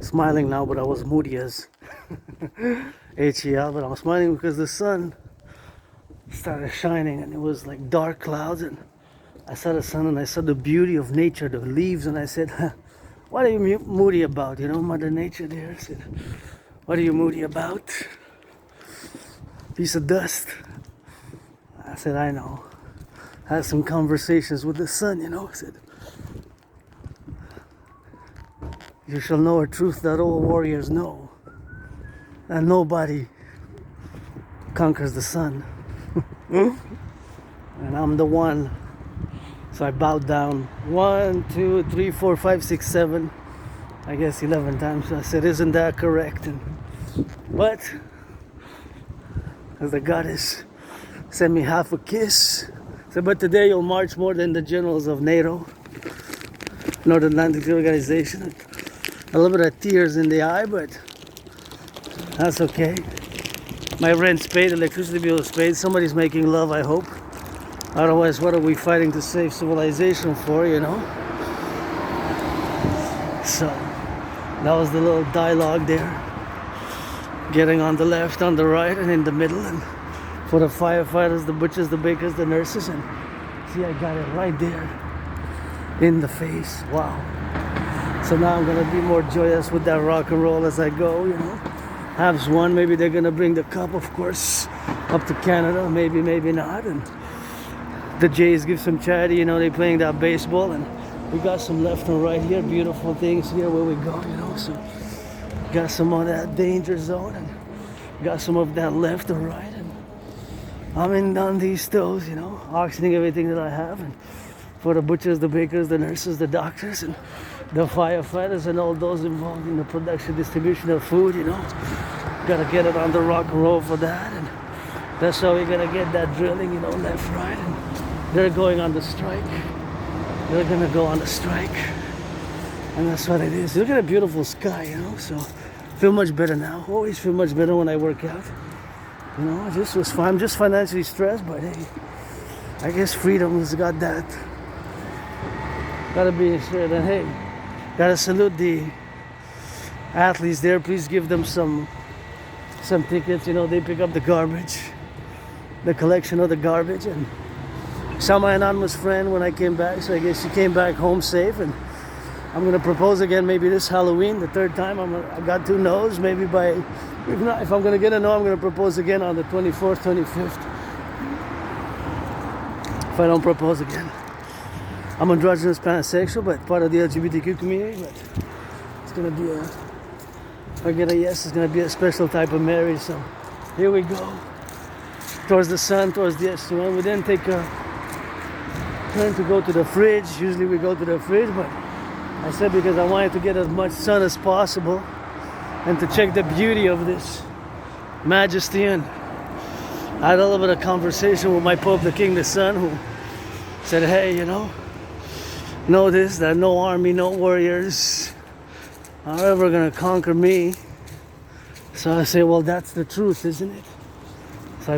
Smiling now, but I was moody as HEL, but I'm smiling because the sun started shining and it was like dark clouds, and I saw the sun and I saw the beauty of nature, the leaves, and I said, what are you moody about? You know, Mother Nature there. I said, what are you moody about? Piece of dust. I said, I know. Had some conversations with the sun, you know. I said, you shall know a truth that all warriors know, that nobody conquers the sun. And I'm the one. So I bowed down 1, 2, 3, 4, 5, 6, 7, I guess 11 times. I said, isn't that correct? But as the goddess sent me half a kiss. So, but today you'll march more than the generals of NATO, North Atlantic Organization. A little bit of tears in the eye, but that's okay. My rent's paid, electricity bill is paid. Somebody's making love, I hope. Otherwise, what are we fighting to save civilization for, you know? So, that was the little dialogue there. Getting on the left, on the right, and in the middle. And for the firefighters, the butchers, the bakers, the nurses. And see, I got it right there in the face. Wow. So now I'm going to be more joyous with that rock and roll as I go, you know. Habs won. Maybe they're going to bring the cup, of course, up to Canada. Maybe, maybe not. And the Jays give some charity, you know, they're playing that baseball, and we got some left and right here, beautiful things here where we go, you know, so got some of that danger zone, and got some of that left and right, and I'm in on these toes, you know, auctioning everything that I have, and for the butchers, the bakers, the nurses, the doctors, and the firefighters, and all those involved in the production, distribution of food, you know, gotta get it on the rock and roll for that, and that's how we're gonna get that drilling, you know, left, right, and they're going on the strike. They're gonna go on the strike. And that's what it is. Look at the beautiful sky, you know, so I feel much better now. Always feel much better when I work out. You know, I just was fine. I'm just financially stressed, but hey, I guess freedom has got that. Gotta be straight, and hey, gotta salute the athletes there. Please give them some tickets, you know, they pick up the garbage, the collection of the garbage, and saw my anonymous friend when I came back, so I guess she came back home safe, and I'm gonna propose again maybe this Halloween, the third time. I got 2 no's, maybe if I'm gonna get a no, I'm gonna propose again on the 24th, 25th. If I don't propose again. I'm androgynous pansexual, but part of the LGBTQ community, but it's gonna be if I get a yes, it's gonna be a special type of marriage, so here we go. Towards the sun, towards the estuary. We then take a turn to go to the fridge. Usually we go to the fridge, but I said because I wanted to get as much sun as possible and to check the beauty of this majesty. And I had a little bit of conversation with my Pope, the King, the Sun, who said, hey, you know this, that no army, no warriors are ever gonna conquer me. So I say, well, that's the truth, isn't it? So I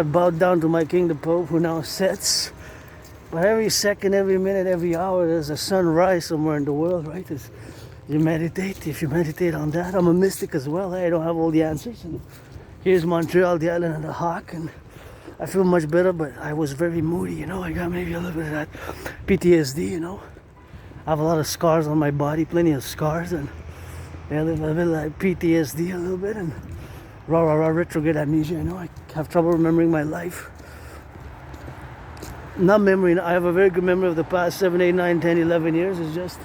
bowed down to my King, the Pope, who now sets. But every second, every minute, every hour, there's a sunrise somewhere in the world, right? You meditate. If you meditate on that, I'm a mystic as well. I don't have all the answers. And here's Montreal, the island of the hawk, and I feel much better, but I was very moody, you know. I got maybe a little bit of that PTSD, you know. I have a lot of scars on my body, plenty of scars, and a little bit like PTSD a little bit, and retrograde amnesia, you know. I have trouble remembering my life. Not memory, I have a very good memory of the past 7, 8, 9, 10, 11 years. It's just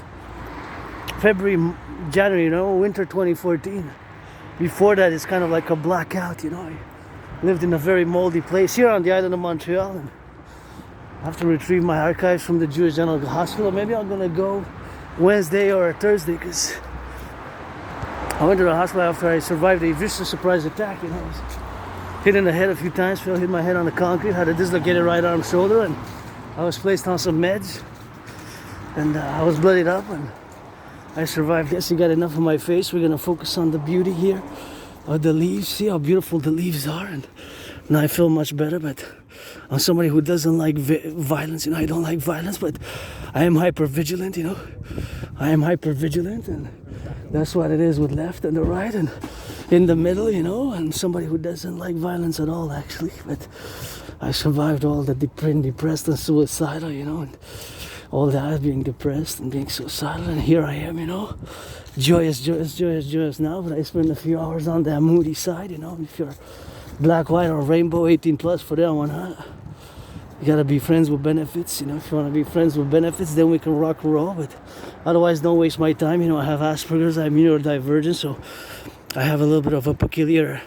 February, January, you know, winter 2014. Before that, it's kind of like a blackout, you know. I lived in a very moldy place here on the island of Montreal, and I have to retrieve my archives from the Jewish General Hospital. Maybe I'm gonna go Wednesday or Thursday, because I went to the hospital after I survived a vicious surprise attack, you know. I was hit in the head a few times, hit my head on the concrete, had a dislocated right arm shoulder, and I was placed on some meds, and I was bloodied up, and I survived. Guess you got enough of my face. We're gonna focus on the beauty here of the leaves. See how beautiful the leaves are, and now I feel much better. But I'm somebody who doesn't like violence, you know. I don't like violence, but I am hyper vigilant, you know. I am hyper vigilant, and That's what it is with left and the right and in the middle, you know, and somebody who doesn't like violence at all, actually. But I survived all the depressed and suicidal, you know, and all that, being depressed and being suicidal, and here I am, you know, joyous now, but I spend a few hours on that moody side, you know. If you're black, white, or rainbow, 18 plus for that one, huh? You gotta be friends with benefits, you know. If you wanna be friends with benefits, then we can rock and roll, but otherwise don't waste my time, you know. I have Asperger's, I'm neurodivergent, so I have a little bit of a peculiar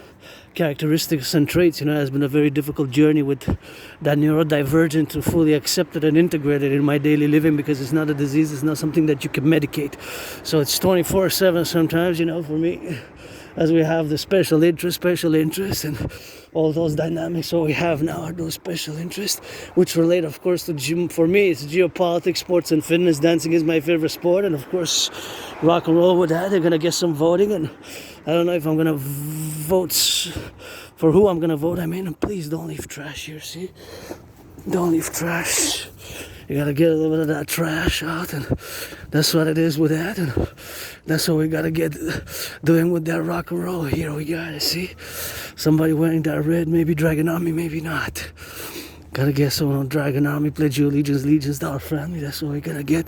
characteristics and traits, you know. It has been a very difficult journey with that neurodivergent to fully accept it and integrate it in my daily living, because it's not a disease, it's not something that you can medicate. So it's 24/7 sometimes, you know, for me, as we have the special interest, and all those dynamics. So we have now are those special interests, which relate, of course, to gym. For me, it's geopolitics, sports, and fitness. Dancing is my favorite sport, and of course, rock and roll with that. They're gonna get some voting, and I don't know if I'm gonna vote for who I'm gonna vote. I mean, please don't leave trash here. See, don't leave trash. You gotta get a little bit of that trash out, and that's what it is with that, and that's what we gotta get doing with that rock and roll. Here we got it. See, somebody wearing that red, maybe Dragon Army, maybe not. Gotta get someone on Dragon Army, pledge your allegiance to our family. That's what we're gonna get.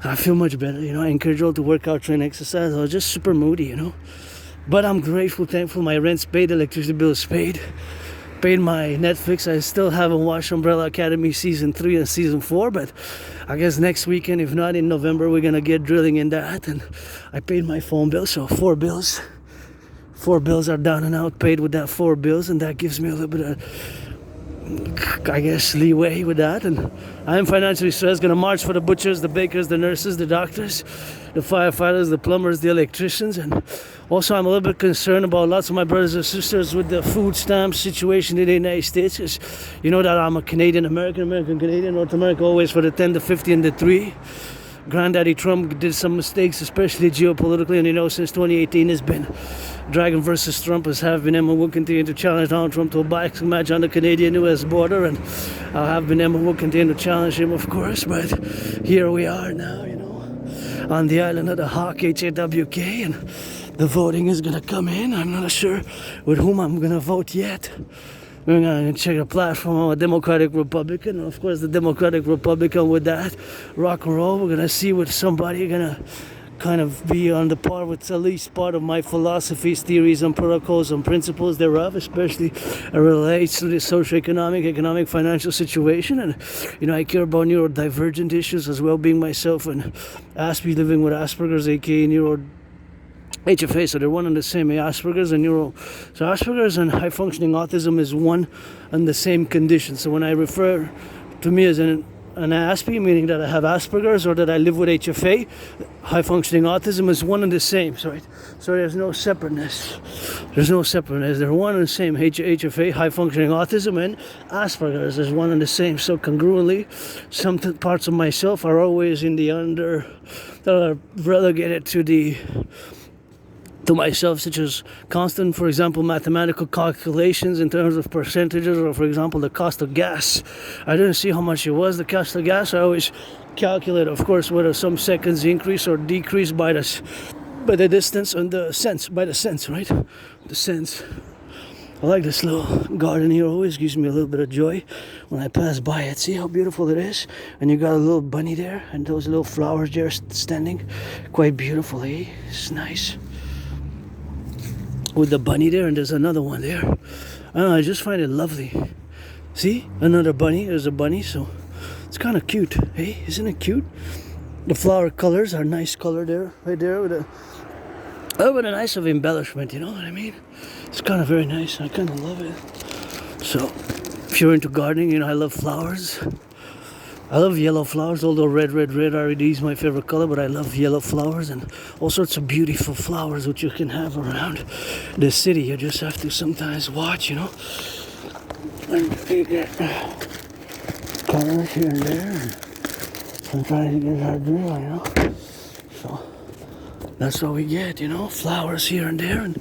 I feel much better, you know. I encourage you all to work out, train, exercise. I was just super moody, you know. But I'm grateful, thankful. My rent's paid, electricity bill is paid my Netflix. I still haven't watched Umbrella Academy season 3 and season 4, but I guess next weekend, if not in November, we're gonna get drilling in that. And I paid my phone bill, so 4 bills. 4 bills are down and out, paid with that 4 bills, and that gives me a little bit of, I guess, leeway with that. And I am financially stressed. Gonna march for the butchers, the bakers, the nurses, the doctors, the firefighters, the plumbers, the electricians. And also I'm a little bit concerned about lots of my brothers and sisters with the food stamp situation in the United States, because you know that I'm a Canadian, American, Canadian, North America always for the 10, the 50, and the 3. Granddaddy Trump did some mistakes, especially geopolitically, and you know, since 2018 has been Dragon versus Trump, as have been Emma will continue to challenge Donald Trump to a boxing match on the Canadian-US border, and I have been Emma will continue to challenge him, of course. But here we are now, you know, on the island of the Hawk, N.A.C.W.P, and the voting is gonna come in. I'm not sure with whom I'm gonna vote yet. We're gonna check the platform of a Democratic Republican. Of course, the Democratic Republican with that rock and roll. We're gonna see with somebody gonna kind of be on the par with at least part of my philosophies, theories, and protocols and principles thereof, especially relates to the socioeconomic, economic, financial situation. And you know, I care about neurodivergent issues as well, being myself and Aspe, living with Asperger's, aka neuro HFA, so they're one and the same. Asperger's and neuro. So Asperger's and high functioning autism is one and the same condition. So when I refer to me as an Aspe, meaning that I have Asperger's or that I live with HFA, high functioning autism is one and the same. So there's no separateness. They're one and the same. HFA, high functioning autism, and Asperger's is one and the same. So congruently, some parts of myself are always in the under, that are relegated to myself, such as constant, for example, mathematical calculations in terms of percentages, or for example, the cost of gas. I didn't see how much it was, the cost of gas. I always calculate, of course, whether some seconds increase or decrease by the distance and the sense, by the sense, right? The sense. I like this little garden here, always gives me a little bit of joy when I pass by it. See how beautiful it is? And you got a little bunny there, and those little flowers there standing, quite beautiful, eh? It's nice. With the bunny there, and there's another one there. I don't know, I just find it lovely. See, another bunny. There's a bunny, so it's kind of cute. Hey, isn't it cute? The flower colors are nice color there, right there, with a little bit of nice of embellishment. You know what I mean? It's kind of very nice. I kind of love it. So, if you're into gardening, you know I love flowers. I love yellow flowers, although red already is my favorite color, but I love yellow flowers and all sorts of beautiful flowers which you can have around the city. You just have to sometimes watch, you know, and you get colors here and there, and sometimes you get hard drill, you know. So that's what we get, you know, flowers here and there. And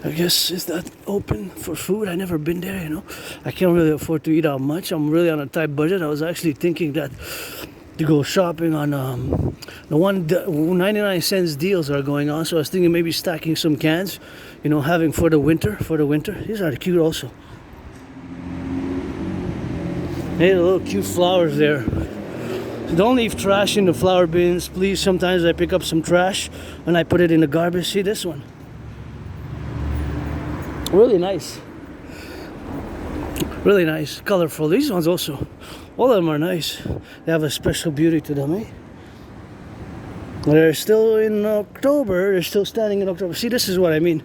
I guess, is that open for food? I've never been there, you know. I can't really afford to eat out much. I'm really on a tight budget. I was actually thinking that to go shopping on the 99 cents deals are going on. So I was thinking maybe stacking some cans, you know, having for the winter. These are cute also. Hey, the little cute flowers there. Don't leave trash in the flower bins, please. Sometimes I pick up some trash and I put it in the garbage. See this one? Really nice. Really nice, colorful. These ones also, all of them are nice. They have a special beauty to them, eh? They're still in October. They're still standing in October. See, this is what I mean.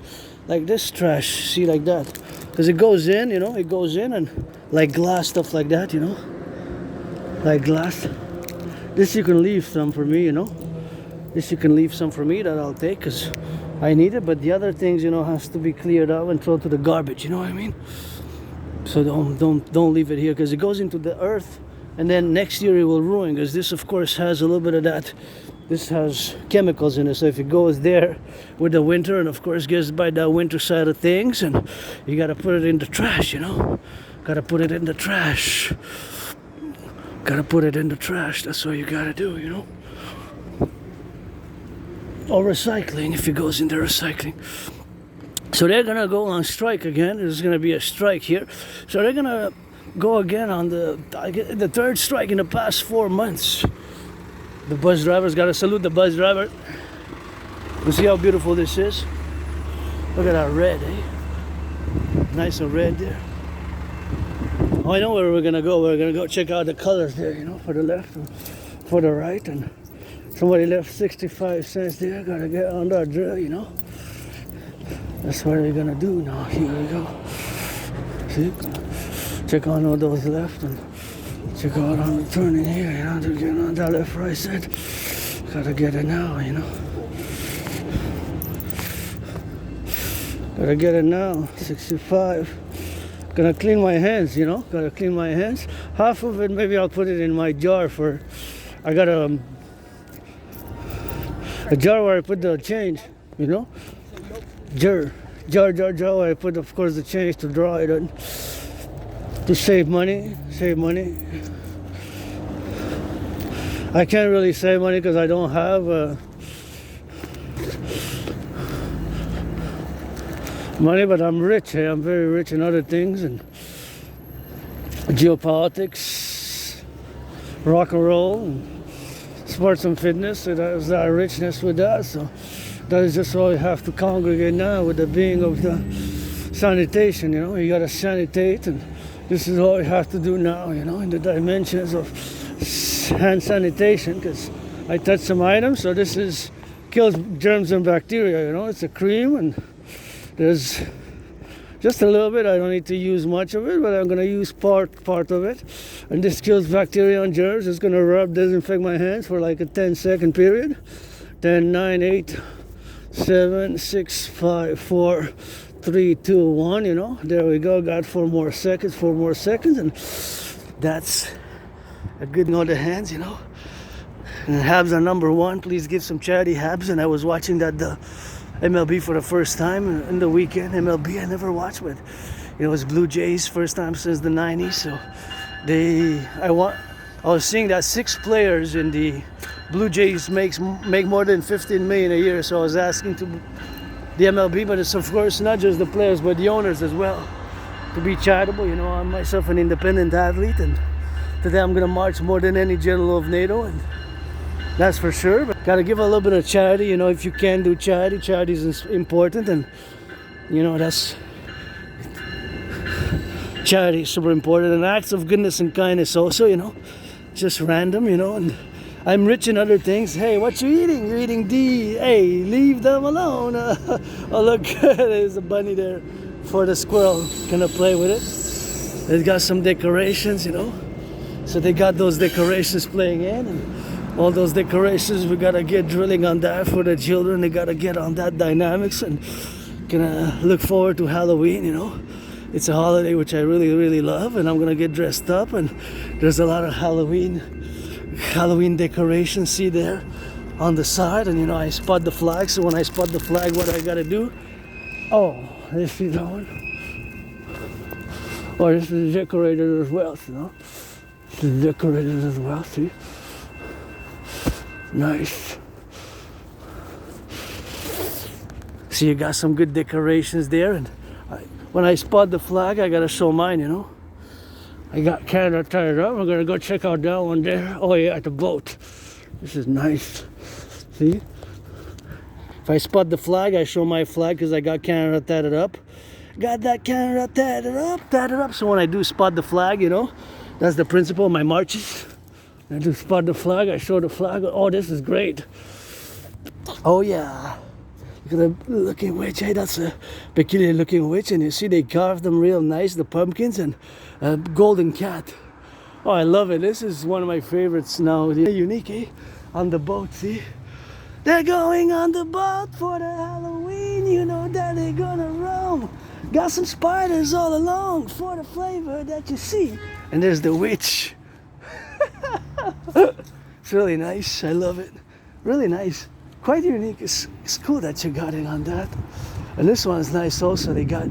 Like this trash, see, like that. Because it goes in, you know, it goes in and like glass, stuff like that, you know. Like glass. This you can leave some for me, you know. This you can leave some for me that I'll take because I need it. But the other things, you know, has to be cleared out and thrown to the garbage, you know what I mean? So don't leave it here because it goes into the earth and then next year it will ruin, because this of course has a little bit of that. This has chemicals in it, so if it goes there with the winter and of course gets by the winter side of things, and you gotta put it in the trash, you know. Gotta put it in the trash. Gotta put it in the trash. That's what you gotta do, you know. Or recycling if it goes into recycling. So they're gonna go on strike again. There's gonna be a strike here. So they're gonna go again on the third strike in the past 4 months. The bus drivers, gotta salute the bus driver. You see how beautiful this is? Look at that red, eh? Nice and red there. Oh, I know where we're gonna go. We're gonna go check out the colors there, you know, for the left and for the right. And somebody left 65 cents there. Gotta get on that drill, you know. That's what we're gonna do now. Here we go. See? Check on all those left and check out on the turning here, you know, to get on that left right side. Gotta get it now, you know. Gotta get it now. 65. Gonna clean my hands, you know. Gotta clean my hands. Half of it, maybe I'll put it in my jar for. I got a jar where I put the change, you know. Jar where I put, of course, the change to draw it on. To save money. I can't really save money because I don't have money, but I'm rich. Hey? I'm very rich in other things, and geopolitics, rock and roll, and sports and fitness. So there's that richness with that. So that is just all you have to congregate now with the being of the sanitation. You know, you gotta sanitate, and this is all you have to do now, you know, in the dimensions of hand sanitation, because I touched some items, so this is kills germs and bacteria, you know. It's a cream, and there's just a little bit. I don't need to use much of it, but I'm going to use part of it. And this kills bacteria and germs. It's going to disinfect my hands for like a 10-second period. 10, 9, 8, 7, 6, 5, 4, 3, 2, 1, you know. There we go. Got 4 more seconds, and that's a good note of hands, you know. And Habs are number 1. Please give some charity, Habs. And I was watching the MLB for the first time in the weekend. MLB I never watched, but it was Blue Jays first time since the 90s. So I was seeing that 6 players in the Blue Jays make more than 15 million a year. So I was asking to the MLB, but it's of course not just the players but the owners as well, to be charitable. You know, I'm myself an independent athlete, and today I'm gonna march more than any general of NATO, and that's for sure. But gotta give a little bit of charity, you know. If you can do charity, charity is important, and you know, that's charity is super important. And acts of goodness and kindness also, you know, just random, you know. And I'm rich in other things. Hey, what you eating? You're eating D. Hey, leave them alone. Oh look, there's a bunny there for the squirrel. Gonna play with it. It's got some decorations, you know. So they got those decorations playing in, and all those decorations, we gotta get drilling on that for the children. They gotta get on that dynamics, and gonna look forward to Halloween, you know. It's a holiday which I really, really love, and I'm gonna get dressed up, and there's a lot of Halloween decorations, see there on the side. And you know, I spot the flag, so when I spot the flag, what I gotta do? Oh, this is that one. Or this is decorated as well, you know. It's decorated as well, see? Nice. See, you got some good decorations there, and when I spot the flag, I gotta show mine, you know. I got Canada tied up. We're gonna go check out that one there. Oh yeah, at the boat. This is nice. See? If I spot the flag, I show my flag because I got Canada tatted up. Got that Canada tatted up. So when I do spot the flag, you know, that's the principle of my marches. I do spot the flag, I show the flag. Oh, this is great. Oh yeah. Look at the looking witch. Hey, that's a peculiar looking witch. And you see they carved them real nice, the pumpkins, and a golden cat. Oh, I love it. This is one of my favorites now. Unique, eh? On the boat, see? They're going on the boat for the Halloween. You know that they're gonna roam. Got some spiders all along for the flavor that you see. And there's the witch. It's really nice. I love it. Really nice. Quite unique. It's cool that you got it on that. And this one's nice also. They got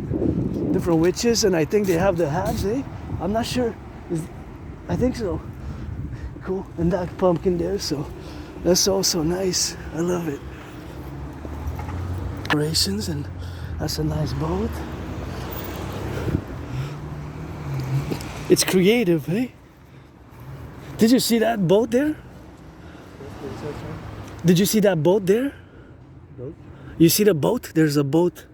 different witches, and I think they have the hats, eh? I'm not sure. I think so. Cool. And that pumpkin there, so that's also nice. I love it. Decorations, and that's a nice boat. It's creative, eh? Did you see that boat there? Did you see that boat there? Boat? You see the boat? There's a boat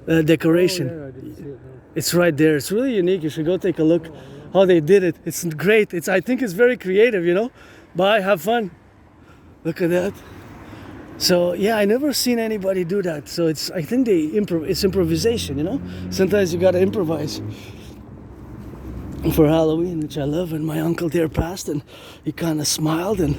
decoration. Oh, yeah, I didn't see it, no. It's right there. It's really unique. You should go take a look how they did it. It's great. I think it's very creative, you know. Bye, have fun. Look at that. So yeah, I never seen anybody do that. So I think it's improvisation, you know. Sometimes you gotta improvise for Halloween, which I love. And my uncle there passed, and he kind of smiled and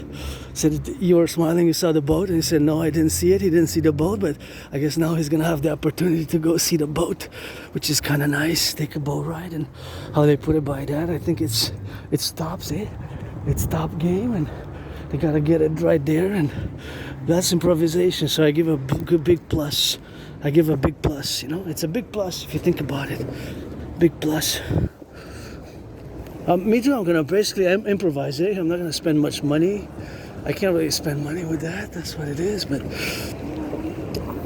said, "You were smiling, you saw the boat?" And he said, "No, I didn't see it. He didn't see the boat, but I guess now he's gonna have the opportunity to go see the boat," which is kind of nice. Take a boat ride, and how they put it by that, I think it's stops, eh? It's top game, and they gotta get it right there, and that's improvisation. So I give a big plus. I give a big plus. You know, it's a big plus if you think about it. Big plus. Me too, I'm gonna basically improvise, eh? I'm not gonna spend much money. I can't really spend money with that, that's what it is, but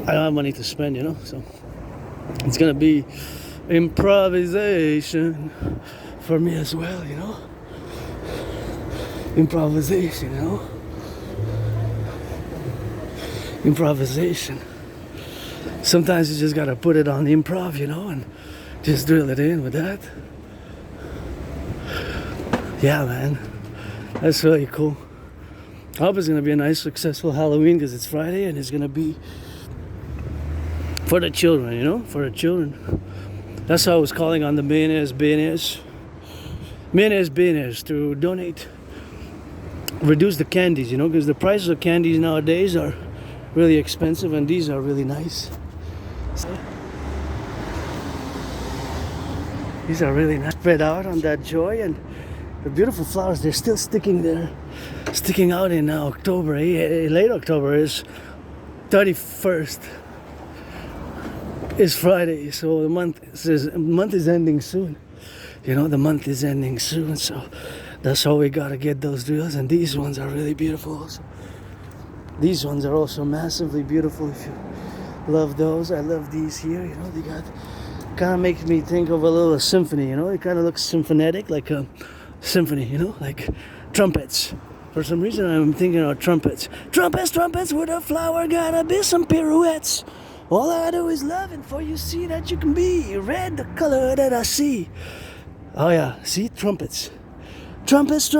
I don't have money to spend, you know, so it's gonna be improvisation for me as well, you know. Improvisation, you know. Improvisation. Sometimes you just gotta put it on the improv, you know, and just drill it in with that. Yeah, man, that's really cool. I hope it's gonna be a nice, successful Halloween because it's Friday and it's gonna be for the children, you know, for the children. That's how I was calling on the billionaires to donate, reduce the candies, you know, because the prices of candies nowadays are really expensive, and these are really nice. These are really nice. Spread out on that joy, and the beautiful flowers, they're still sticking out in October. Late October is 31st. Is Friday, so the month is ending soon. You know, the month is ending soon, so that's how we gotta get those drills. And these ones are really beautiful also. These ones are also massively beautiful. If you love those, I love these here. You know, they got kind of makes me think of a little symphony. You know, it kind of looks symphonetic, like a symphony, you know, like trumpets. For some reason I'm thinking of trumpets. Trumpets with a flower, gotta be some pirouettes. All I do is love it, for you see that you can be red, the color that I see. Oh yeah, see, trumpets. Trumpets.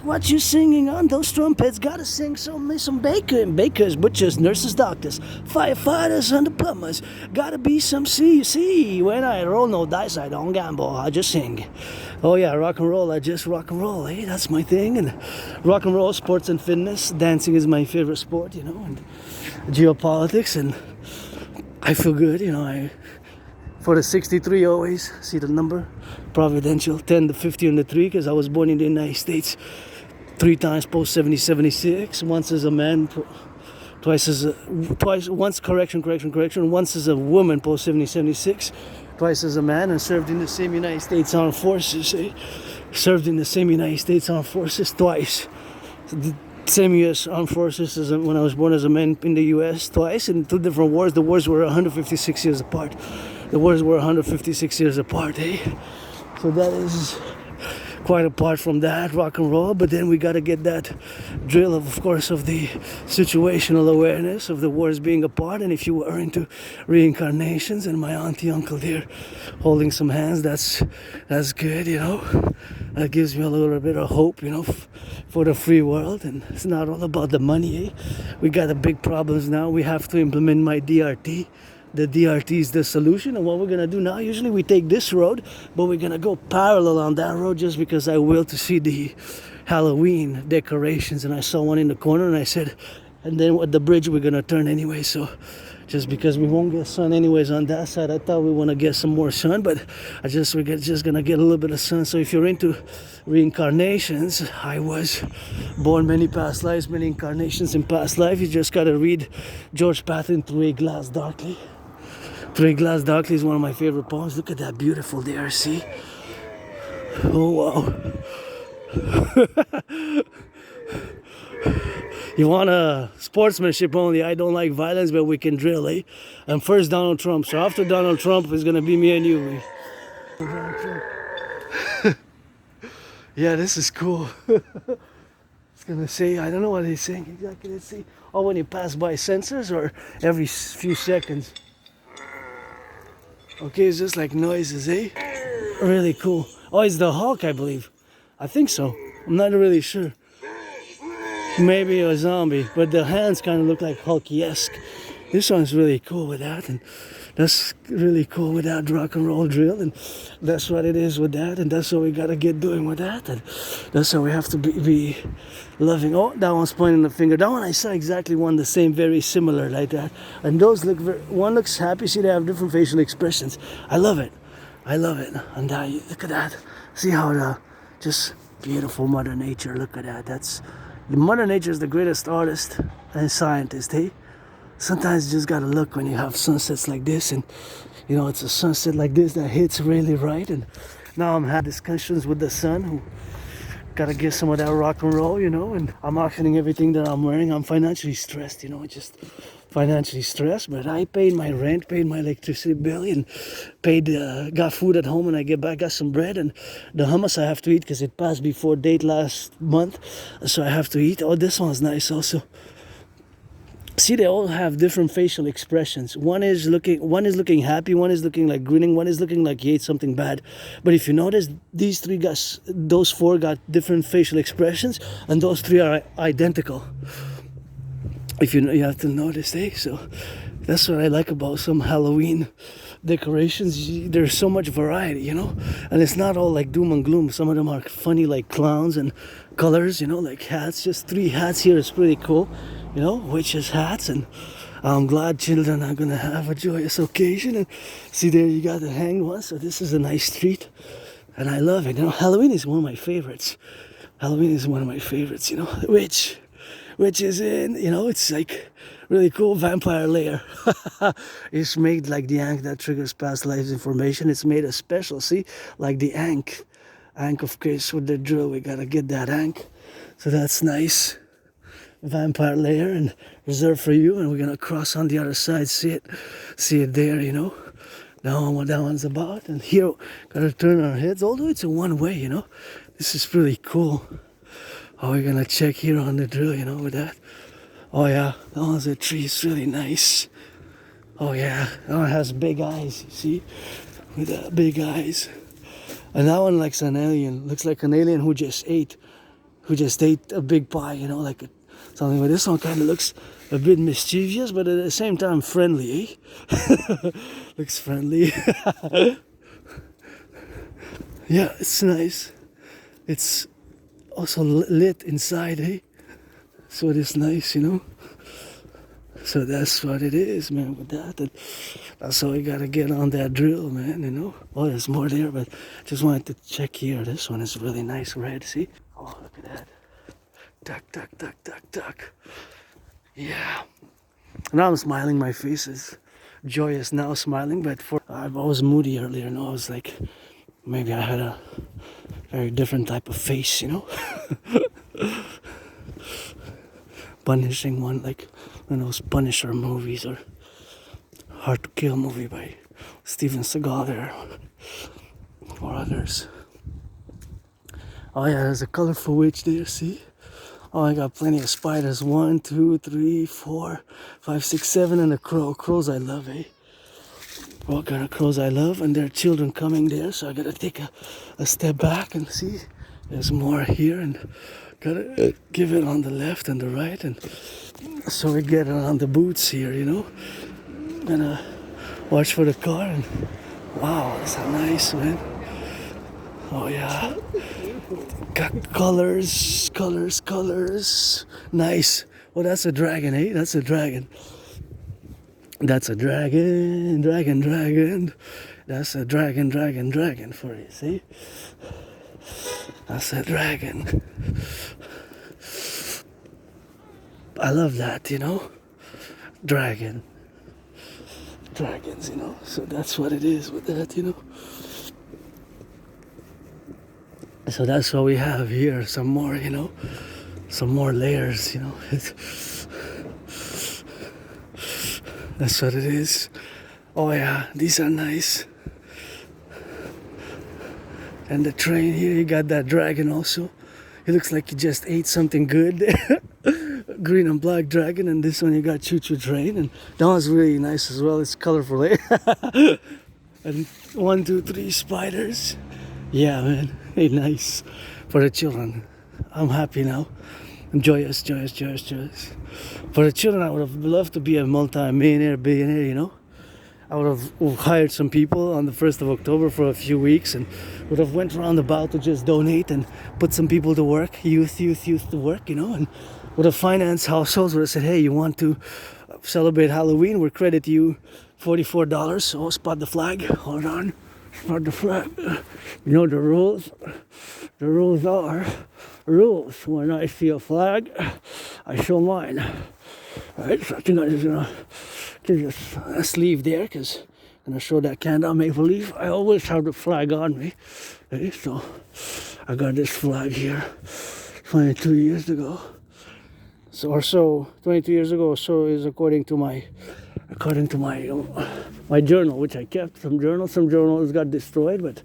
What you singing on those trumpets? Gotta sing some bakers, butchers, nurses, doctors, firefighters, and the plumbers. Gotta be some see. When I roll no dice, I don't gamble. I just sing. Oh yeah, rock and roll. I just rock and roll. Hey, that's my thing. And rock and roll, sports and fitness. Dancing is my favorite sport, you know. And geopolitics, and I feel good, you know. For the 63 always, see the number, providential, 10 to 50 on the 3, because I was born in the United States 3 times post 76, once as a man, once as a woman post 76, twice as a man, and served in the same United States Armed Forces, served in the same United States Armed Forces twice. same U.S. Armed Forces as when I was born as a man in the U.S. twice in 2 different wars. The wars were 156 years apart. The wars were 156 years apart, eh? So that is quite apart from that, rock and roll. But then we got to get that drill of course, of the situational awareness of the wars being apart. And if you were into reincarnations and my auntie, uncle there holding some hands, that's good, you know. That gives me a little bit of hope, you know, for the free world. And it's not all about the money, eh? We got the big problems now. We have to implement my DRT. The DRT is the solution, and what we're gonna do now, usually we take this road, but we're gonna go parallel on that road just because I will to see the Halloween decorations, and I saw one in the corner and I said, and then at the bridge we're gonna turn anyway. So just because we won't get sun anyways on that side, I thought we want to get some more sun, but we're just gonna get a little bit of sun. So if you're into reincarnations, I was born many past lives, many incarnations in past life. You just gotta read George Patton, Through a Glass Darkly. Through a Glass Darkly is one of my favorite poems. Look at that beautiful there, see? Oh wow. You want a sportsmanship only. I don't like violence, but we can drill, eh? And first Donald Trump. So after Donald Trump, it's gonna be me and you. Yeah, this is cool. It's gonna say, I don't know what he's saying exactly. Let's see. Oh, when you pass by sensors or every few seconds. Okay, it's just like noises, eh? Really cool. Oh, it's the Hulk, I believe. I think so. I'm not really sure. Maybe a zombie, but the hands kind of look like Hulk-esque. This one's really cool with that, and that's really cool with that rock and roll drill, and that's what it is with that, and that's what we gotta get doing with that, and that's how we have to be loving. Oh, that one's pointing the finger. That one I saw exactly one the same, very similar like that, and those look one looks happy. See, they have different facial expressions. I love it. I love it. And look at that. See how the just beautiful Mother Nature. Look at that. That's Mother Nature is the greatest artist and scientist, hey? Sometimes you just gotta look when you have sunsets like this, and you know, it's a sunset like this that hits really right. And now I'm having discussions with the son who gotta get some of that rock and roll, you know, and I'm auctioning everything that I'm wearing. I'm financially stressed, you know, just financially stressed, but I paid my rent, paid my electricity bill, and got food at home. And I get back, got some bread, and the hummus I have to eat because it passed before date last month, so I have to eat. Oh, this one's nice also. See, they all have different facial expressions. One is looking happy, one is looking like grinning, one is looking like he ate something bad. But if you notice, those four got different facial expressions, and those three are identical. If you have to notice, eh? So that's what I like about some Halloween decorations. There's so much variety, you know, and it's not all like doom and gloom. Some of them are funny, like clowns and colors, you know, like hats. Just 3 hats here is pretty cool, you know, witches hats. And I'm glad children are gonna have a joyous occasion. And see, there you got the hanged one. So this is a nice treat, and I love it. You know, Halloween is one of my favorites. Halloween is one of my favorites, you know, which is in, you know, it's like really cool. Vampire layer. It's made like the Ankh that triggers past lives information. It's made a special, see, like the Ankh of course with the drill. We gotta get that Ankh, so that's nice. Vampire layer and reserved for you, and we're gonna cross on the other side. See it there, you know. Now what that one's about. And here gotta turn our heads, although it's a one way, you know. This is pretty cool. Oh, we're gonna check here on the drill, you know, with that. Oh yeah, that one's a tree. It's really nice. Oh yeah, that one has big eyes, you see? With big eyes. And that one looks an alien. Looks like an alien who just ate a big pie, you know, like something. But this one kind of looks a bit mischievous, but at the same time friendly, eh? Looks friendly. Yeah, it's nice. It's also lit inside, eh? So it is nice, you know. So that's what it is, man, with that. And that's how we gotta get on that drill, man, you know. Oh, there's more there, but just wanted to check here. This one is really nice red, see? Oh, look at that. Duck, duck, duck, duck, duck. Yeah. Now I'm smiling. My face is joyous now, smiling, but I was moody earlier, and I was like, maybe I had a very different type of face, you know. punishing one, like one of those Punisher movies or Hard to Kill movie by Steven Seagal there, or others. Oh yeah, there's a colorful witch there, see? Oh, I got plenty of spiders. 1, 2, 3, 4, 5, 6, 7, and a crow. Crows I love, eh? What kind of crows I love, and there are children coming there, so I gotta take a step back and see. There's more here, and gotta give it on the left and the right, and so we get around the boots here, you know. Gonna watch for the car, and wow, that's a nice one. Oh yeah, got colors. Nice. Well, that's a dragon, eh? That's a dragon. That's a dragon. That's a dragon for you, see? That's a dragon. I love that, you know? Dragons, you know? So that's what it is with that, you know? So that's what we have here, some more, you know? Some more layers, you know? That's what it is. Oh yeah, these are nice. And the train here, you got that dragon also. It looks like you just ate something good. Green and black dragon, and this one you got choo-choo train, and that one's really nice as well. It's colorful, eh? And 1, 2, 3 spiders. Yeah, man. Hey, nice for the children. I'm happy now. I'm joyous. For the children, I would have loved to be a multi-millionaire, billionaire, you know. I would have hired some people on the 1st of October for a few weeks, and would have went around about to just donate and put some people to work, youth to work, you know, and would have financed households. Would have said, hey, you want to celebrate Halloween? We'll credit you $44. Oh, spot the flag. Hold on. Spot the flag. You know the rules? The rules are rules. When I see a flag, I show mine. Alright, so I think I'm just gonna give you a sleeve there, because I'm gonna show that candle maple leaf. I always have the flag on me. Okay, so I got this flag here 22 years ago. So 22 years ago, so is according to my my journal, which I kept. Some journals got destroyed, but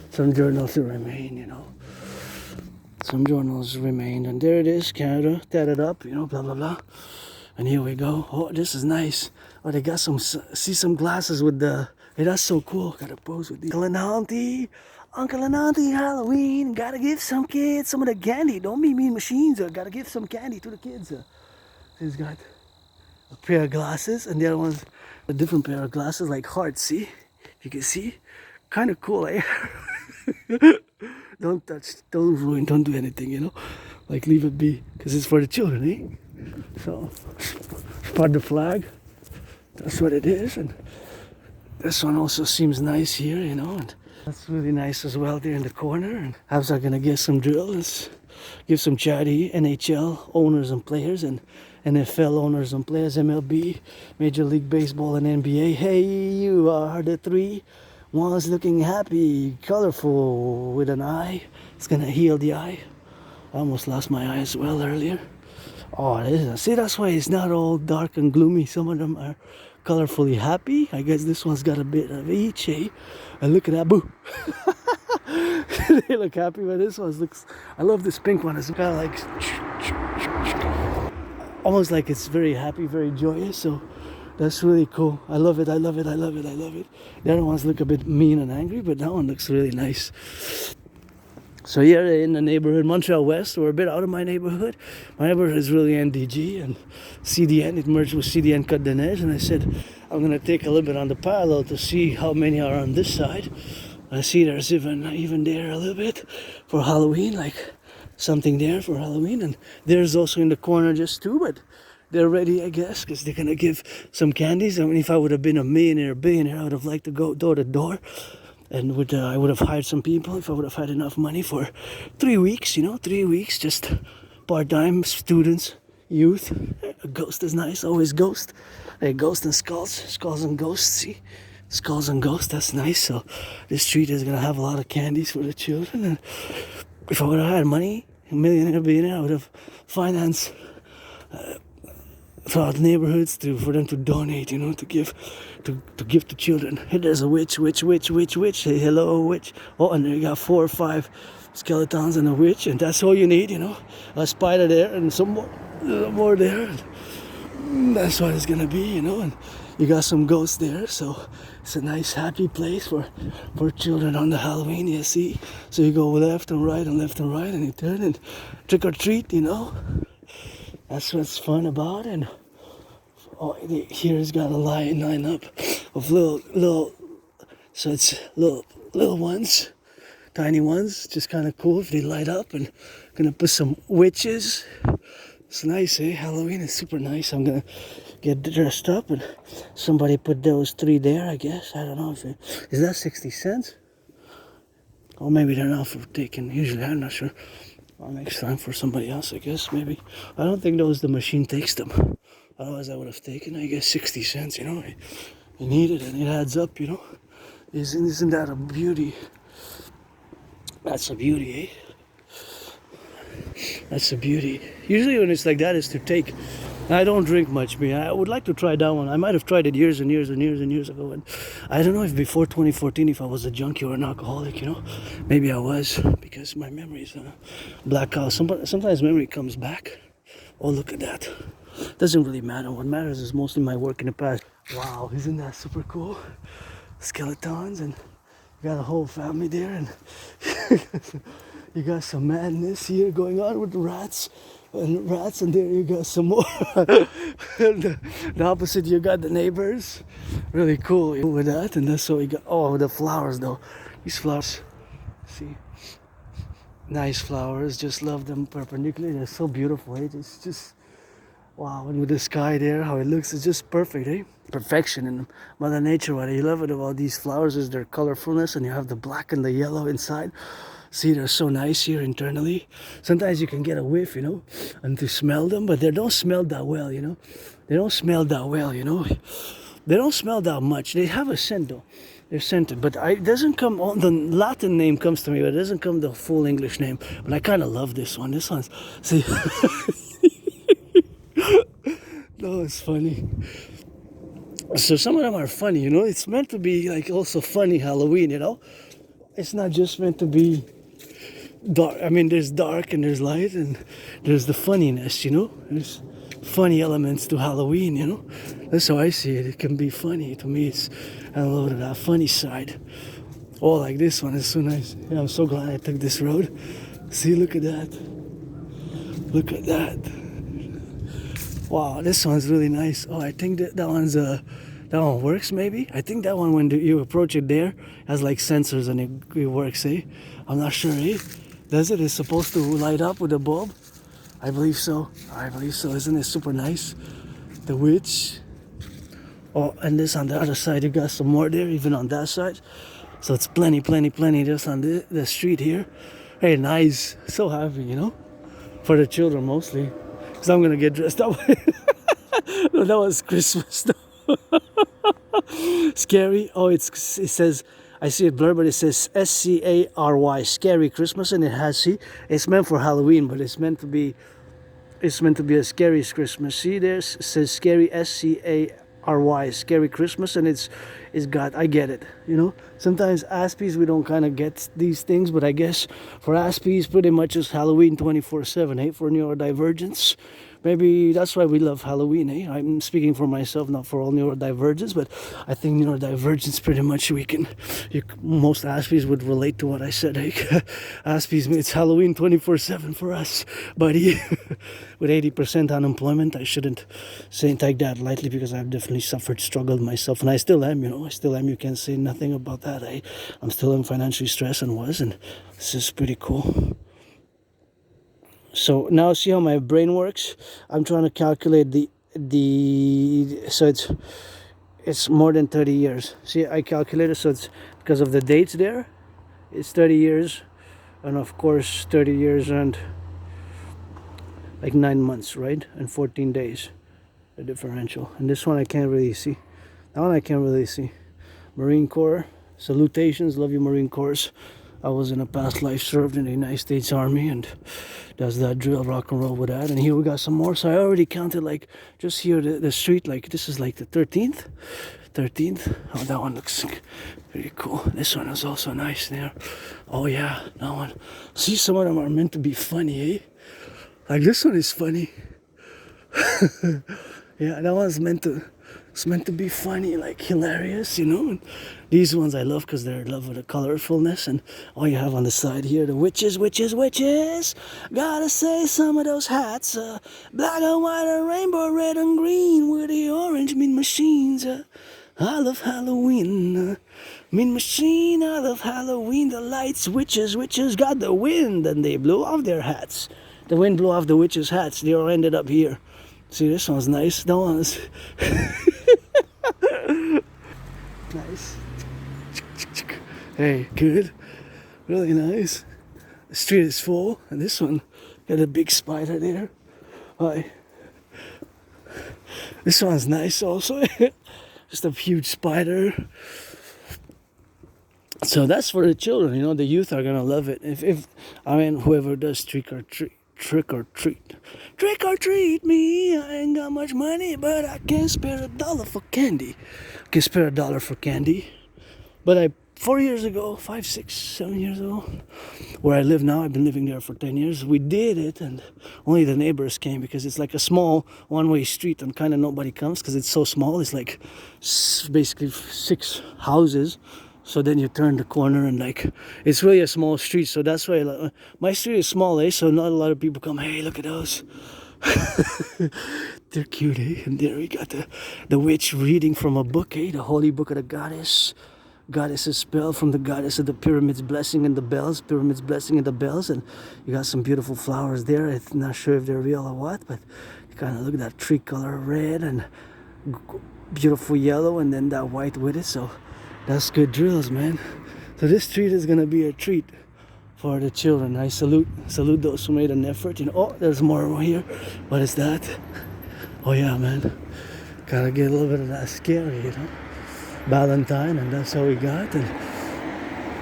some journals remain, you know. Some journals remain, and there it is, Canada, tatted up, you know, blah blah blah. And here we go. Oh, this is nice. Oh, they got some glasses with the. Hey, that's so cool. Got to pose with the Uncle and Auntie Halloween. Gotta give some kids some of the candy. Don't be mean machines. Gotta give some candy to the kids. He's got a pair of glasses, and the other one's a different pair of glasses, like hearts. See? You can see? Kind of cool, eh? Don't touch, don't ruin, don't do anything, you know? Like, leave it be, because it's for the children, eh? So, spot the flag. That's what it is. And this one also seems nice here, you know? And that's really nice as well there in the corner. And I was gonna get some drills, give some charity, NHL owners and players, and NFL owners and players, MLB, Major League Baseball, and NBA. Hey, you are the three ones looking happy, colorful, with an eye. It's gonna heal the eye. I almost lost my eye as well earlier. Oh, see, that's why it's not all dark and gloomy. Some of them are colorfully happy. I guess this one's got a bit of each, eh? And look at that, boo. They look happy, but this one looks. I love this pink one. It's kind of like almost like it's very happy, very joyous. So that's really cool. I love it. The other ones look a bit mean and angry, but that one looks really nice. So here in the neighborhood, Montreal West, we're a bit out of my neighborhood. My neighborhood is really NDG and CDN. It merged with CDN Côte de Neige, and I said I'm gonna take a little bit on the parallel to see how many are on this side. I see there's even there a little bit for Halloween, like something there for Halloween, and there's also in the corner just two, but they're ready, I guess, because they're gonna give some candies. I mean, if I would have been a millionaire or billionaire, I would have liked to go door to door, and I would have hired some people if I would have had enough money for 3 weeks, you know, 3 weeks, just part-time students, youth. A ghost is nice, always ghost. Hey, ghost and skulls and ghosts, see? Skulls and ghosts, that's nice. So this street is gonna have a lot of candies for the children, and if I would have had money, a millionaire, billionaire, I would have financed throughout neighborhoods for them to donate, you know, to give to children. Hey, there's a witch. Hey, hello, witch. Oh, and there you got 4 or 5 skeletons and a witch, and that's all you need, you know. A spider there and some more there. And that's what it's gonna be, you know. And you got some ghosts there, so it's a nice happy place for children on the Halloween, you see. So you go left and right and you turn and trick or treat, you know. That's what's fun about it. And oh, here's got a line up of little, so it's little ones, tiny ones, just kind of cool if they light up. And gonna put some witches. It's nice, eh? Halloween is super nice. I'm gonna get dressed up, and somebody put those 3 there, I guess. I don't know if is that 60 cents? Or maybe they're not for taking. Usually, I'm not sure. Well, next time for somebody else, I guess, maybe. I don't think the machine takes them. Otherwise, I would have taken, I guess, 60 cents, you know. You need it, and it adds up, you know. Isn't that a beauty? That's a beauty, eh? That's a beauty. Usually when it's like that, it's to take. I don't drink much beer. I would like to try that one. I might have tried it years and years ago. And I don't know if before 2014, if I was a junkie or an alcoholic, you know. Maybe I was, because my memory is black out. Sometimes memory comes back. Oh, look at that. Doesn't really matter. What matters is mostly my work in the past. Wow, isn't that super cool? Skeletons, and you got a whole family there, and you got some madness here going on with the rats, and there you got some more. And the opposite, you got the neighbors. Really cool with that, and that's what we got. Oh, the flowers though. These flowers, see, nice flowers. Just love them perpendicular. They're so beautiful. Eh? It's just wow, and with the sky there, how it looks, it's just perfect, eh? Perfection in Mother Nature. What I love it about these flowers is their colorfulness, and you have the black and the yellow inside. See, they're so nice here internally. Sometimes you can get a whiff, you know, and to smell them, but they don't smell that well, you know. They don't smell that well, you know. They don't smell that much. They have a scent though. They're scented, but it doesn't come on the Latin name comes to me, but it doesn't come the full English name. But I kind of love this one. This one's, see. No, it's funny. So some of them are funny, you know. It's meant to be like also funny Halloween, you know. It's not just meant to be dark. I mean, there's dark and there's light and there's the funniness, you know. There's funny elements to Halloween, you know. That's how I see it. It can be funny. To me, it's a little of that funny side. Oh, like this one is so nice. Yeah, I'm so glad I took this road. See, look at that. Look at that. Wow, this one's really nice. Oh, I think that one works maybe. I think that one, when you approach it there, has like sensors and it works, eh? I'm not sure, eh? Does it? It's supposed to light up with a bulb? I believe so. Isn't it super nice? The witch. Oh, and this on the other side, you got some more there, even on that side. So it's plenty just on the street here. Hey, nice. So happy, you know? For the children mostly. Because I'm going to get dressed up. No, that was Christmas though. Scary. Oh, it says, I see it blurred, but it says SCARY, Scary Christmas, and it has, see, it's meant for Halloween, but it's meant to be a scary Christmas. See, there it says Scary, SCARY, Scary Christmas, and it's got, I get it, you know. Sometimes Aspies we don't kind of get these things, but I guess for Aspies pretty much it's Halloween 24/7, eh? For neurodivergence. Maybe that's why we love Halloween, eh? I'm speaking for myself, not for all neurodivergents, but I think neurodivergence pretty much most Aspies would relate to what I said, eh? Aspies, it's Halloween 24/7 for us, buddy. With 80% unemployment, I shouldn't take that lightly, because I've definitely struggled myself, and I still am, you know. You can't say nothing about that, eh? I'm still in financially stressed and this is pretty cool. So now see how my brain works. I'm trying to calculate so it's more than 30 years. See, I calculated, so it's because of the dates there. It's 30 years, and of course 30 years and like 9 months, right? And 14 days, the differential. And this one I can't really see. That one I can't really see. Marine Corps, salutations, love you Marine Corps. I was in a past life served in the United States Army, and does that drill, rock and roll with that. And here we got some more. So I already counted, like, just here the street, like this is like the 13th. Oh, that one looks pretty cool. This one is also nice there. Oh yeah, that one. See, some of them are meant to be funny, eh? Like this one is funny. Yeah, that one's meant to be funny, like hilarious, you know. And these ones I love because they're in love with the colorfulness. And all you have on the side here, the witches. Gotta say, some of those hats, black and white and rainbow, red and green, with the orange mean machines. I love Halloween. Mean machine, I love Halloween. The lights, witches got the wind, and they blew off their hats. The wind blew off the witches' hats. They all ended up here. See, this one's nice. That one's nice. Hey, good. Really nice. The street is full, and this one got a big spider there. Hi. This one's nice also. Just a huge spider. So that's for the children, you know. The youth are gonna love it. If I mean, whoever does trick or treat me. I ain't got much money, but I can spare $1 for candy. But 4 years ago, 5, 6, 7 years ago, where I live now, I've been living there for 10 years. We did it, and only the neighbors came because it's like a small one-way street, and kind of nobody comes because it's so small. It's like basically 6 houses. So then you turn the corner, and like it's really a small street. So that's why my street is small, eh? So not a lot of people come. Hey, look at those. They're cute, eh? And there we got the witch reading from a book, eh? The holy book of the goddess. Goddess's spell from the goddess of the pyramids, blessing and the bells. And you got some beautiful flowers there. I'm not sure if they're real or what, but you kind of look at that tree color, red and beautiful yellow, and then that white with it. So that's good drills, man. So this street is gonna be a treat for the children. I salute those who made an effort. You know, oh, there's more here. What is that? Oh yeah, man. Gotta get a little bit of that scary, you know. Valentine, and that's how we got. And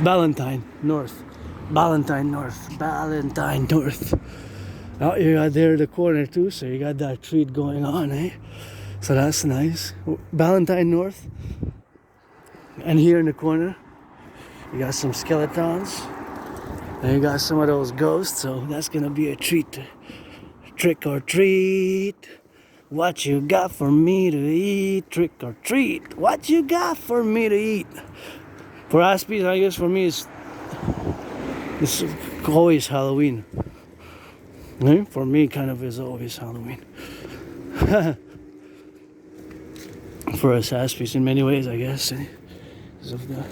Valentine North. Oh, you got there the corner too, so you got that treat going on, eh? So that's nice. Valentine North. And here in the corner, you got some skeletons. And you got some of those ghosts, so that's gonna be a treat. Trick or treat. What you got for me to eat? Trick or treat. What you got for me to eat? For Aspies, I guess for me it's always Halloween. For me, kind of is always Halloween. For us Aspies, in many ways, I guess. Because of the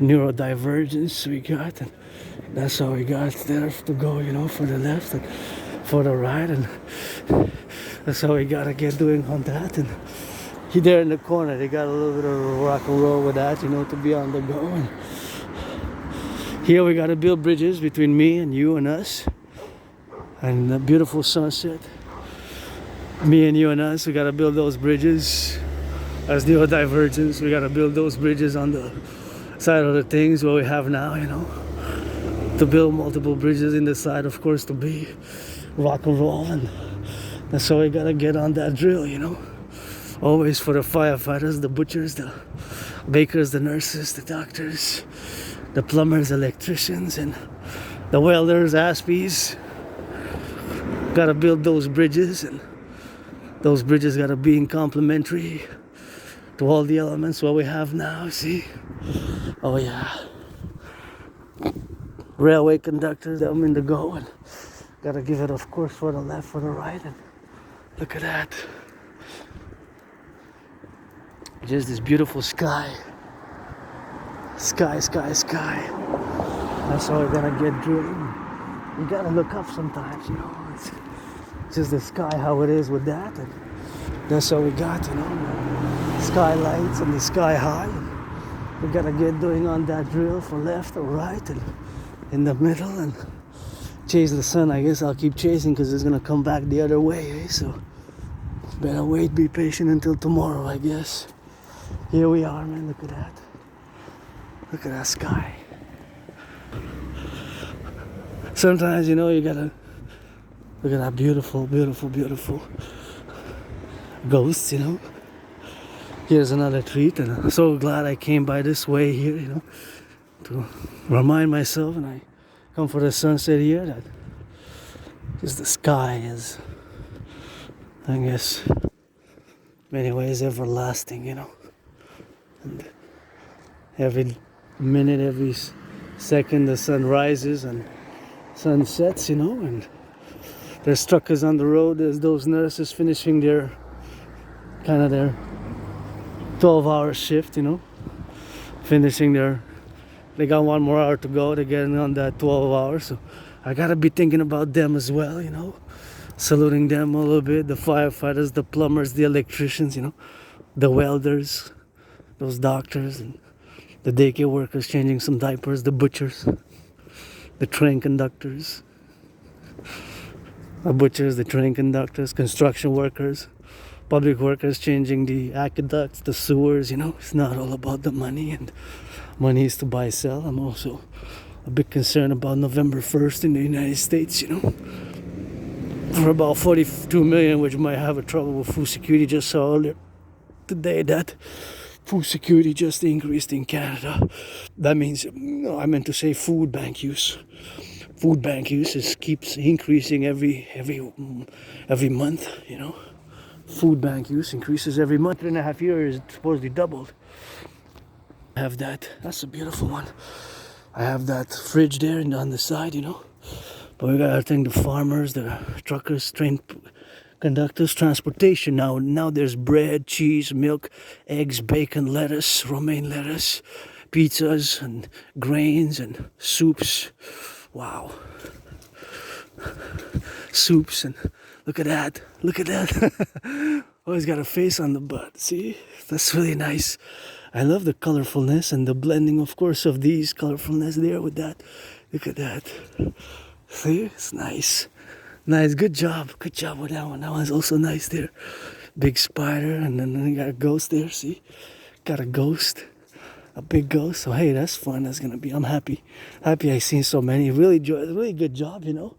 neurodivergence we got, and that's how we got there to go, you know, for the left and for the right, and that's how we gotta get doing on that. And there in the corner, they got a little bit of rock and roll with that, you know, to be on the go. And here we gotta build bridges between me and you and us, and the beautiful sunset. Me and you and us, we gotta build those bridges. As neurodivergence, we gotta build those bridges on the side of the things what we have now, you know. To build multiple bridges in the side, of course, to be rock and roll, and that's how we gotta get on that drill, you know. Always for the firefighters, the butchers, the bakers, the nurses, the doctors, the plumbers, electricians, and the welders, Aspies. Gotta build those bridges, and those bridges gotta be in complementary to all the elements what we have now, see? Oh yeah. Railway conductors, them in the go, and gotta give it, of course, for the left, for the right, and look at that. Just this beautiful sky. Sky. That's how we're gonna get drilling. You gotta look up sometimes, you know. It's just the sky, how it is with that, and that's how we got, you know. Skylights and the sky high. We gotta get doing on that drill for left or right and in the middle, and chase the sun. I guess I'll keep chasing because it's gonna come back the other way, eh? So better wait, be patient until tomorrow, I guess. Here we are, man. Look at that. Look at that sky. Sometimes, you know, you gotta look at that beautiful, beautiful, beautiful ghosts, you know. Here's another treat, and I'm so glad I came by this way here, you know, to remind myself, and I come for the sunset here, that just the sky is, I guess, in many ways everlasting, you know. And every minute, every second the sun rises and sun sets, you know, and there's truckers on the road, there's those nurses finishing their 12-hour shift, you know, they got 1 more hour to go, they're getting on that 12 hours, so I gotta be thinking about them as well, you know, saluting them a little bit, the firefighters, the plumbers, the electricians, you know, the welders, those doctors, and the daycare workers changing some diapers, the butchers, the train conductors, the train conductors, construction workers, public workers changing the aqueducts, the sewers, you know. It's not all about the money, and money is to buy, sell. I'm also a bit concerned about November 1st in the United States, you know. For about 42 million, which might have a trouble with food security. Just saw earlier today that food security just increased in Canada. That means, no, I meant to say food bank use. Food bank use keeps increasing every month, you know. Food bank use increases every month. 3.5 years, it's supposedly doubled. I have that. That's a beautiful one. I have that fridge there and on the side, you know. But we gotta thank the farmers, the truckers, train conductors, transportation. Now there's bread, cheese, milk, eggs, bacon, lettuce, romaine lettuce, pizzas and grains and soups. Wow. Soups, and look at that. Oh, he's got a face on the butt. See? That's really nice. I love the colorfulness and the blending, of course, of these colorfulness there with that. Look at that. See? It's nice. Nice. Good job with that one. That one's also nice there. Big spider, and then you got a ghost there. See? Got a ghost. A big ghost. So hey, that's fun. That's gonna be. I'm happy I seen so many. Really good job, you know.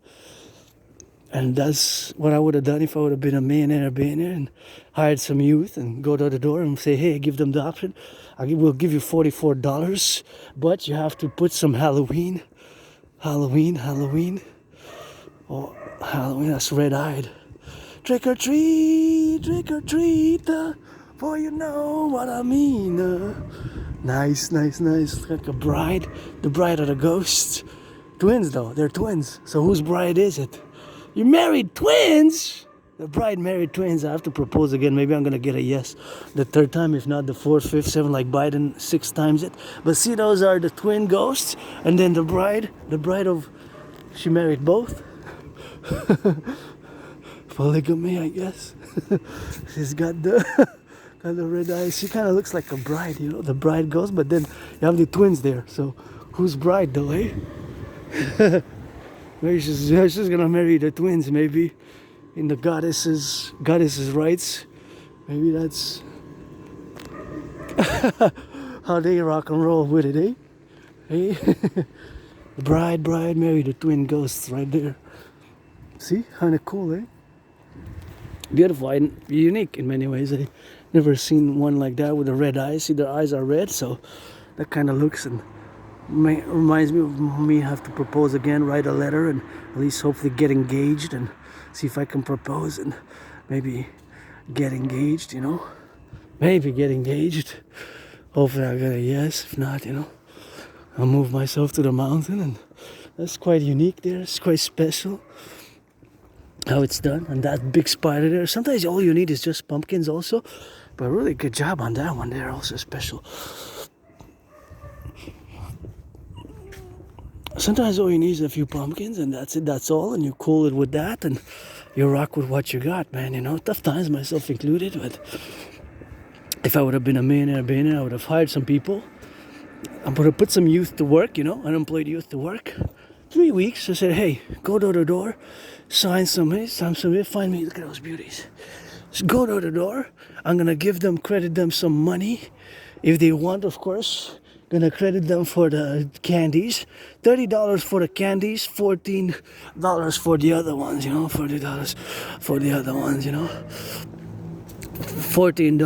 And that's what I would have done if I would have been a millionaire and hired some youth and go to the door and say, hey, give them the option. We'll give you $44, but you have to put some Halloween. Oh, Halloween, that's red-eyed. Trick or treat, for you know what I mean. Nice. Like a bride. The bride of the ghosts. Twins, though. They're twins. So whose bride is it? You married twins? The bride married twins. I have to propose again. Maybe I'm going to get a yes the third time, if not the fourth, fifth, seventh, like Biden 6 times it. But see, those are the twin ghosts. And then the bride of... She married both. Polygamy, I guess. She's got the red eyes. She kind of looks like a bride, you know. The bride goes, but then you have the twins there. So who's bride though, eh? Maybe she's gonna marry the twins, maybe in the goddesses' rights. Maybe that's how they rock and roll with it, eh? Hey, the bride marry the twin ghosts right there. See, kind of cool, eh? Beautiful and unique in many ways. I never seen one like that with the red eyes. See, their eyes are red, so that kind of looks and reminds me of me have to propose again, write a letter, and at least hopefully get engaged and see if I can propose and maybe get engaged, you know. Maybe get engaged. Hopefully I get a yes. If not, you know, I'll move myself to the mountain, and that's quite unique there. It's quite special how it's done. And that big spider there. Sometimes all you need is just pumpkins also. But really good job on that one there, also special. Sometimes all you need is a few pumpkins, and that's it, that's all, and you cool it with that, and you rock with what you got, man, you know. Tough times, myself included, but if I would have been a millionaire, I would have hired some people. I would have put some youth to work, you know, unemployed youth to work. 3 weeks, I said, hey, go door to door, sign some, find me, look at those beauties. Just go door to door, I'm gonna give them, credit them some money, if they want, of course. Gonna credit them for the candies. $30 for the candies, $14 for the other ones, you know, $40 for the other ones, you know. $14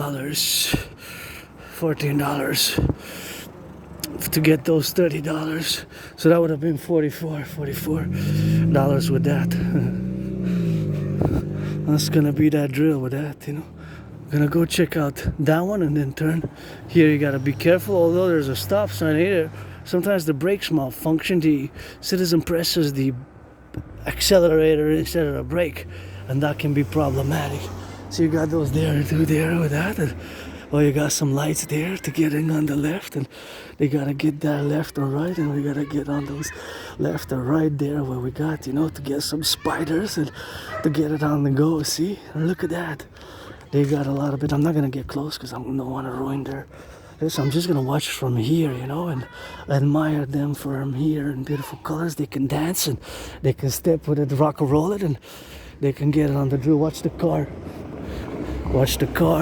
to get those $30. So that would have been $44 with that. That's gonna be that drill with that, you know. Gonna go check out that one and then turn. Here you gotta be careful, although there's a stop sign here. Sometimes the brakes malfunction. The citizen presses the accelerator instead of the brake, and that can be problematic. So you got those there with that, and well, you got some lights there to get in on the left, and they gotta get that left or right, and we gotta get on those left or right there where we got, you know, to get some spiders and to get it on the go. See, and look at that. They got a lot of it. I'm not gonna get close because I don't want to ruin this. I'm just gonna watch from here, you know, and admire them from here in beautiful colors. They can dance and they can step with it, rock and roll it, and they can get it on the drill. Watch the car,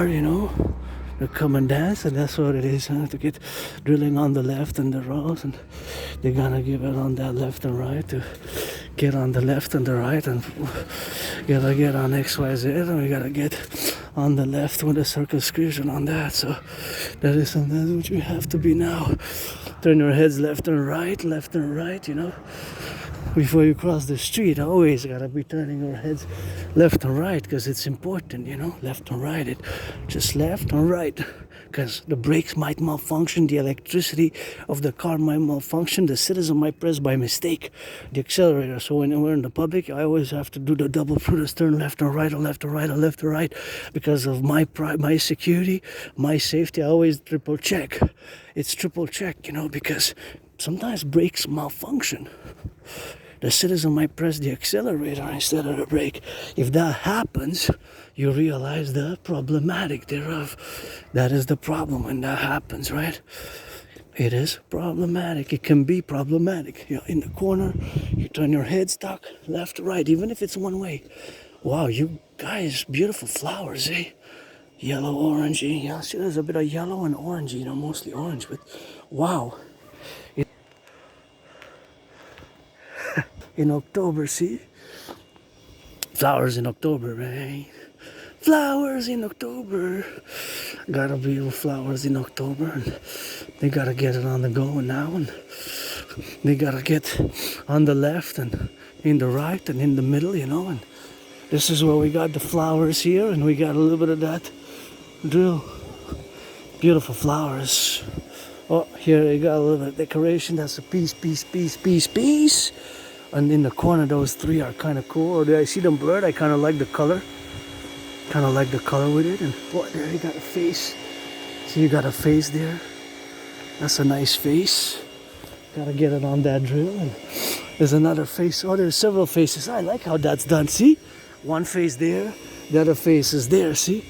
you know. They come and dance, and that's what it is, huh? To get drilling on the left and the right, and they're gonna give it on that left and right to get on the left and the right, and gotta get on XYZ, and we gotta get on the left with a circumscription on that. So that is something which we have to be now. Turn your heads left and right, you know. Before you cross the street, always gotta be turning your heads left and right, because it's important, you know, left and right. It just left and right, because the brakes might malfunction, the electricity of the car might malfunction, the citizen might press by mistake the accelerator. So when we're in the public, I always have to do the double prudence, turn left and right, or left and right, or left and right, because of my pride, my security, my safety. I always triple check. It's triple check, you know, because sometimes brakes malfunction. The citizen might press the accelerator instead of the brake. If that happens, you realize the problematic thereof. That is the problem when that happens, right? It is problematic. It can be problematic. You're in the corner, you turn your head stock left, right, even if it's one way. Wow, you guys, beautiful flowers, eh? Yellow, orangey. Yeah, see, there's a bit of yellow and orangey, you know, mostly orange, but wow. In October, see? Flowers in October, right? Flowers in October. Gotta be with flowers in October. And they gotta get it on the go now. And they gotta get on the left and in the right and in the middle, you know. And this is where we got the flowers here. And we got a little bit of that drill. Beautiful flowers. Oh, here you got a little bit of decoration. That's a piece. And in the corner, those three are kind of cool. Or do I see them blurred? I kind of like the color. Kind of like the color with it. And oh, there you got a face. See, you got a face there. That's a nice face. Gotta get it on that drill. And there's another face. Oh, there's several faces. I like how that's done. See? One face there. The other face is there. See?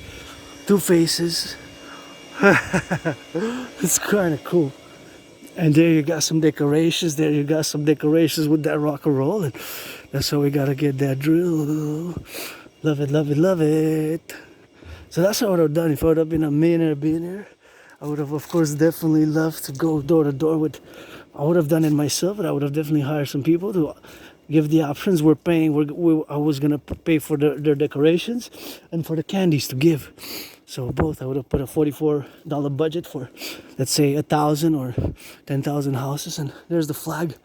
Two faces. It's kind of cool. And there you got some decorations. There you got some decorations with that rock and roll. And that's how we gotta get that drill. Love it, love it, love it. So that's how I would have done. If I would have been a millionaire, I would have, of course, definitely loved to go door to door with. I would have done it myself, but I would have definitely hired some people to give the options. We're paying. I was gonna pay for their decorations and for the candies to give. So both, I would have put a $44 budget for, let's say, 1,000 or 10,000 houses. And there's the flag.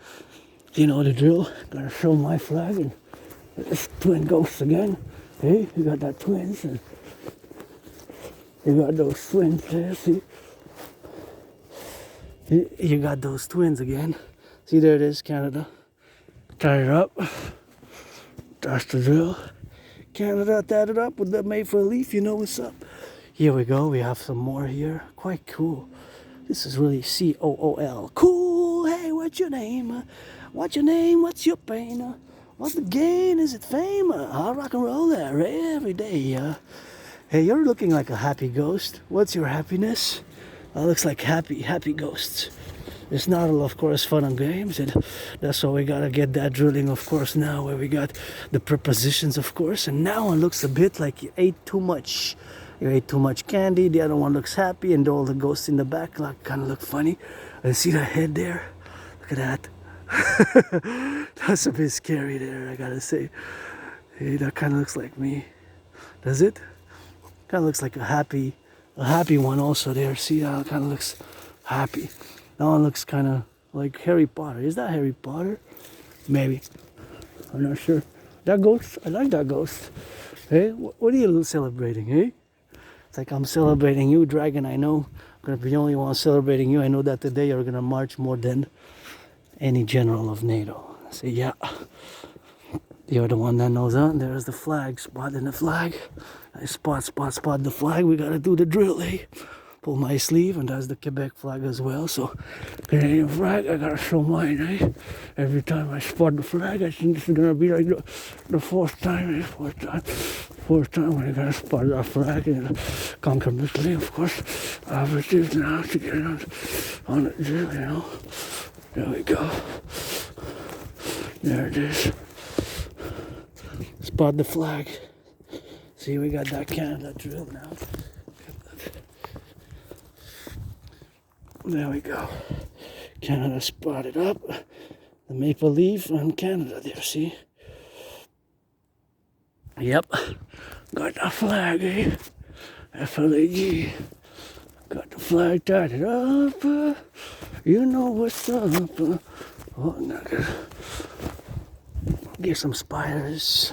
You know the drill. Gotta show my flag. And there's twin ghosts again. Hey, you got that twins. And you got those twins there, see? You got those twins again. See, there it is, Canada. Tie it up. That's the drill. Canada, tied it up with the made for a leaf. You know what's up. Here we go. We have some more here. Quite cool. This is really COOL. Cool. Hey, what's your name? What's your name? What's your pain? What's the gain? Is it fame? I'll rock and roll there every day. Hey, you're looking like a happy ghost. What's your happiness? Looks like happy ghosts. It's not all, of course, fun and games. And that's why we gotta get that drilling, of course, now where we got the prepositions, of course. And now it looks a bit like you ate too much. You ate too much candy. The other one looks happy, and all the ghosts in the back like kind of look funny. And see the head there? Look at that. That's a bit scary there, I gotta say. Hey, that kind of looks like me. Does it? Kind of looks like a happy one also there. See how it kind of looks happy. That one looks kind of like Harry Potter. Is that Harry Potter? Maybe. I'm not sure. That ghost? I like that ghost. Hey, what are you celebrating, hey? It's like I'm celebrating you, Dragon. I know I'm gonna be the only one celebrating you. I know that today you're gonna march more than any general of NATO. I say, yeah. You're the one that knows, huh? There's the flag, spotting the flag. I spot the flag. We gotta do the drill, eh? Pull my sleeve, and that's the Quebec flag as well. So, Canadian flag, I gotta show mine, eh? Every time I spot the flag, I think this is gonna be like the fourth time, eh? Fourth time when I gotta spot that flag and conquer Italy, of course. I've received now to get on the drill, you know. There we go. There it is. Spot the flag. See, we got that Canada drill now. There we go. Canada spotted up. The maple leaf and Canada there, see? Yep. Got the flag, eh? FLAG. Got the flag tied up. You know what's up. Oh, now get some spiders.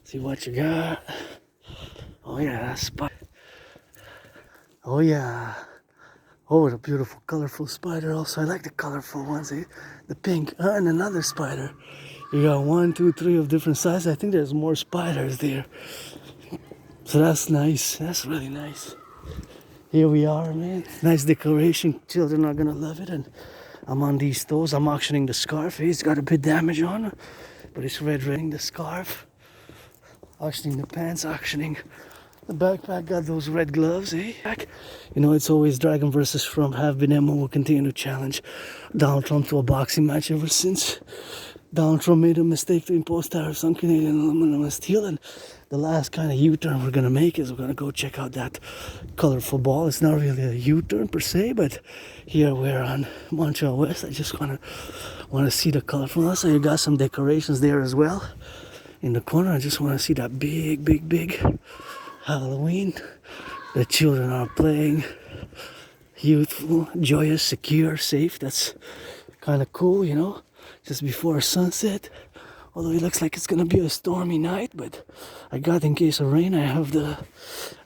See what you got. Oh yeah, that's spider. Oh yeah. Oh, what a beautiful, colorful spider also. I like the colorful ones, eh? The pink. And another spider. You got 1, 2, 3 of different sizes. I think there's more spiders there. So that's nice. That's really nice. Here we are, man. Nice decoration. Children are gonna love it. And I'm on these toes. I'm auctioning the scarf. It's got a bit damage on it, but it's red-reding the scarf. Auctioning the pants, auctioning the backpack. Got those red gloves, eh? You know, it's always Dragon versus Trump. Have been and will continue to challenge Donald Trump to a boxing match ever since Donald Trump made a mistake to impose tariffs on Canadian aluminum and steel. And the last kind of U-turn we're gonna make is we're gonna go check out that colorful ball. It's not really a U-turn per se, but here we're on Montreal West. I just want to see the colorfulness. So you got some decorations there as well. In the corner, I just want to see that big Halloween. The children are playing. Youthful, joyous, secure, safe. That's kind of cool, you know. Just before sunset. Although it looks like it's going to be a stormy night. But I got, in case of rain, I have the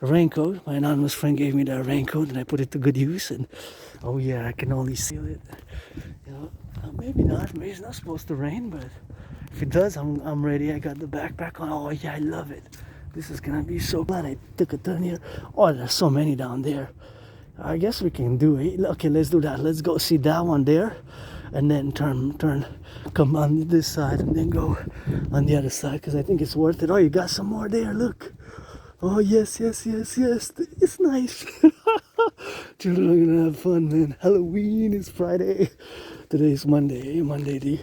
raincoat. My anonymous friend gave me that raincoat and I put it to good use. And oh yeah, I can only seal it. You know, maybe not. Maybe it's not supposed to rain, but if it does, I'm ready. I got the backpack on. Oh yeah, I love it. This is gonna be so glad I took a turn here. Oh, there's so many down there. I guess we can do it. Okay, let's do that. Let's go see that one there, and then come on this side, and then go on the other side, because I think it's worth it. Oh, you got some more there. Look. Oh yes. It's nice. Children are gonna have fun, man. Halloween is Friday. Today is Monday. Monday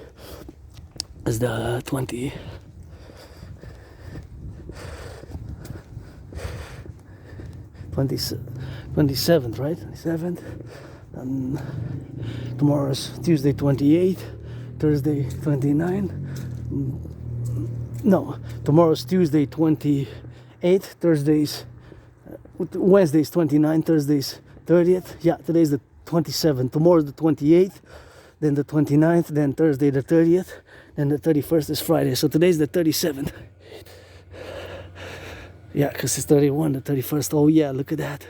is the 27th, right? 27th. And tomorrow's Tuesday 28th, Thursday 29th. No, tomorrow's Tuesday 28th, Wednesday's 29th, Thursday's 30th. Yeah, today's the 27th. Tomorrow's the 28th, then the 29th, then Thursday the 30th, then the 31st is Friday. So today's the 37th. Yeah, because it's 31, the 31st. Oh yeah, look at that.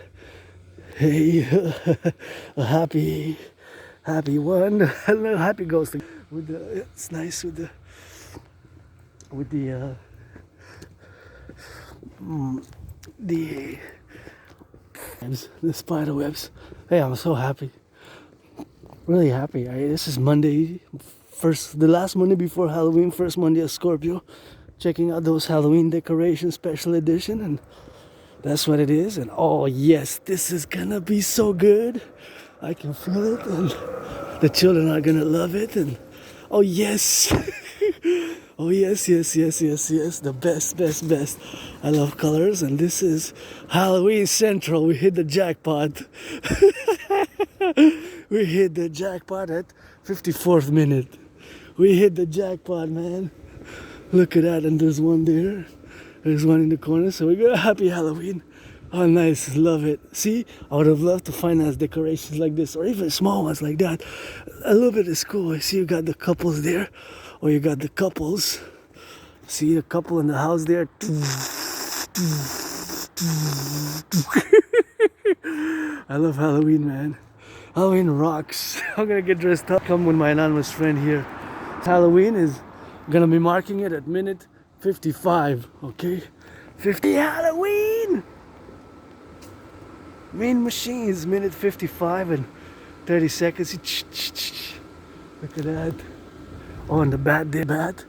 Hey, a happy one. A little happy ghost. It's nice with the spider webs. Hey, I'm so happy. Really happy. This is Monday, the last Monday before Halloween, first Monday of Scorpio. Checking out those Halloween decorations, special edition, and that's what it is. And oh yes, this is gonna be so good. I can feel it, and the children are gonna love it. And oh yes, Oh yes, yes, yes, yes, yes. The best, best, best. I love colors, and this is Halloween Central. We hit the jackpot. We hit the jackpot at 54th minute. We hit the jackpot, man. Look at that, and there's one there. There's one in the corner. So we got a happy Halloween. Oh, nice. Love it. See, I would have loved to finance decorations like this, or even small ones like that. A little bit is cool. I see you got the couples there, or you got the couples. See the couple in the house there. I love Halloween, man. Halloween rocks. I'm gonna get dressed up. Come with my anonymous friend here. Halloween is gonna be marking it at minute 55. Okay, 50 Halloween. Main machines, minute 55 and 30 seconds. Look at that. Oh, and the bat, they bat.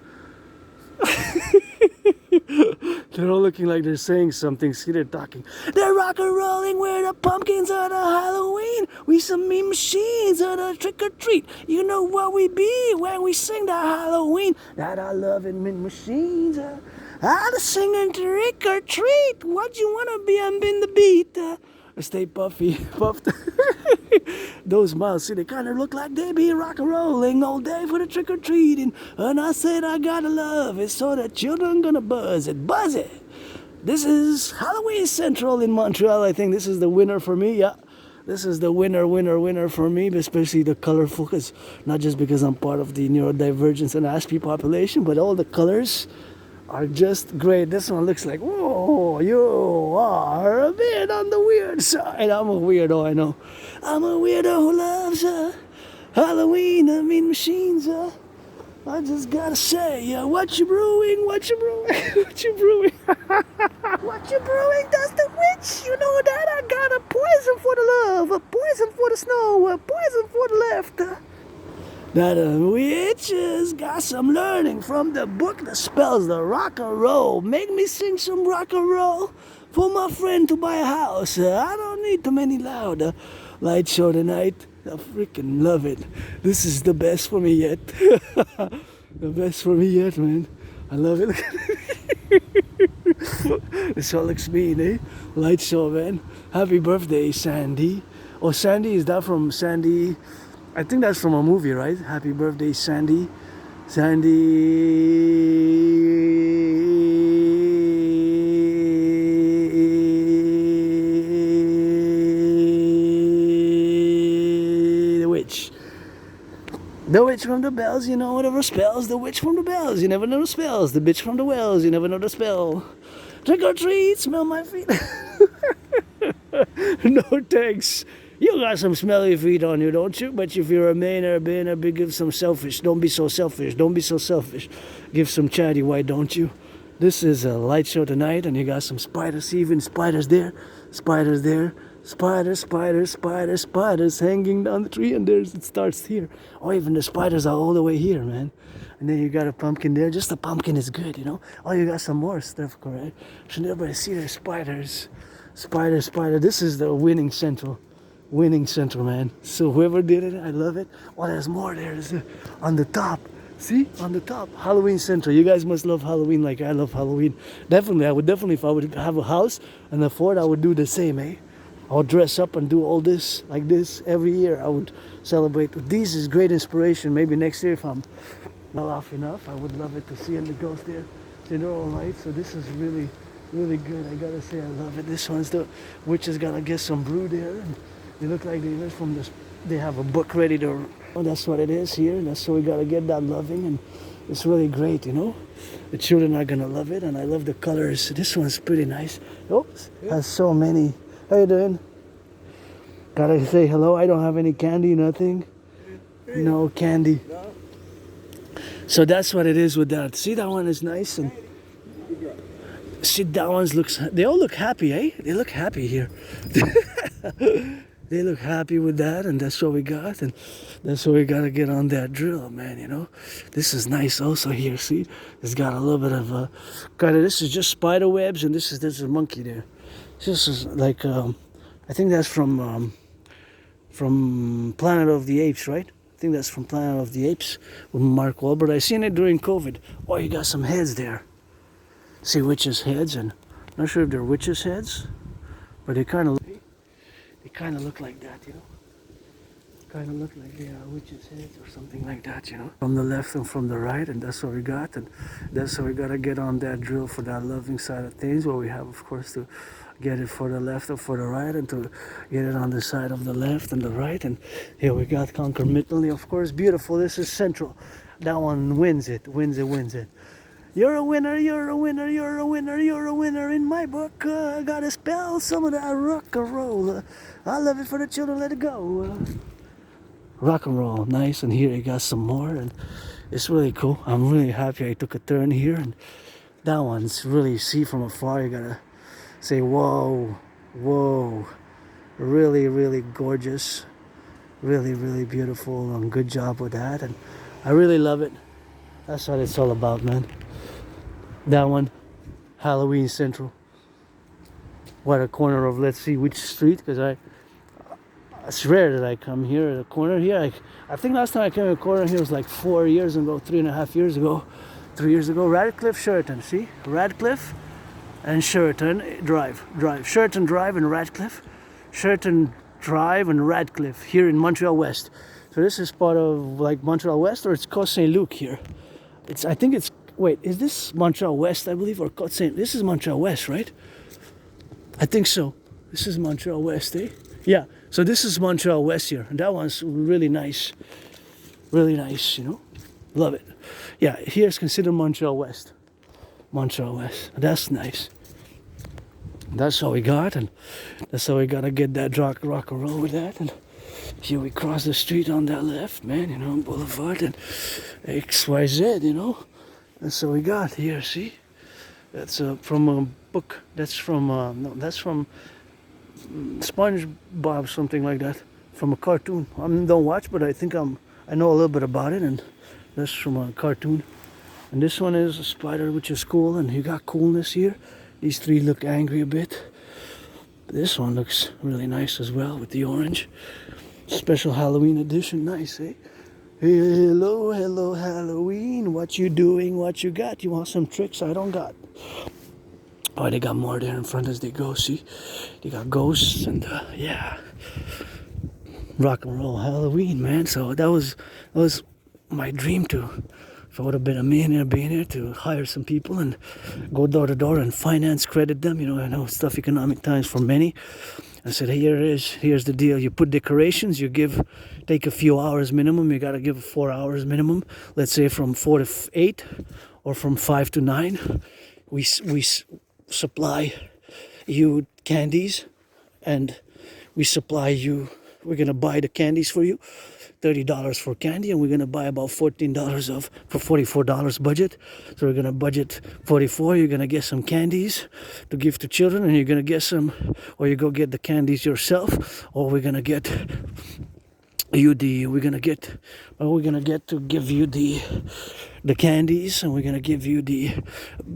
They're all looking like they're saying something. See, they're talking. They're rock and rolling where the pumpkins are the Halloween. We some mean machines are the trick or treat. You know what we be when we sing the Halloween. That I love it, mean machines. The singing trick or treat. What you wanna be? I'm in the beat. Stay puffy, puffed. Those mouths, see, they kind of look like they be rock and rolling all day for the trick or treating. And I said I gotta love it, so the children gonna buzz it, buzz it. This is Halloween Central in Montreal. I think this is the winner for me. Yeah, this is the winner for me, especially the colorful. Cause not just because I'm part of the neurodivergence and N.A.C.W.P population, but all the colors are just great. This one looks like, whoa, you are a bit on the weird side. I'm a weirdo, I know. I'm a weirdo who loves Halloween, I mean machines. I just gotta say, what you brewing, what you brewing, what you brewing. What you brewing, does the witch? You know that I got a poison for the love, a poison for the snow, a poison for the left. That witches got some learning from the book that spells the rock and roll. Make me sing some rock and roll for my friend to buy a house. I don't need too many loud light show tonight. I freaking love it. This is the best for me yet. The best for me yet, man. I love it. This all looks mean, eh? Light show, man. Happy birthday, Sandy. Oh, Sandy, is that from Sandy? I think that's from a movie, right? Happy birthday, Sandy. Sandy. The witch. The witch from the bells, you know whatever spells. The witch from the bells, you never know the spells. The bitch from the wells, you never know the spell. Trick or treat, smell my feet. No thanks. You got some smelly feet on you, don't you? But if you're a man or a bear, give some selfish. Don't be so selfish. Don't be so selfish. Give some chatty, why don't you? This is a light show tonight, and you got some spiders. Even spiders there. Spiders there. Spiders, spiders, spiders, spiders hanging down the tree, and there's it starts here. Oh, even the spiders are all the way here, man. And then you got a pumpkin there. Just the pumpkin is good, you know. Oh, you got some more stuff, correct? Should everybody see their spiders? Spider, spider. This is the winning central. Winning central, man. So whoever did it, I love it. Oh, there's more there. There's on the top. See? On the top. Halloween Central. You guys must love Halloween like I love Halloween. Definitely. I would definitely, if I would have a house and afford, I would do the same, eh? I would dress up and do all this like this every year. I would celebrate. These is great inspiration. Maybe next year if I'm well off enough, I would love it to see and the ghost there. See, they're all light. So this is really, really good. I gotta say I love it. This one's the witch is gonna get some brew there. And they look like they live from this. They have a book ready to. Oh, that's what it is here. That's so we gotta get that loving, and it's really great, you know. The children are gonna love it, and I love the colors. This one's pretty nice. Oops, has so many. How you doing? Gotta say hello. I don't have any candy, nothing. No candy. So that's what it is with that. See, that one is nice, and see that one's looks. They all look happy, eh? They look happy here. They look happy with that, and that's what we got, and that's what we gotta get on that drill, man, you know. This is nice also here, see? It's got a little bit of this is just spider webs, and there's a monkey there. This is like, I think that's from Planet of the Apes, right? think that's from Planet of the Apes with Mark Wahlberg. I seen it during COVID. Oh, you got some heads there. See witches' heads, and I'm not sure if they're witches' heads, but they kind of look like that, you know. Kind of look like they are witches' heads or something like that, you know. From the left and from the right, and that's what we got, and that's what we gotta get on that drill for that loving side of things, where we have, of course, to get it for the left or for the right, and to get it on the side of the left and the right. And here we got concomitantly, of course, beautiful. This is central. That one wins it. You're a winner, you're a winner, you're a winner, you're a winner in my book. I gotta spell some of that rock and roll. I love it for the children, let it go. Rock and roll, nice. And here you got some more, and it's really cool. I'm really happy I took a turn here, and that one's really, see from afar, you gotta say whoa, whoa. Really, really gorgeous, really, really beautiful, and good job with that, and I really love it. That's what it's all about, man. That one, Halloween Central. What a corner of, let's see which street, because it's rare that I come here at a corner here. I think last time I came to a corner here was like 4 years ago, 3.5 years ago, 3 years ago. Radcliffe, Sheraton, see? Radcliffe and Sheraton Drive. Sheraton Drive and Radcliffe. Sheraton Drive and Radcliffe here in Montreal West. So this is part of like Montreal West, or it's Côte Saint-Luc here. I think it's, wait, is this Montreal West, I believe, or Côte Saint? This is Montreal West, right? I think so. This is Montreal West, eh? Yeah. So this is Montreal West here, and that one's really nice, you know, love it. Yeah, here's considered Montreal West, that's nice. That's how we got, and that's how we gotta get that rock and roll with that. And here we cross the street on that left, man, you know, Boulevard and XYZ, you know. That's what we got here, see? That's from a book, that's from, no, that's from SpongeBob, something like that, from a cartoon. I don't watch, but I think I know a little bit about it, and that's from a cartoon. And this one is a spider, which is cool, and you got coolness here. These three look angry a bit. This one looks really nice as well with the orange. Special Halloween edition, nice, eh? Hello, hello, Halloween. What you doing? What you got? You want some tricks I don't got? Oh, they got more there in front as they go, see? They got ghosts and, yeah. Rock and roll Halloween, man. So that was my dream to, if I would have been a millionaire, to hire some people and go door to door and finance credit them. You know, I know it's tough economic times for many. I said, hey, here's the deal. You put decorations, take a few hours minimum. You got to give 4 hours minimum. Let's say from 4 to 8 or from 5 to 9. We supply you candies, and we're gonna buy the candies for you, $30 for candy, and we're gonna buy about $14 for $44 budget. So we're gonna budget $44. You're gonna get some candies to give to children, and you're gonna get some, or you go get the candies yourself, or we're gonna get to give you the candies, and we're gonna give you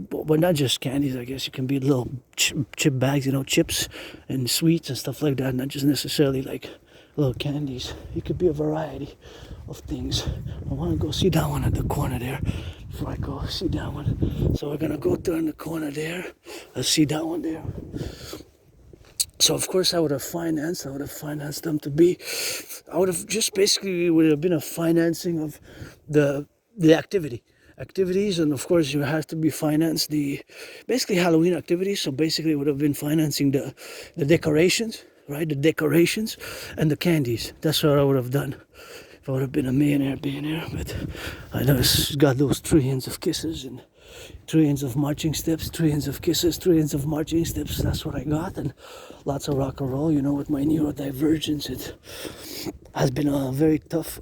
but not just candies. I guess it can be little chip bags, you know, chips and sweets and stuff like that, not just necessarily like little candies. It could be a variety of things. I want to go see that one at the corner there before I go see that one. So we're gonna go turn the corner there. Let's see that one there. So of course I would have financed them to be, I would have just basically would have been a financing of the activities, and of course you have to be financed basically Halloween activities. So basically it would have been financing the decorations, right? The decorations and the candies. That's what I would have done if I would have been a billionaire. But I just got those trillions of kisses and trillions of marching steps, trillions of kisses, trillions of marching steps. That's what I got, and lots of rock and roll. You know, with my neurodivergence, it has been very tough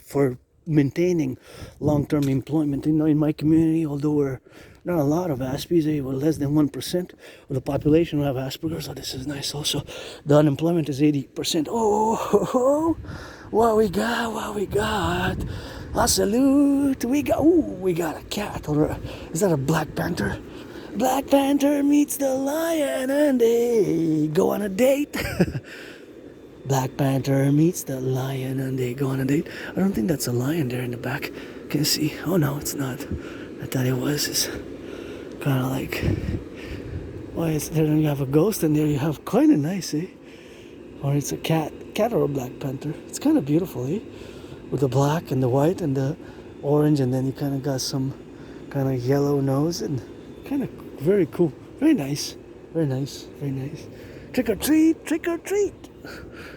for maintaining long-term employment. You know, in my community, although we're not a lot of Aspies, we're less than 1% of the population who have Asperger's. So this is nice. Also, the unemployment is 80%. Oh, what we got? A salute. We got a cat. Or is that a Black Panther? Black Panther meets the lion and they go on a date. Black Panther meets the lion and they go on a date. I don't think that's a lion there in the back. Can you see? Oh no, it's not. I thought it was. It's kind of like, why is there you have a ghost and there you have kind of nice, eh? Or it's a cat or a Black Panther. It's kind of beautiful, eh? With the black and the white and the orange, and then you kind of got some kind of yellow nose and kind of very cool. Very nice. Very nice. Very nice. Trick or treat, trick or treat.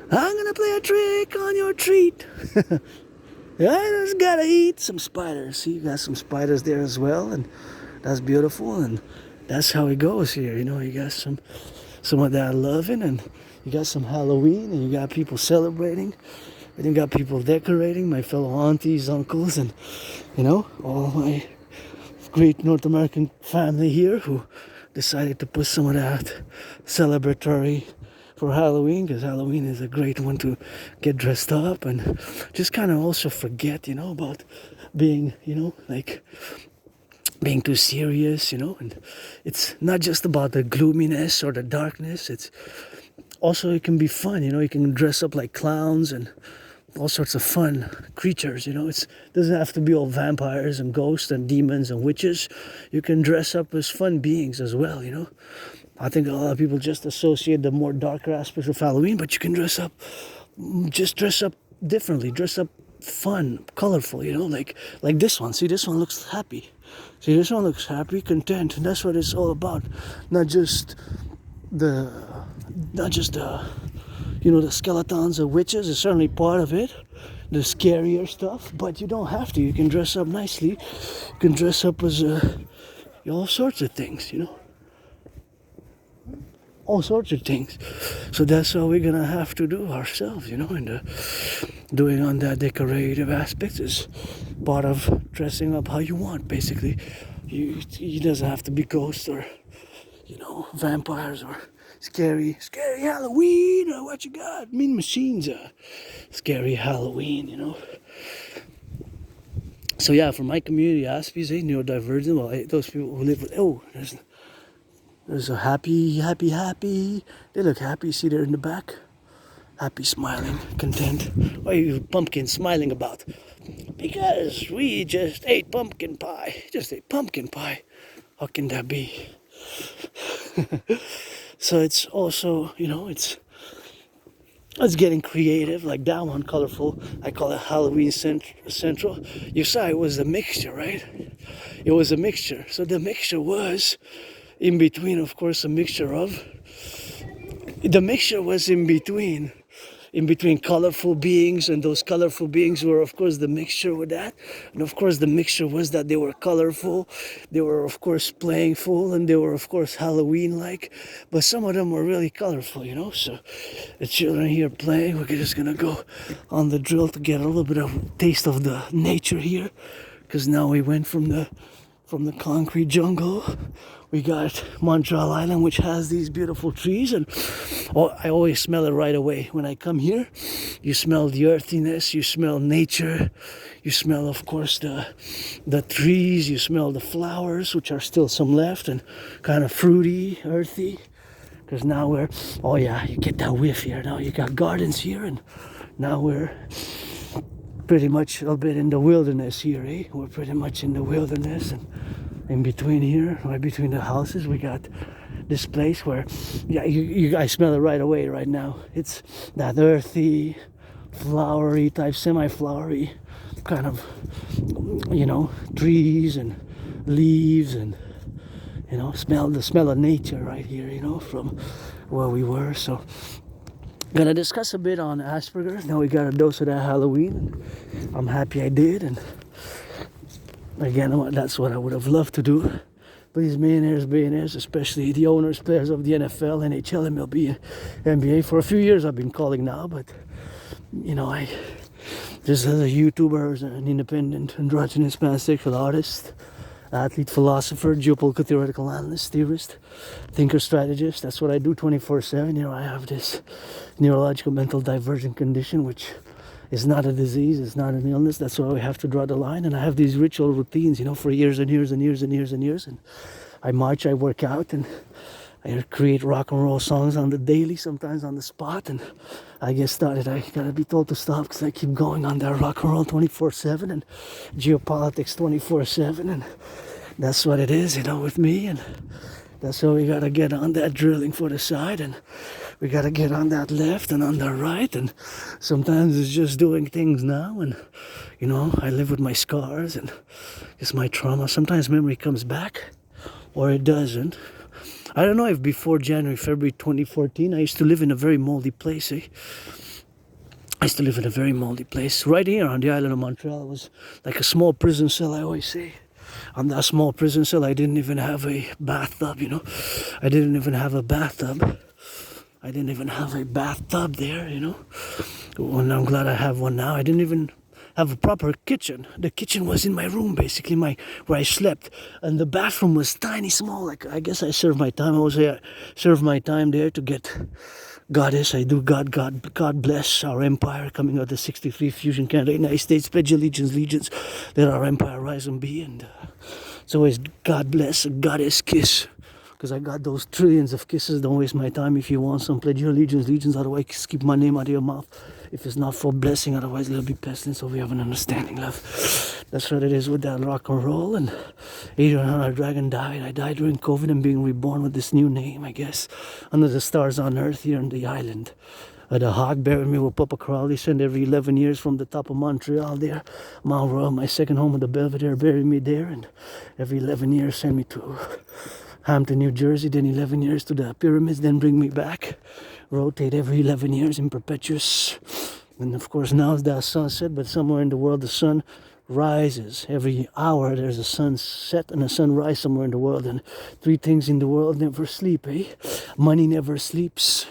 I'm gonna play a trick on your treat. I just gotta eat some spiders. See, you got some spiders there as well, and that's beautiful, and that's how it goes here. You know, you got some of that loving, and you got some Halloween, and you got people celebrating, and you got people decorating, my fellow aunties, uncles, and you know, all my great North American family here who decided to put some of that celebratory for Halloween, because Halloween is a great one to get dressed up and just kind of also forget, you know, about being, you know, like being too serious, you know. And it's not just about the gloominess or the darkness, it's also, it can be fun, you know. You can dress up like clowns and all sorts of fun creatures, you know. It doesn't have to be all vampires and ghosts and demons and witches. You can dress up as fun beings as well, you know. I think a lot of people just associate the more darker aspects of Halloween, but you can dress up differently, dress up fun, colorful, you know, like this one. See, this one looks happy. See, this one looks happy, content, and that's what it's all about. Not just the you know, the skeletons of witches is certainly part of it, the scarier stuff, but you don't have to. You can dress up nicely. You can dress up as all sorts of things, you know. All sorts of things. So that's what we're gonna have to do ourselves, you know, and doing on that decorative aspect is part of dressing up how you want, basically. It doesn't have to be ghosts or, you know, vampires or scary Halloween or what you got. Mean machines, scary Halloween, you know. So yeah, for my community, Aspies, neurodivergent, well, those people who live with, there's a happy. They look happy. See, they're in the back. Happy, smiling, content. What are you pumpkin smiling about? Because we just ate pumpkin pie. How can that be? So it's also, you know, it's getting creative. Like that one, colorful. I call it Halloween Central. You saw it was a mixture, right? It was a mixture. So the mixture was in between, of course, the mixture was in between colorful beings, and those colorful beings were, of course, the mixture with that. And of course, the mixture was that they were colorful, they were, of course, playful, and they were, of course, Halloween-like, but some of them were really colorful, you know. So the children here playing, we're just gonna go on the drill to get a little bit of taste of the nature here, because now we went from the concrete jungle. We got Montreal Island, which has these beautiful trees, and I always smell it right away. When I come here, you smell the earthiness, you smell nature, you smell, of course, the trees, you smell the flowers, which are still some left, and kind of fruity, earthy, because now you get that whiff here. Now you got gardens here, and now we're pretty much a bit in the wilderness here, eh? We're pretty much in the wilderness, and in between here, right between the houses, we got this place where, yeah, you guys smell it right away right now. It's that earthy, flowery type, semi-flowery kind of, you know, trees and leaves, and, you know, the smell of nature right here, you know, from where we were. So gonna discuss a bit on Asperger's. Now we got a dose of that Halloween. I'm happy I did, and again, that's what I would have loved to do. But these billionaires, especially the owners, players of the NFL, NHL, MLB, NBA, for a few years I've been calling now, but, you know, I just as a YouTuber, as an independent, androgynous, pansexual artist, athlete, philosopher, geopolitical theoretical analyst, theorist, thinker, strategist. That's what I do 24/7. You know, I have this neurological mental divergent condition, which is not a disease, it's not an illness. That's why we have to draw the line. And I have these ritual routines, you know, for years and years and years and years and years. And I march, I work out, and I create rock and roll songs on the daily, sometimes on the spot, and I get started. I gotta be told to stop because I keep going on that rock and roll 24/7 and geopolitics 24/7, and that's what it is, you know, with me. And that's why we gotta get on that drilling for the side, and we gotta get on that left and on the right. And sometimes it's just doing things now, and you know, I live with my scars and it's my trauma. Sometimes memory comes back, or it doesn't. I don't know if before January, February 2014, I used to live in a very moldy place. I used to live in a very moldy place. Right here on the island of Montreal, it was like a small prison cell, I always say. On that small prison cell, I didn't even have a bathtub, you know. I didn't even have a bathtub. I didn't even have a bathtub there, you know. And I'm glad I have one now. I didn't even have a proper kitchen. The kitchen was in my room, basically, where I slept, and the bathroom was tiny, small. Like, I guess I served my time. I was there, served my time there to get goddess. I do God bless our empire coming out of 63 Fusion Canada, United States. Pledge allegiance, legions. Let our empire rise and be. And it's always God bless, a goddess kiss. Because I got those trillions of kisses. Don't waste my time if you want some. Pledge your allegiance, legions. Otherwise, keep my name out of your mouth. If it's not for blessing, otherwise it'll be pestilence. So we have an understanding, love. That's what it is with that rock and roll. And Adrian, our dragon, died. I died during COVID and being reborn with this new name, I guess. Under the stars on earth here on the island. The hog buried me with Papa Crowley, sent every 11 years from the top of Montreal there. Mount Royal, my second home of the Belvedere, buried me there. And every 11 years sent me to Hampton, New Jersey, then 11 years to the pyramids, then bring me back. Rotate every 11 years in perpetuous. And of course now it's that sunset, but somewhere in the world the sun rises. Every hour there's a sunset and a sunrise somewhere in the world. And three things in the world never sleep, eh? Money never sleeps.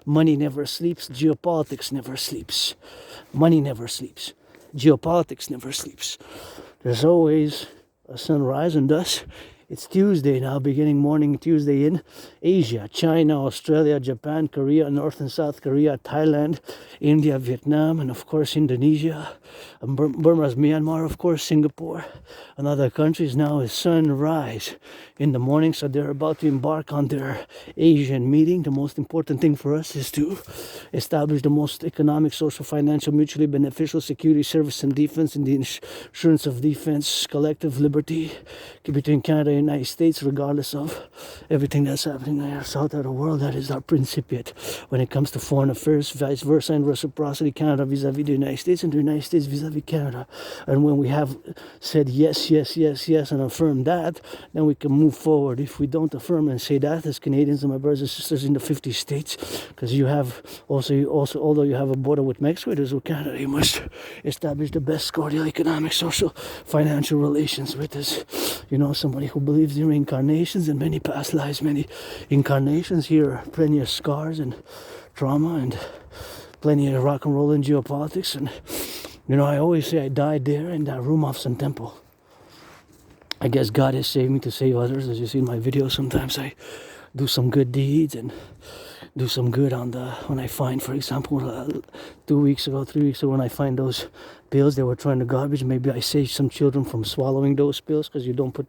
Money never sleeps. Geopolitics never sleeps. Money never sleeps. Geopolitics never sleeps. There's always a sunrise, and thus it's Tuesday now, beginning morning Tuesday in Asia, China, Australia, Japan, Korea, North and South Korea, Thailand, India, Vietnam, and of course Indonesia, and Burma's Myanmar, of course Singapore, and other countries. Now is sunrise in the morning, so they're about to embark on their Asian meeting. The most important thing for us is to establish the most economic, social, financial, mutually beneficial security, service, and defense in the insurance of defense, collective liberty between Canada and United States, regardless of everything that's happening there south of the world. That is our principiate when it comes to foreign affairs, vice versa, and reciprocity. Canada vis-a-vis the United States, and the United States vis-a-vis Canada. And when we have said yes, yes, yes, yes, and affirm that, then we can move forward. If we don't affirm and say that, as Canadians and my brothers and sisters in the 50 states, because you have also, although you have a border with Mexico, it is with Canada, you must establish the best cordial economic, social, financial relations with us. You know, somebody who believes in reincarnations and many past lives, many incarnations. Here, plenty of scars and trauma and plenty of rock and roll and geopolitics. And you know, I always say I died there in that room off Sun Temple. I guess God has saved me to save others. As you see in my videos, sometimes I do some good deeds and do some good on the, when I find, for example, 3 weeks ago, when I find those pills they were trying to garbage, maybe I save some children from swallowing those pills, because you don't put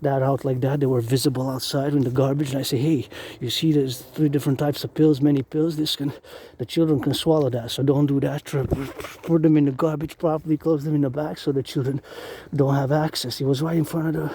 that out like that. They were visible outside in the garbage, and I say, hey, you see there's 3 different types of pills, many pills, the children can swallow that, so don't do that. Put them in the garbage properly, close them in the back so the children don't have access. It was right in front of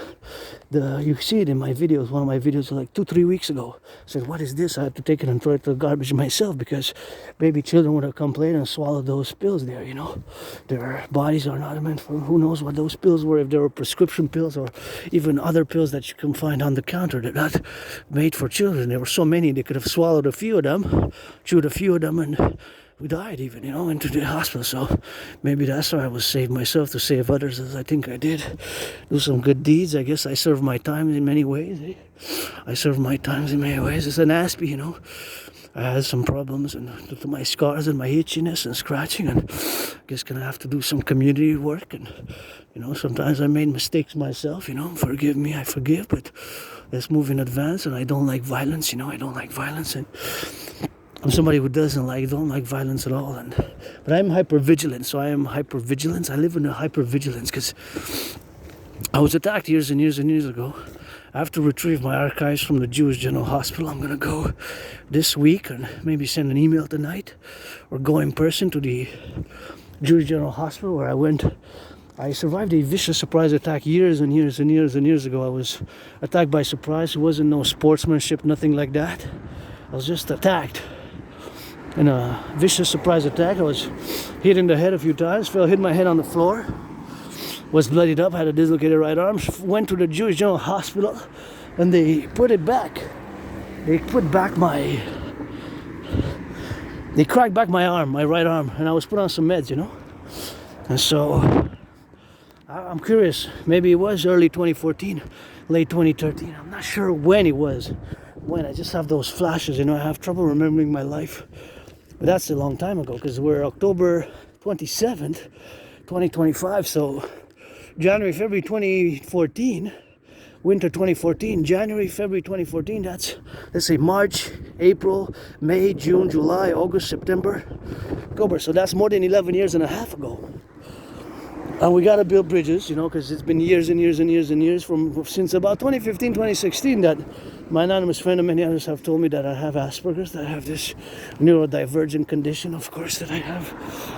the you see it in my videos. One of my videos like 2-3 weeks ago. I said, what is this? I had to take it and throw it to the garbage myself, because baby children would have complained and swallowed those pills there, you know. Their bodies are not meant for, who knows what those pills were, if they were prescription pills or even other pills that you can find on the counter. They're not made for children. There were so many, they could have swallowed a few of them, chewed a few of them, and we died even, you know, into the hospital. So maybe that's why I was saved myself, to save others, as I think I did. Do some good deeds. I guess I served my time in many ways. Eh? I served my times in many ways. It's an N.A.C.W.P, you know. I had some problems, and due to my scars and my itchiness and scratching, and I guess gonna have to do some community work. And you know, sometimes I made mistakes myself, you know, forgive me, I forgive, but let's move in advance. And I don't like violence, you know, I don't like violence, and I'm somebody who don't like violence at all. And but I'm hyper vigilant, so I am hyper vigilant. I live in a hyper vigilance because I was attacked years and years and years ago. I have to retrieve my archives from the Jewish General Hospital. I'm gonna go this week and maybe send an email tonight or go in person to the Jewish General Hospital where I survived a vicious surprise attack years and years and years and years ago. I was attacked by surprise. It wasn't no sportsmanship, nothing like that. I was just attacked in a vicious surprise attack. I was hit in the head a few times, hit my head on the floor, was bloodied up, had a dislocated right arm, went to the Jewish General Hospital, and they put it back. They cracked back my arm, my right arm, and I was put on some meds, you know. And so I'm curious, maybe it was early 2014, late 2013. I'm not sure when it was. When I just have those flashes, you know, I have trouble remembering my life. But that's a long time ago, because we're October 27th, 2025. So January, February 2014, winter 2014, January, February 2014, that's, let's say, March, April, May, June, July, August, September, October. So that's more than 11 years and a half ago. And we got to build bridges, you know, because it's been years and years and years and years since about 2015, 2016 that my anonymous friend and many others have told me that I have Asperger's, that I have this neurodivergent condition, of course, that I have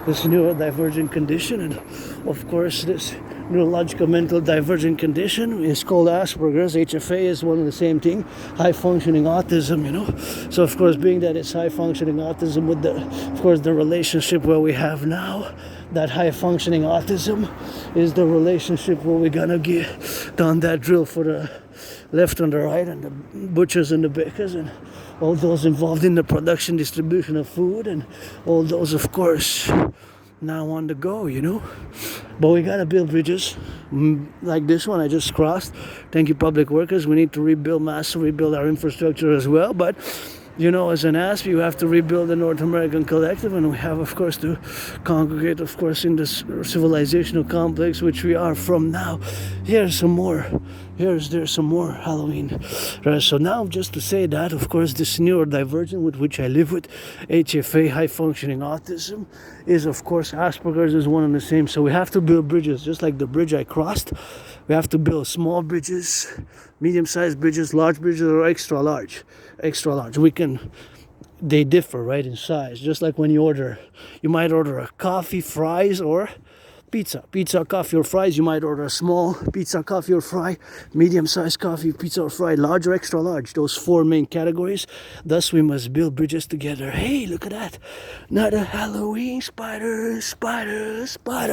this neurodivergent condition, and of course this neurological mental divergent condition is called Asperger's. HFA is one of the same thing, high functioning autism, you know. So of course, being that it's high functioning autism with the relationship where we have now, that high functioning autism is the relationship where we're gonna get done that drill for the left and the right and the butchers and the bakers and all those involved in the production, distribution of food, and all those, of course, now on the go, you know. But we gotta build bridges like this one I just crossed. Thank you, public workers. We need to rebuild our infrastructure as well. But you know, as an N.A.C.W.P, you have to rebuild the North American Collectif, and we have, of course, to congregate, of course, in this civilizational complex, which we are from now. There's some more Halloween. So now, just to say that, of course, this neurodivergent with which I live with, HFA, high-functioning autism, is, of course, Asperger's is one and the same. So we have to build bridges, just like the bridge I crossed. We have to build small bridges, medium-sized bridges, large bridges, or extra large. They differ, right, in size. Just like when you might order a coffee, fries, or pizza, coffee, or fries. You might order a small pizza, coffee, or fry, medium-sized coffee, pizza, or fry, large or extra large. Those four main categories. Thus, we must build bridges together. Hey, look at that. Not a Halloween spider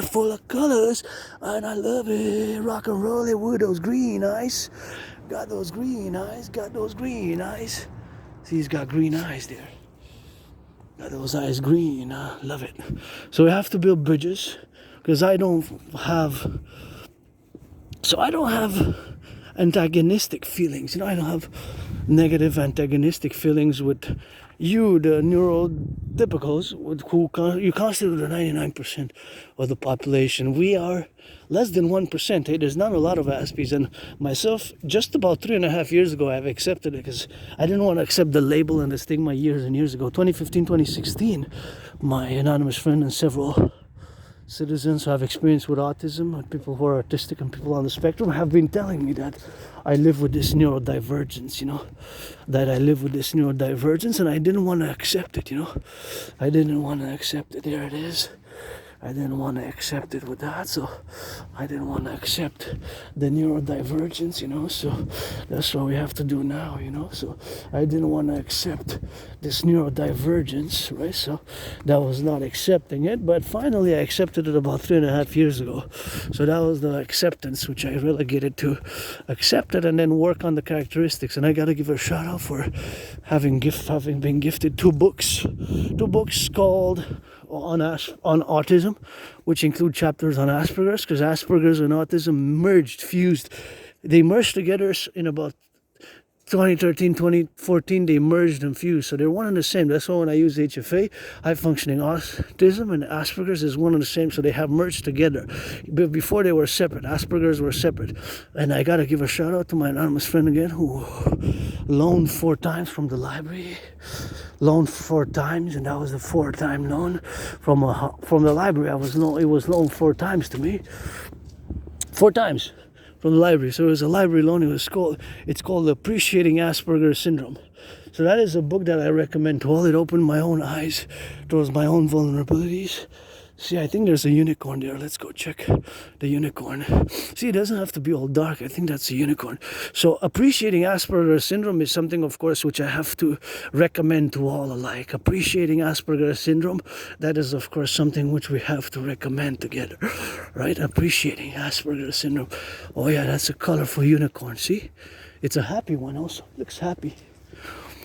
full of colors. And I love it. Rock and roll it with those green eyes. Got those green eyes. See, he's got green eyes there. Got those eyes green. Love it. So we have to build bridges. Because I don't have antagonistic feelings. You know, I don't have negative antagonistic feelings with you, the neurotypicals, who you constitute the 99% of the population. We are less than 1%. Hey, there's not a lot of Aspies, and myself, just about 3.5 years ago, I've accepted it because I didn't want to accept the label and the stigma years and years ago. 2015, 2016, my anonymous friend and several citizens who have experience with autism, and people who are autistic and people on the spectrum, have been telling me that I live with this neurodivergence, you know, and I didn't want to accept it, you know. There it is. I didn't want to accept it with that, so I didn't want to accept the neurodivergence, you know, so that's what we have to do now, you know, so I didn't want to accept this neurodivergence, right, so that was not accepting it, but finally I accepted it about 3.5 years ago, so that was the acceptance, which I relegated to accept it and then work on the characteristics, and I gotta give a shout out for having been gifted two books called on autism, which include chapters on Asperger's, because Asperger's and autism fused together in about 2013, 2014, they merged and fused. So they're one and the same. That's why when I use HFA, high functioning autism, and Asperger's is one and the same. So they have merged together. But before they were separate, Asperger's were separate. And I got to give a shout out to my anonymous friend again, who loaned 4 times from the library. Loaned 4 times, and that was the 4-time loan from the library. It was loaned 4 times to me. 4 times. from the library. So it was a library loan. It's called Appreciating Asperger's Syndrome. So that is a book that I recommend to all. It opened my own eyes towards my own vulnerabilities. See, I think there's a unicorn there. Let's go check the unicorn. See, it doesn't have to be all dark. I think that's a unicorn. So appreciating Asperger's syndrome is something, of course, which I have to recommend to all alike. Appreciating Asperger's syndrome, that is, of course, something which we have to recommend together, right? Appreciating Asperger's syndrome. Oh yeah, that's a colorful unicorn. See, it's a happy one also. Looks happy.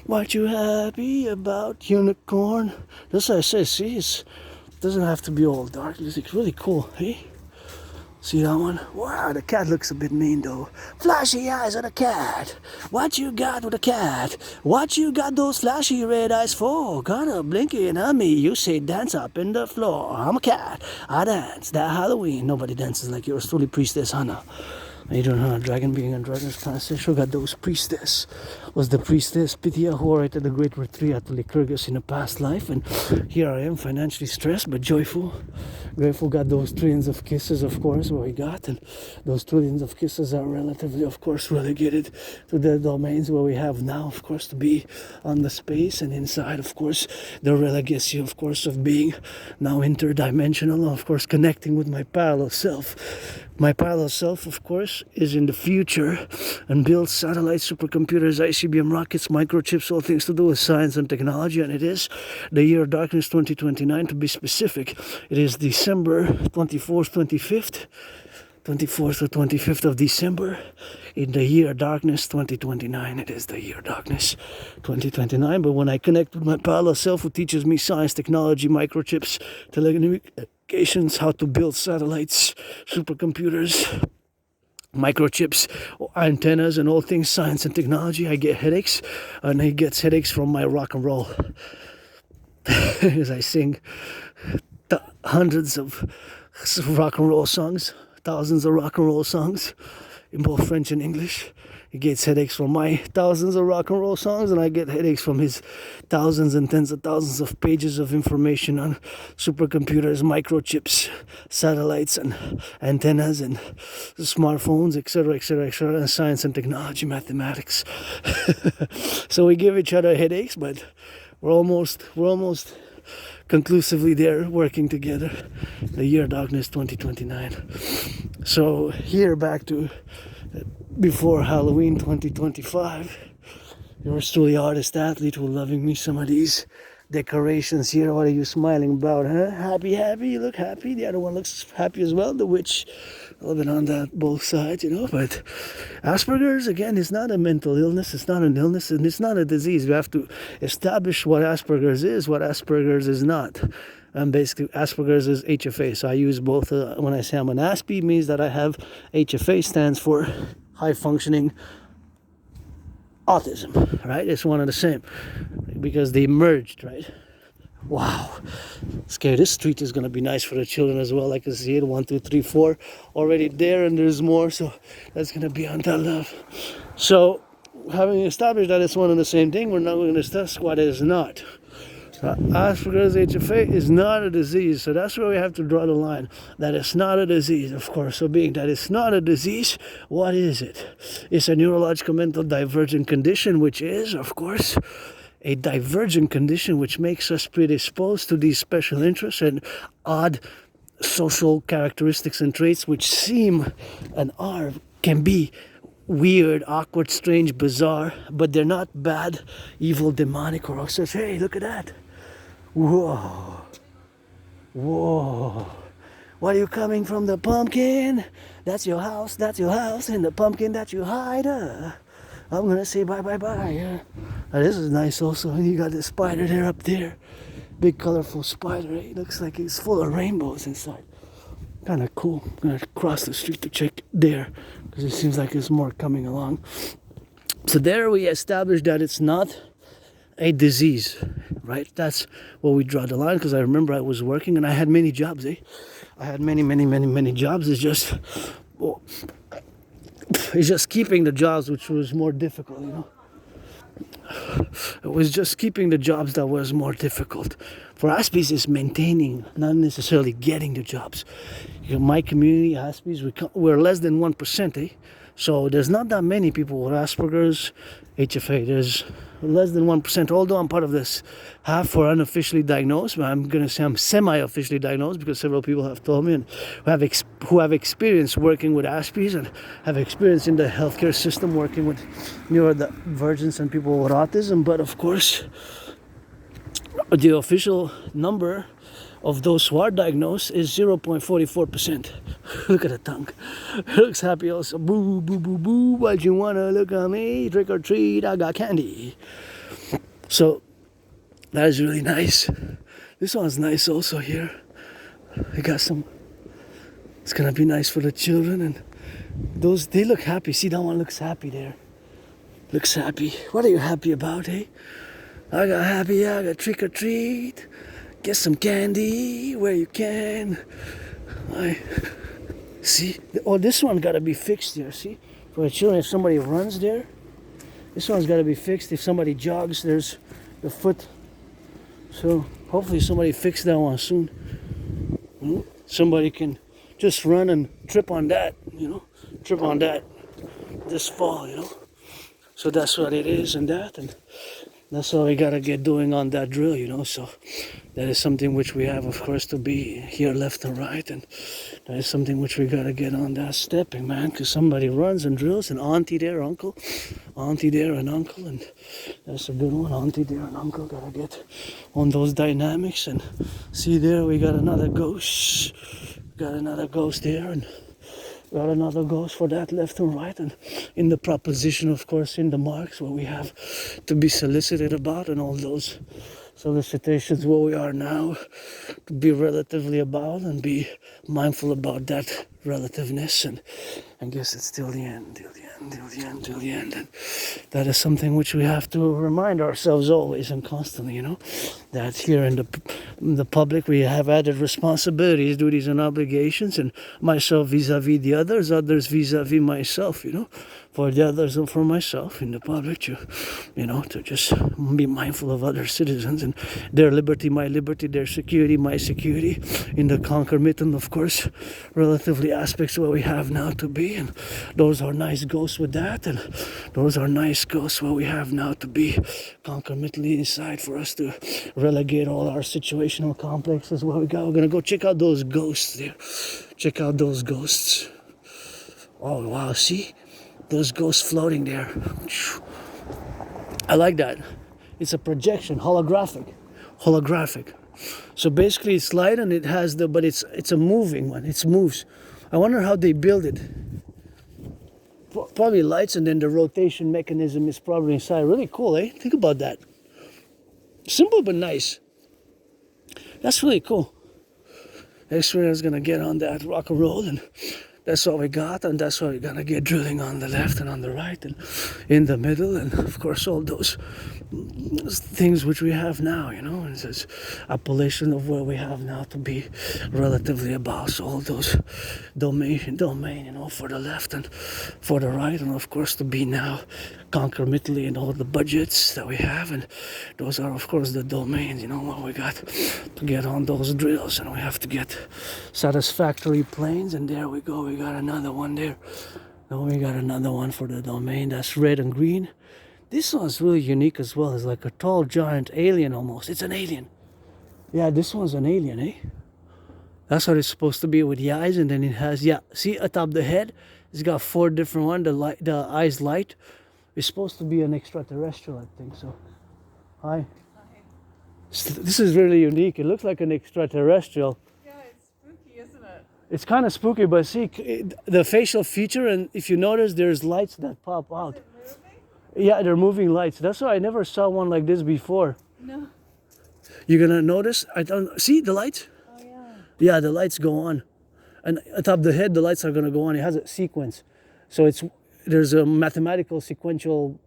What you happy about, unicorn? That's what I say. See, it doesn't have to be all dark. It's really cool, hey? See that one? Wow, the cat looks a bit mean though. Flashy eyes on a cat. What you got with a cat? What you got those flashy red eyes for? Kinda blinking at me. You say dance up in the floor. I'm a cat. I dance. That Halloween. Nobody dances like you're a stoli priestess, Hannah. You don't know, dragon being a dragon is kind of sexual. Got those priestess. Was the priestess Pythia who orated the great retreat at the Lycurgus in a past life, and here I am financially stressed but joyful. Grateful. Got those trillions of kisses, of course, what we got, and those trillions of kisses are relatively, of course, relegated to the domains where we have now, of course, to be on the space, and inside, of course, the legacy, of course, of being now interdimensional, of course, connecting with my parallel self. My parallel self, of course, is in the future and builds satellites, supercomputers, ICBM rockets, microchips, all things to do with science and technology. And it is the year of darkness 2029, to be specific. It is December 24th, 25th. 24th or 25th of December in the year darkness 2029. It is the year darkness 2029. But when I connect with my parallel self, who teaches me science, technology, microchips, telecommunications, how to build satellites, supercomputers, microchips, antennas, and all things science and technology, I get headaches, and he gets headaches from my rock and roll as I sing hundreds of rock and roll songs, thousands of rock and roll songs in both French and English. He gets headaches from my thousands of rock and roll songs, and I get headaches from his thousands and tens of thousands of pages of information on supercomputers, microchips, satellites, and antennas, and smartphones, etc., etc., etc., and science and technology, mathematics. So we give each other headaches, but we're almost conclusively there, working together. The year darkness 2029. So here back to before Halloween 2025. Yours truly, artist athlete, who loving me some of these decorations here. What are you smiling about, huh? Happy, you look happy. The other one looks happy as well. The witch, a little bit on that both sides, you know. But Asperger's, again, is not a mental illness. It's not an illness, and it's not a disease. We have to establish what Asperger's is, what Asperger's is not. And basically, Asperger's is HFA. So I use both. When I say I'm an Asp, means that I have HFA, stands for high functioning autism, right? It's one and the same because they merged, right? Wow. Okay, this street is going to be nice for the children as well. I can see it, 1, 2, 3, 4 already there, and there's more, so that's going to be on that level. So having established that it's one and the same thing, we're now going to discuss what is not. Asperger's HFA is not a disease, so that's where we have to draw the line. That it's not a disease, of course. So being that it's not a disease, what is it? It's a neurological mental divergent condition, which is, of course, a divergent condition which makes us predisposed to these special interests and odd social characteristics and traits which seem and are, can be weird, awkward, strange, bizarre, but they're not bad, evil, demonic, or such. Hey, look at that. Whoa. Whoa. What are you coming from the pumpkin? That's your house, and the pumpkin that you hide. I'm gonna say bye. This is nice also. And you got the spider there up there. Big colorful spider. It looks like it's full of rainbows inside. Kind of cool. I'm gonna cross the street to check there because it seems like there's more coming along. So there we established that it's not a disease, right? That's where we draw the line, because I remember I was working and I had many jobs, I had many jobs. It's just keeping the jobs which was more difficult, you know. It was just keeping the jobs that was more difficult. For Aspies, it's maintaining, not necessarily getting the jobs. My community, Aspies, we're less than 1%, eh? So there's not that many people with Asperger's, HFA. There's less than 1%, although I'm part of this half for unofficially diagnosed, but I'm going to say I'm semi-officially diagnosed because several people have told me and who have experience working with Aspies and have experience in the healthcare system working with neurodivergence and people with autism. But of course, the official number of those who are diagnosed is 0.44%. Look at the tongue. It looks happy also. Boo, boo, boo, boo. What you wanna look at me? Trick or treat, I got candy. So that is really nice. This one's nice also here. I got some. It's gonna be nice for the children, and those, they look happy. See, that one looks happy there. Looks happy. What are you happy about, eh? I got happy, I got trick or treat. Get some candy where you can. See, oh, this one gotta be fixed here. See, for the children, if somebody runs there, this one's gotta be fixed. If somebody jogs, there's the foot. So hopefully somebody fix that one soon. Somebody can just run and trip on that, trip on that this fall, So that's what it is, and that's all we gotta get doing on that drill, So that is something which we have, of course, to be here left and right, and that is something which we gotta get on that stepping, man, because somebody runs and drills, and auntie there, uncle, auntie there and uncle, and that's a good one. Auntie there and uncle gotta get on those dynamics. And see there, we got another ghost, there, and got another ghost for that left and right, and in the proposition, of course, in the marks what we have to be solicited about, and all those solicitations where we are now to be relatively about and be mindful about that relativeness. And I guess it's till the end. And that is something which we have to remind ourselves always and constantly, that here in the public we have added responsibilities, duties, and obligations, and myself vis-a-vis the others vis-a-vis myself, for the others and for myself in the public, to just be mindful of other citizens and their liberty, my liberty, their security, my security, in the concomitant, of course, relatively aspects where we have now to be. And those are nice ghosts with that, and those are nice ghosts where we have now to be concomitantly inside for us to relegate all our situational complexes where we go. We're gonna go check out those ghosts there. Check out those ghosts. Oh wow, see? Those ghosts floating there. I like that. It's a projection, holographic. So basically it's light and it has but it's a moving one. It moves. I wonder how they build it. Probably lights, and then the rotation mechanism is probably inside. Really cool, eh? Think about that. Simple but nice. That's really cool. X-ray is gonna get on that rock and roll, and that's all we got, and that's what we're gonna get drilling on the left and on the right and in the middle, and of course all those things which we have now, and it's this appellation of where we have now to be relatively about. So all those domain, for the left and for the right, and of course to be now concomitantly in all the budgets that we have, and those are of course the domains, what we got to get on those drills, and we have to get satisfactory planes, and there we go, we got another one there. Now we got another one for the domain, that's red and green. This one's really unique as well. It's like a tall giant alien almost. It's an alien. Yeah, this one's an alien, eh? That's what it's supposed to be with the eyes, and then it has, see atop the head, it's got 4 different ones. The eyes light. It's supposed to be an extraterrestrial, I think so. Hi. This is really unique. It looks like an extraterrestrial. Yeah, it's spooky, isn't it? It's kind of spooky, but see the facial feature, and if you notice, there's lights that pop out. Is it moving? Yeah, they're moving lights. That's why I never saw one like this before. No. You're gonna notice? I don't see the lights. Oh yeah. Yeah, the lights go on, and atop the head, the lights are gonna go on. It has a sequence, so there's a mathematical sequential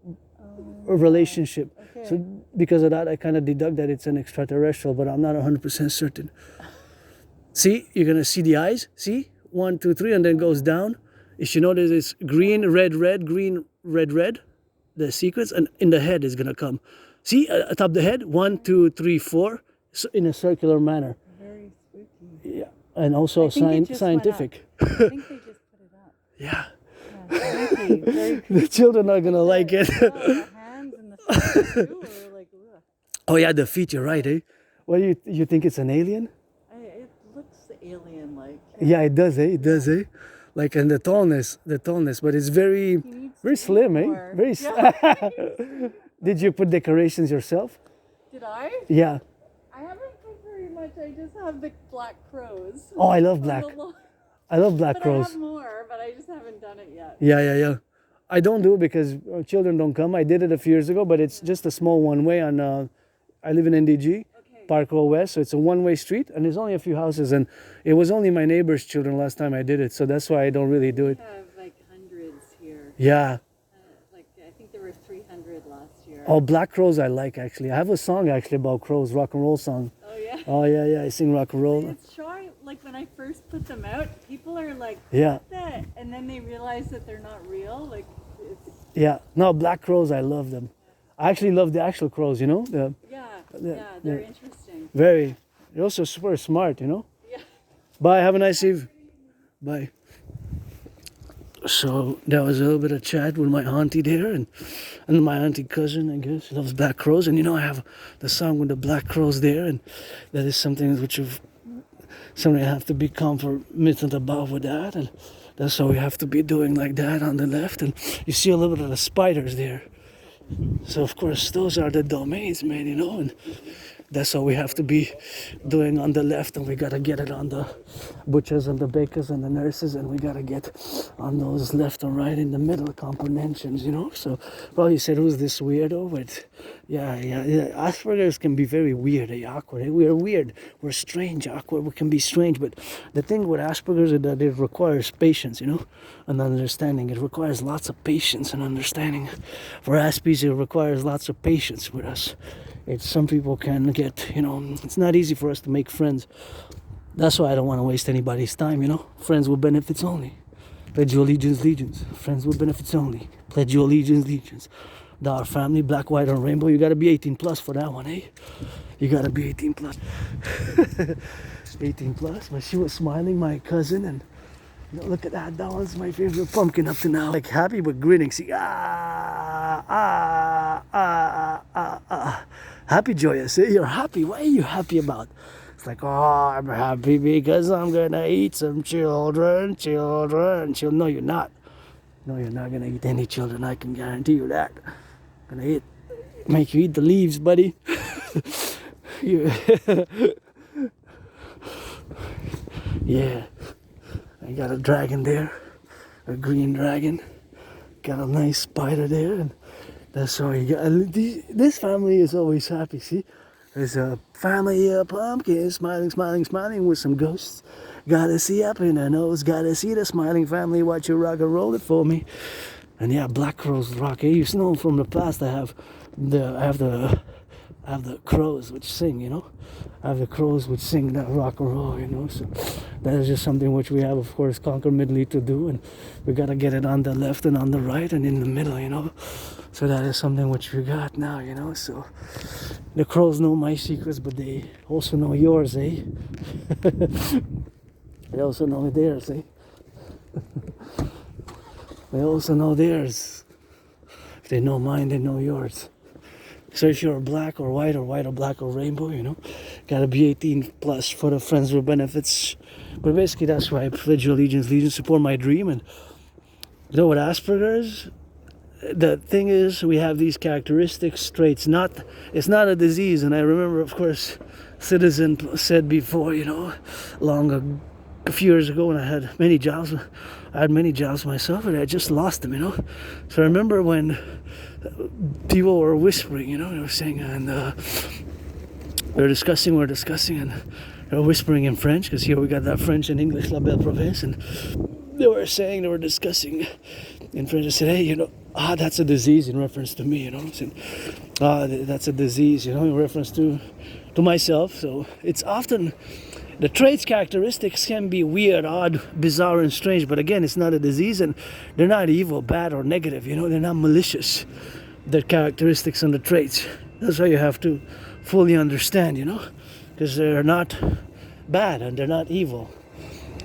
relationship. Okay. So because of that, I kind of deduct that it's an extraterrestrial, but I'm not 100% certain. See, you're gonna see the eyes. See, 1, 2, 3, and then goes down. If you notice, it's green, red, green, red. The sequence, and in the head is gonna come. See, atop the head, 1, 2, 3, 4, in a circular manner. Very spooky. Yeah, and also I think it just went scientific. I think they just put it up. Yeah, Yeah, spooky. Very creepy. the children are gonna like it. Oh, the hands and the feet too are like, ugh. Oh yeah, the feet. You're right, eh? What do you think it's an alien? It looks alien-like. Yeah, it does, eh? It does, eh? Like, and the tallness, but it's very, He needs very to eat slim, eh? more. Very. Yeah. Did you put decorations yourself? Did I? Yeah. I haven't put very much. I just have the black crows. Oh, I love on black. the lawn. I love black But crows. I have more, but I just haven't done it yet. Yeah. I don't do it because children don't come. I did it a few years ago, but it's just a small one-way on. I live in N.D.G. Okay. Park Row West, so it's a one-way street, and there's only a few houses, and it was only my neighbor's children last time I did it, so that's why I don't really do it. We have like hundreds here. Yeah. Like I think there were 300 last year. Oh, black crows I like actually. I have a song actually about crows, rock and roll song. Oh yeah. Oh yeah, I sing rock and roll. It's shy. Like when I first put them out, people are like, Yeah. "What the?" And then they realize that they're not real. Like it's Yeah. No, black crows, I love them. I actually love the actual crows, you know? they're interesting. Very. They're also super smart, you know? Yeah. Bye, have a nice eve. Bye. So that was a little bit of chat with my auntie there and my auntie cousin, I guess. She loves black crows. And you know, I have the song with the black crows there, and that is something which something I have to be confident about with that, and that's what we have to be doing like that on the left. And you see a little bit of the spiders there. So of course those are the domains, man, you know, and that's what we have to be doing on the left, and we gotta get it on the butchers and the bakers and the nurses, and we gotta get on those left and right in the middle comprehensions, you know. So probably said, who's this weirdo? But yeah. Asperger's can be very weird, awkward. We're weird, we're strange, awkward, we can be strange, but the thing with Asperger's is that it requires patience, you know, and understanding. It requires lots of patience and understanding. For Aspies, it requires lots of patience with us. Some people can get, you know, it's not easy for us to make friends. That's why I don't want to waste anybody's time, you know. Friends with benefits only. Pledge your allegiance, legions. Friends with benefits only. Pledge your allegiance, legions. Our family, black, white, or rainbow. You gotta be 18 plus for that one, eh? You gotta be 18 plus. 18 plus. But she was smiling, my cousin, and you know, look at that. That one's my favorite pumpkin up to now. Like happy but grinning. See, happy, joyous. Eh? You're happy. What are you happy about? It's like, oh, I'm happy because I'm gonna eat some children. No, you're not. No, you're not gonna eat any children. I can guarantee you that. Make you eat the leaves, buddy. Yeah. I got a dragon there, a green dragon. Got a nice spider there, and that's all you got. This family is always happy. See, there's a family of pumpkins, smiling with some ghosts. Gotta see up in the nose, gotta see the smiling family. Watch you rock and roll it for me. And yeah, black crows rock. You know, from the past, I have the crows which sing, you know. I have the crows which sing that rock and roll, you know. So that is just something which we have, of course, concomitantly to do, and we gotta get it on the left and on the right and in the middle, you know. So that is something which we got now, you know. So the crows know my secrets, but they also know yours, eh? They also know theirs, eh? They also know theirs. If they know mine, they know yours. So if you're black or white or black or rainbow, you know, gotta be 18 plus for the friends with benefits. But basically that's why I pledge your allegiance, support my dream. And you know what Asperger's? The thing is, we have these characteristics, traits. It's not a disease. And I remember, of course, Citizen said before, you know, a few years ago when I had many jobs. I had many jobs myself, and I just lost them, you know. So I remember when people were whispering, you know, they were saying, and we were discussing, and they were whispering in French, because here we got that French and English La Belle Province, and they were discussing in French. I said, hey, you know, that's a disease, in reference to me, you know. I said, that's a disease, you know, in reference to myself. So it's often, the traits, characteristics can be weird, odd, bizarre, and strange, but again, it's not a disease, and they're not evil, bad, or negative, you know, they're not malicious. The characteristics and the traits. That's why you have to fully understand, you know. because they're not bad and they're not evil.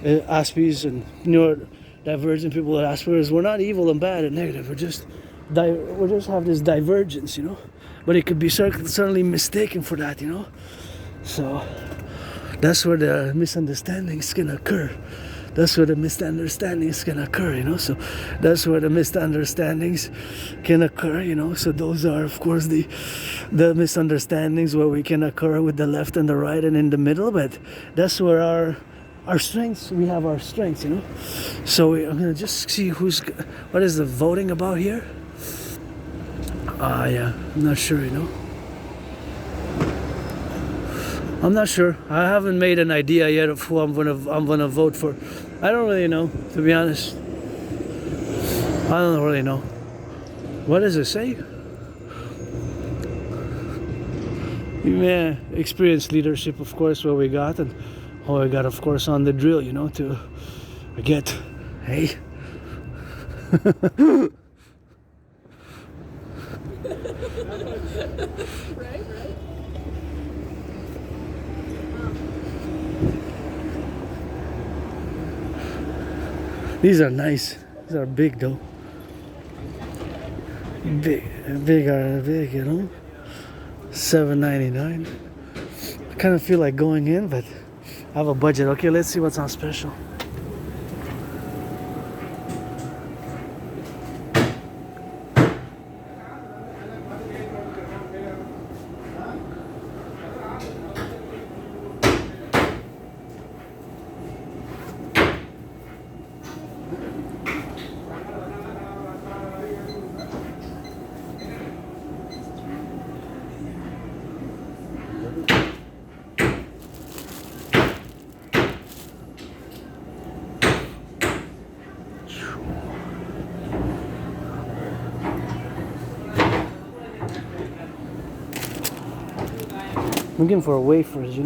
Aspies and neurodivergent people with Asperger's, we're not evil and bad and negative. We just have this divergence, But it could be certainly mistaken for that, So that's where the misunderstandings can occur. That's where the misunderstandings can occur, So that's where the misunderstandings can occur, So those are, of course, the misunderstandings where we can occur with the left and the right and in the middle. But that's where our strengths, we have our strengths, So I'm gonna just see what is the voting about here? Yeah, I'm not sure, I'm not sure. I haven't made an idea yet of who I'm gonna vote for. I don't really know, to be honest. I don't really know. What does it say? Yeah, experienced leadership, of course, what we got, and we got, of course, on the drill, to get, hey. Right. These are nice. These are big though. Big, $7.99. I kind of feel like going in, but I have a budget. Okay, let's see what's on special. Looking for wafers,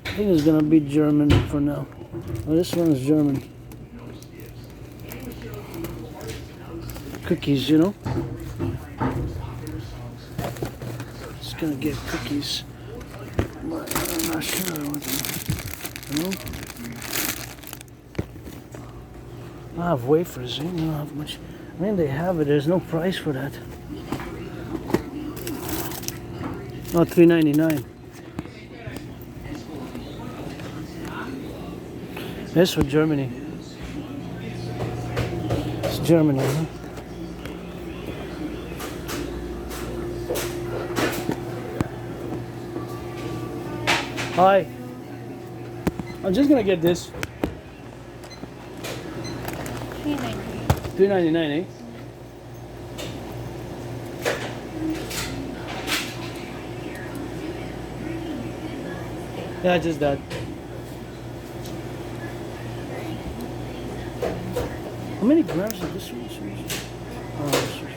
I think it's gonna be German for now. Oh, this one is German. Cookies, Just gonna get cookies. But I'm not sure what I have wafers, don't have much. I mean, they have it. There's no price for that. Oh, $3.99. That's for Germany. It's Germany, huh? Hi. I'm just gonna get this. $3.99, eh? Yeah, just that. How many grams is this one? Oh, this one.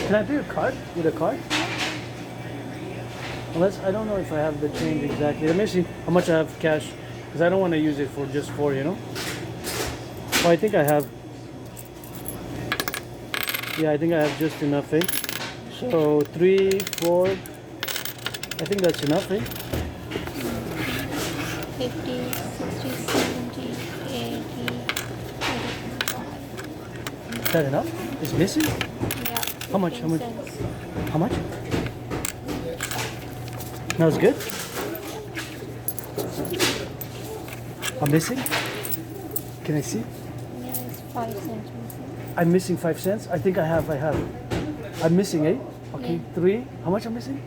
Can I pay a card? With a card? Unless, I don't know if I have the change exactly. Let me see how much I have cash. Because I don't want to use it for just four, you know? Oh, I think I have. Yeah, I think I have just enough, eh? So 3, 4. I think that's enough, eh? 50, 60, 70, 80, 85. Is that enough? It's missing? Yeah. How much? How much? 15 cents. How much? That was good? I'm missing? Can I see? Yeah, it's 5 cents missing. I'm missing 5 cents? I think I have. I'm missing, eh? Okay, Yeah. 3. How much I'm missing?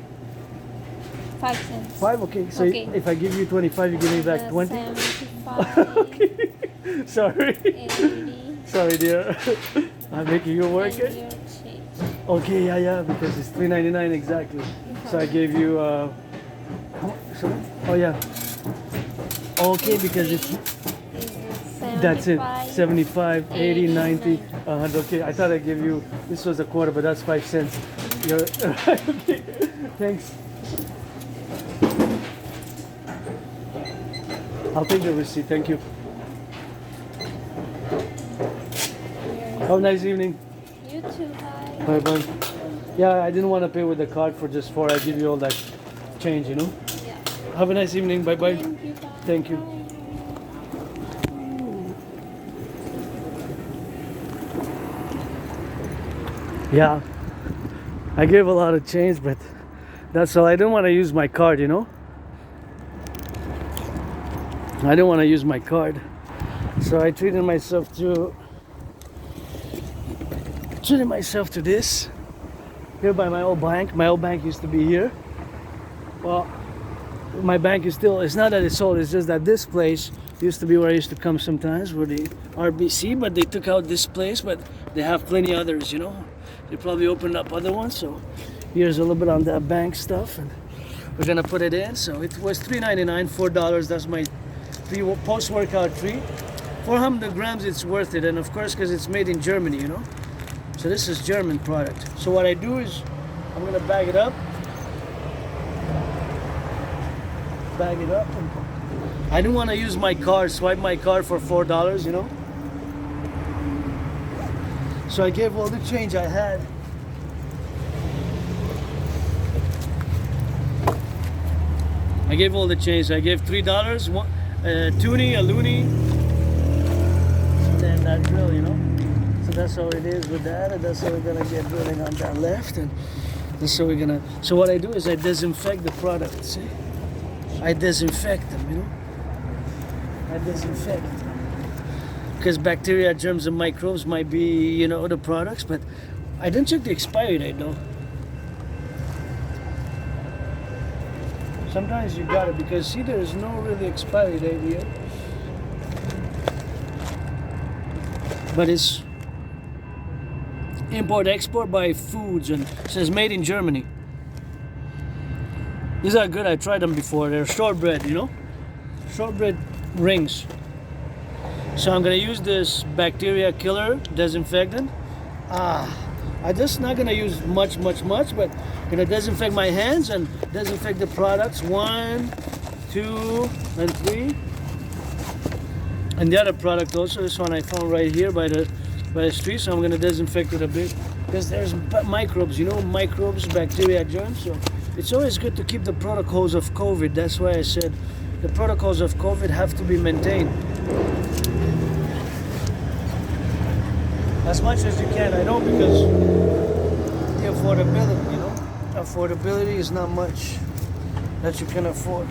5 cents. 5? Okay, so Okay. if I give you 25, you give me back 20? 75, Okay. Sorry. 80, Sorry, dear. I'm making you work and it? your change. Okay, yeah, because it's $3.99 exactly. So I gave you, how much? Sorry? Oh, yeah. Okay, because it's, that's it. 75, 80, 90, 100. Okay, I thought I gave you, this was a quarter, but that's 5 cents. You're, okay, thanks. I'll take the receipt, thank you. Have a nice evening. You too, bye. Bye bye. Yeah, I didn't want to pay with the card for just 4. I give you all that change, you know? Yeah. Have a nice evening. Bye bye. Thank you, bye. Thank you. Yeah, I gave a lot of change, but that's all. I didn't want to use my card, you know? I didn't want to use my card. So I treated myself to this. Here by my old bank. My old bank used to be here. Well, my bank is still, it's not that it's sold, it's just that this place used to be where I used to come sometimes, where the RBC, but they took out this place, but they have plenty others, you know? They probably opened up other ones, so here's a little bit on that bank stuff, and we're gonna put it in. So it was $3.99, $4, that's my post-workout treat. 400 grams, it's worth it, and of course, because it's made in Germany, you know? So this is German product. So what I do is, I'm gonna bag it up. And I didn't want to use my card, swipe my card for $4, you know? So I gave all the change I had. I gave all the change. I gave $3, a toonie, a loony, and then that drill, you know? So that's how it is with that, and that's how we're gonna get drilling on that left, and that's how we're gonna. So what I do is I disinfect the product. See, I disinfect them, you know. I disinfect because bacteria, germs, and microbes might be, you know, the products, but I didn't check the expiry date though. Sometimes you got it because see, there is no really expiry date here, but it's import-export by Foods and it says made in Germany. These are good. I tried them before. They're shortbread, you know, shortbread rings. So I'm gonna use this bacteria killer disinfectant. I'm just not gonna use much, but gonna disinfect my hands and disinfect the products. 1, 2, and 3. And the other product also, this one I found right here by the street. So I'm gonna disinfect it a bit because there's microbes, you know, microbes, bacteria, germs. So it's always good to keep the protocols of COVID. That's why I said the protocols of COVID have to be maintained as much as you can. I know because the affordability, you know, affordability is not much. that you can afford.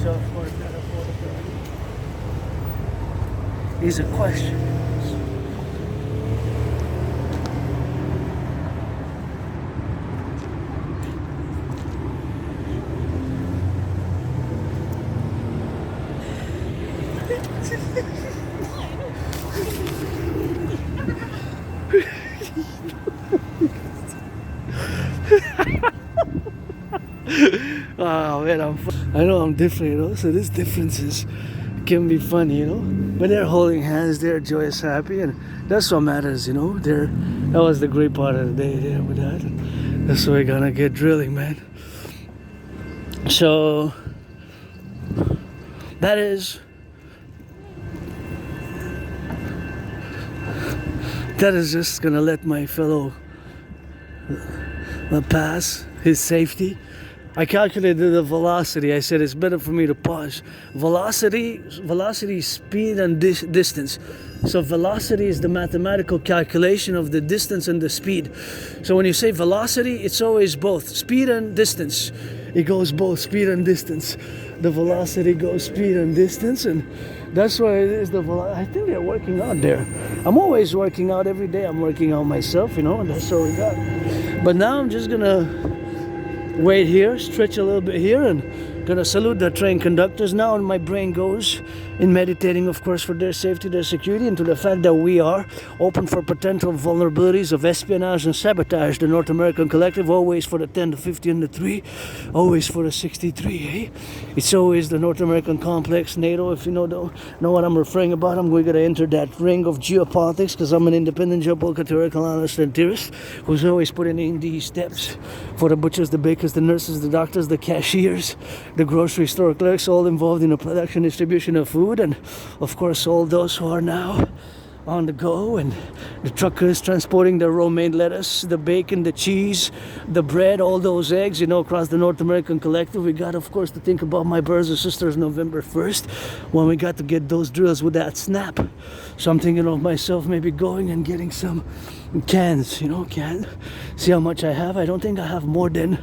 So of course that affordability is a question. Oh man, I know I'm different, you know, so these differences can be funny, you know, but they're holding hands, they're joyous, happy, and that's what matters, you know. That was the great part of the day there with that, and that's why we're gonna get drilling, man. So that is just gonna let my fellow pass his safety. I calculated the velocity. I said it's better for me to pause. Velocity, speed, and distance. So velocity is the mathematical calculation of the distance and the speed. So when you say velocity, it's always both speed and distance. It goes both speed and distance. The velocity goes speed and distance, and that's why it is the velocity. I think they're working out there. I'm always working out every day. I'm working out myself, you know, and that's what we got. But now I'm just gonna wait here, stretch a little bit here, and gonna salute the train conductors now. And my brain goes in meditating, of course, for their safety, their security, and to the fact that we are open for potential vulnerabilities of espionage and sabotage. The North American Collective, always for the 10, the 50, and the 3, always for the 63, eh? It's always the North American complex, NATO. If you know what I'm referring about, I'm going to enter that ring of geopolitics, because I'm an independent geopolitical theoretical analyst and theorist who's always putting in these steps for the butchers, the bakers, the nurses, the doctors, the cashiers, the grocery store clerks, all involved in the production distribution of food, and of course all those who are now on the go, and the truckers transporting the romaine lettuce, the bacon, the cheese, the bread, all those eggs, you know, across the North American Collective. We got, of course, to think about my brothers and sisters November 1st when we got to get those drills with that snap. So I'm thinking of myself maybe going and getting some cans, you know, see how much I have. I don't think I have more than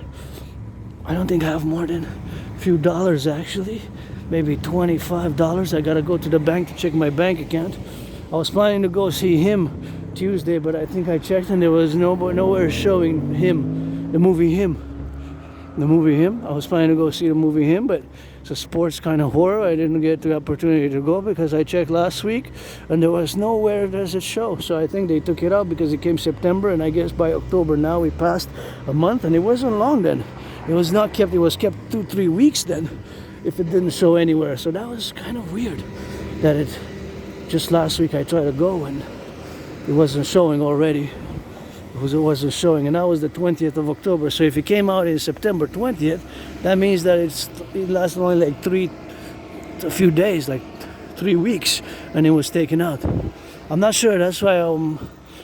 a few dollars, actually, maybe $25. I gotta go to the bank to check my bank account. I was planning to go see Him Tuesday, but I think I checked and there was nowhere showing Him, the movie Him. I was planning to go see the movie Him, but it's a sports kind of horror. I didn't get the opportunity to go because I checked last week and there was nowhere does it show. So I think they took it out because it came September, and I guess by October now we passed a month, and it wasn't long then. It was not kept, it was kept 2-3 weeks then if it didn't show anywhere. So that was kind of weird that it just last week I tried to go and it wasn't showing already. It wasn't showing, and that was the 20th of October. So if it came out in September 20th, that means that it lasted only like a few days, like 3 weeks, and it was taken out. I'm not sure, that's why I'm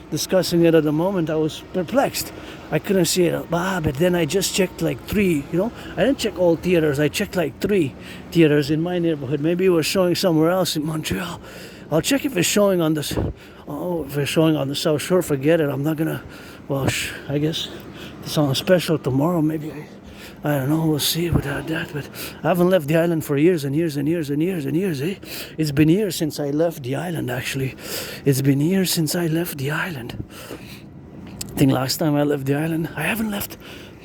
discussing it at the moment. I was perplexed. I couldn't see it. But then I just checked like 3, you know. I didn't check all theaters. I checked like 3 theaters in my neighborhood. Maybe it was showing somewhere else in Montreal. I'll check if it's showing on this. Oh, if it's showing on the South Shore, forget it. I'm not gonna. Well, I guess it's on a special tomorrow. Maybe I don't know. We'll see without that. But I haven't left the island for years and years and years and years and years. Eh? It's been years since I left the island. Actually, it's been years since I left the island. I think last time I left the island, I haven't left.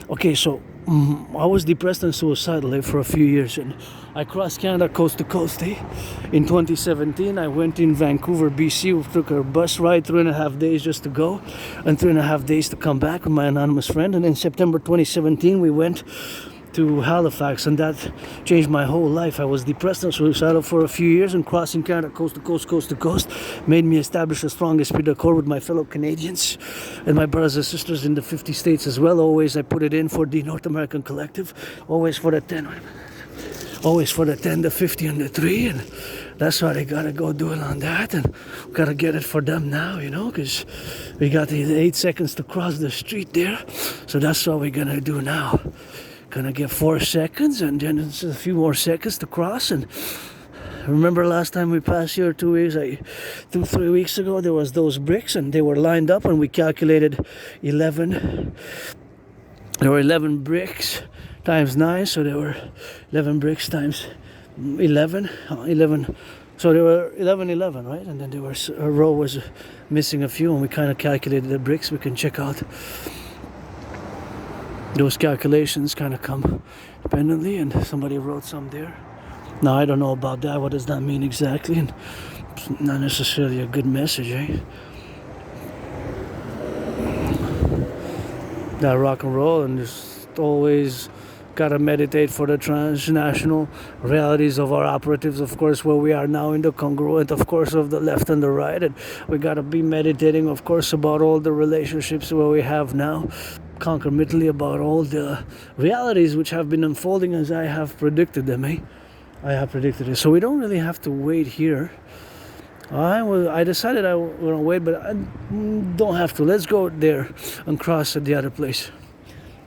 Okay, so I was depressed and suicidal for a few years, and I crossed Canada coast to coast. In 2017, I went in Vancouver, BC. We took a bus ride 3.5 days just to go, and 3.5 days to come back with my anonymous friend. And in September 2017, we went to Halifax, and that changed my whole life. I was depressed and suicidal for a few years, and crossing Canada coast to coast made me establish a strong esprit de corps with my fellow Canadians and my brothers and sisters in the 50 states as well. Always I put it in for the North American Collective, always for the 10, the 50, and the 3, and that's why they gotta go do it on that, and we gotta get it for them now, you know, because we got the 8 seconds to cross the street there, so that's what we're gonna do now. Gonna get 4 seconds, and then it's a few more seconds to cross. And remember last time we passed here 3 weeks ago, there was those bricks and they were lined up, and we calculated 11 there were 11 bricks times 9, so there were 11 bricks times 11, 11. So there were 11, right? And then there was a row was missing a few, and we kind of calculated the bricks. We can check out those calculations, kind of come independently, and somebody wrote some there. Now I don't know about that. What does that mean exactly? And it's not necessarily a good message, eh? That rock and roll, and just always gotta meditate for the transnational realities of our operatives, of course, where we are now in the congruent, of course, of the left and the right, and we gotta be meditating, of course, about all the relationships where we have now, concomitantly about all the realities which have been unfolding as I have predicted them, eh? I have predicted it. So we don't really have to wait here. I decided I was gonna wait, but I don't have to. Let's go there and cross at the other place.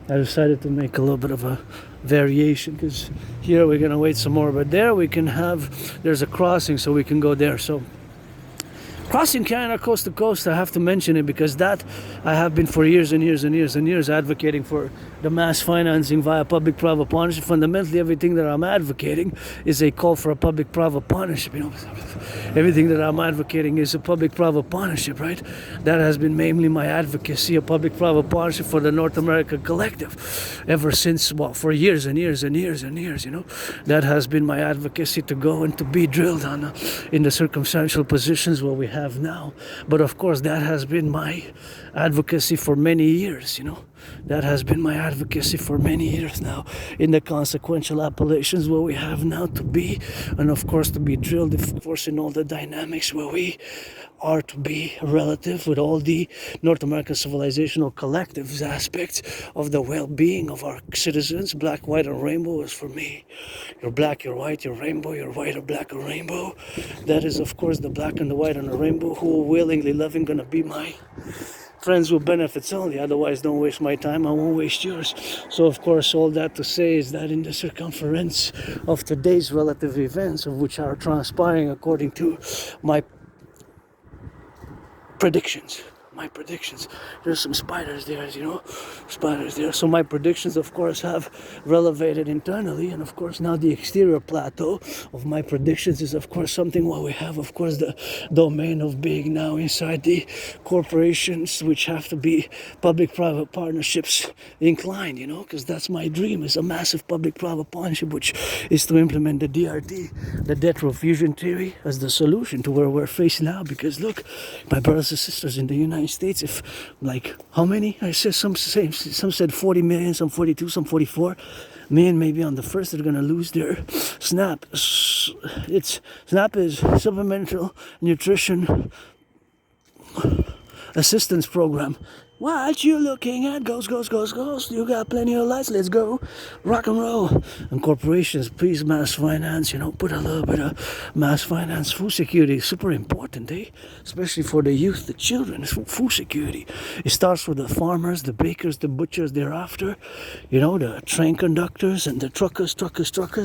I decided to make a little bit of a variation, because here we're gonna wait some more, but there we can have, there's a crossing, so we can go there. So crossing Canada coast to coast, I have to mention it because that I have been for years and years and years and years advocating for the mass financing via public-private partnership. Fundamentally, everything that I'm advocating is a call for a public-private partnership. You know, everything that I'm advocating is a public-private partnership, right? That has been mainly my advocacy, a public-private partnership for the North American Collective, ever since, well, for years and years and years and years. You know, that has been my advocacy, to go and to be drilled on in the circumstantial positions where we have now. But of course, that has been my advocacy for many years. You know, that has been my advocacy for many years now, in the consequential appellations where we have now to be, and of course to be drilled, of course, in all the dynamics where we are to be relative with all the North American civilizational collectives aspects of the well-being of our citizens. Black, white, and rainbow is for me. You're black, you're white, you're rainbow, you're white or black or rainbow. That is, of course, the black and the white and the rainbow, who are willingly loving gonna be my friends with benefits only. Otherwise, don't waste my time, I won't waste yours. So of course, all that to say is that in the circumference of today's relative events, of which are transpiring according to my predictions, there's some spiders there, as you know, spiders there. So my predictions, of course, have relevated internally, and of course now the exterior plateau of my predictions is, of course, something what we have, of course, the domain of being now inside the corporations, which have to be public-private partnerships inclined, you know, because that's my dream, is a massive public-private partnership, which is to implement the DRT, the debt fusion theory, as the solution to where we're faced now. Because look, my brothers and sisters in the United States, if, like, how many? I said some said 40 million, some 42, some 44 million. Maybe on the first they're gonna lose their SNAP. SNAP is supplemental nutrition assistance program. What you looking at? Goes. You got plenty of lights. Let's go. Rock and roll. And corporations, please, mass finance, you know, put a little bit of mass finance. Food security is super important, eh? Especially for the youth, the children. Food security. It starts with the farmers, the bakers, the butchers thereafter. You know, the train conductors and the truckers.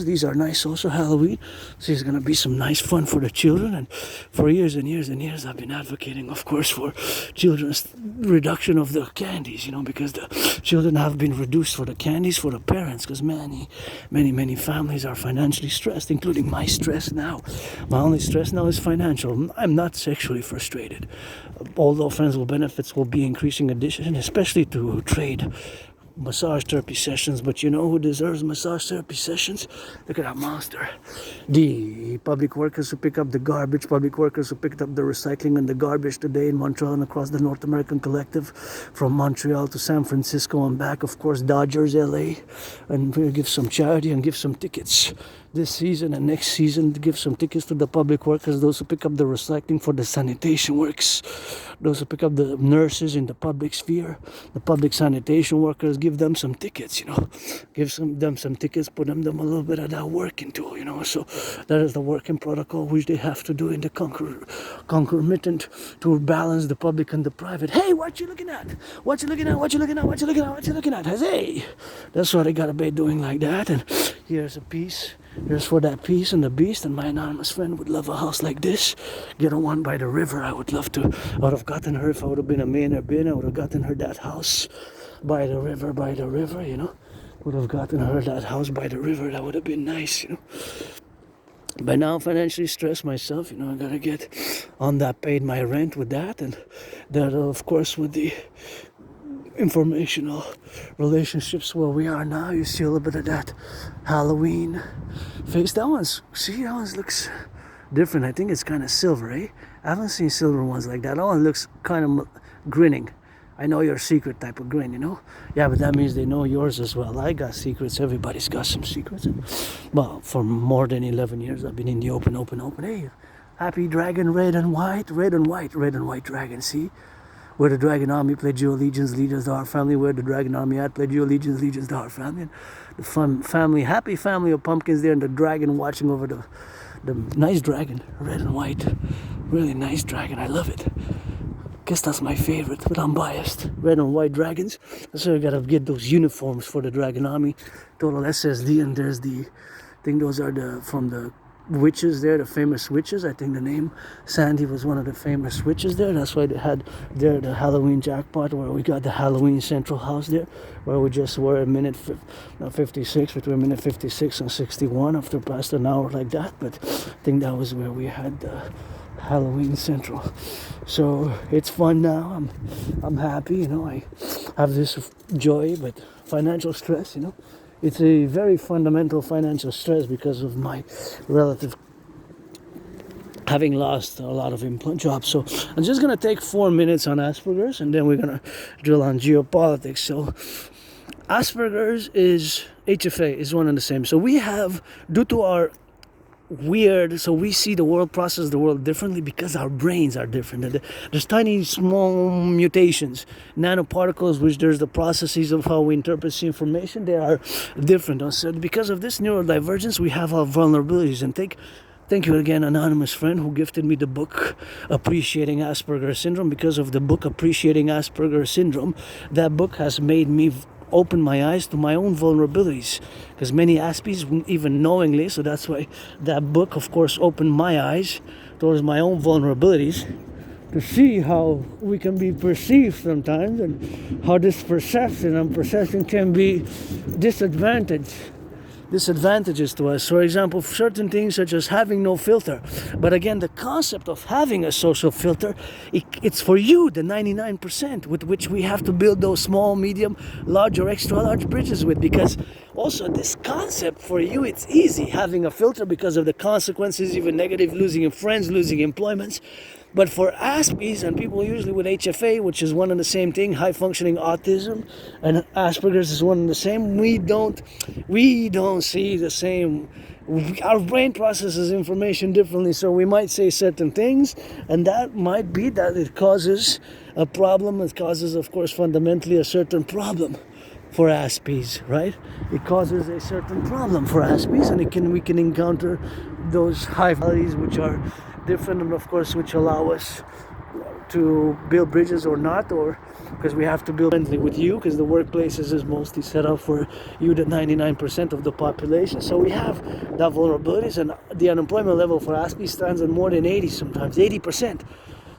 These are nice also, Halloween. So it's going to be some nice fun for the children. And for years and years and years, I've been advocating, of course, for children's reduction of the candies, you know, because the children have been reduced for the candies for the parents, because many families are financially stressed, including my stress now. My only stress now is financial. I'm not sexually frustrated, although friends with benefits will be increasing addition, especially to trade massage therapy sessions. But you know who deserves massage therapy sessions? Look at that monster. The public workers who pick up the garbage, public workers who picked up the recycling and the garbage today in Montreal and across the North American Collective, from Montreal to San Francisco and back, of course, Dodgers, LA, and we'll give some charity and give some tickets this season and next season, to give some tickets to the public workers, those who pick up the recycling for the sanitation works, those who pick up the nurses in the public sphere, the public sanitation workers, give them some tickets, you know, them some tickets, put them a little bit of that work into, you know. So that is the working protocol which they have to do in the concomitant to balance the public and the private. Hey, what you looking at? What you looking at? Hey, that's what I gotta be doing like that. And here's a piece. Here's for that piece and the beast, and my anonymous friend would love a house like this. Get on one by the river. I would have gotten her, if I would have been a millionaire, I would have gotten her that house by the river, you know. Would have gotten her that house by the river. That would have been nice, you know. But now I'm financially stressed myself, you know. I gotta get on that, paid my rent with that, and that of course with the informational relationships where we are now. You see a little bit of that Halloween face. That one looks different. I think it's kind of silver, eh? I haven't seen silver ones like that. That one looks kind of grinning. I know your secret type of grin, you know? Yeah, but that means they know yours as well. I got secrets. Everybody's got some secrets. And, well, for more than 11 years, I've been in the open. Hey, happy dragon, red and white dragon, see? Where the dragon army pledge your allegiance to our family. Where the dragon army at, pledge your allegiance to our family. And the happy family of pumpkins there, and the dragon watching over the nice dragon, red and white. Really nice dragon. I love it. Guess that's my favorite, but I'm biased. Red and white dragons. So I gotta get those uniforms for the dragon army. Total SSD, and there's I think those are from the witches there, the famous witches. I think the name Sandy was one of the famous witches there. That's why they had there the Halloween jackpot, where we got the Halloween central house there, where we just were between minute 56 and 61 after past an hour like that. But I think that was where we had the Halloween Central. So it's fun now. I'm happy, you know. I have this joy, but financial stress, you know. It's a very fundamental financial stress because of my relative having lost a lot of jobs. So I'm just gonna take 4 minutes on Asperger's, and then we're gonna drill on geopolitics. So Asperger's is HFA is one and the same. So we have, due to our so we see the world, process the world differently because our brains are different. There's tiny small mutations, nanoparticles, which there's the processes of how we interpret the information. They are different. So because of this neurodivergence, we have our vulnerabilities. And thank you again, anonymous friend who gifted me the book Appreciating Asperger's Syndrome. Because of the book Appreciating Asperger's Syndrome, that book has made me open my eyes to my own vulnerabilities, because many Aspies wouldn't even knowingly. So that's why that book, of course, opened my eyes towards my own vulnerabilities, to see how we can be perceived sometimes, and how this perception and perception can be disadvantages to us. For example, certain things such as having no filter. But again, the concept of having a social filter, it's for you, the 99%, with which we have to build those small, medium, large, or extra large bridges with. Because also this concept for you, it's easy having a filter because of the consequences, even negative, losing friends, losing employments. But for Aspies and people usually with HFA, which is one and the same thing, high functioning autism, and Asperger's is one and the same, we don't see the same. Our brain processes information differently, so we might say certain things, and that might be that it causes a problem. It causes, of course, fundamentally a certain problem for Aspies, right? It causes a certain problem for Aspies, and we can encounter those high values which are different, and of course which allow us to build bridges or not, or because we have to build friendly with you, because the workplaces is mostly set up for you, the 99% of the population. So we have that vulnerabilities, and the unemployment level for Aspies stands at more than 80, sometimes 80%.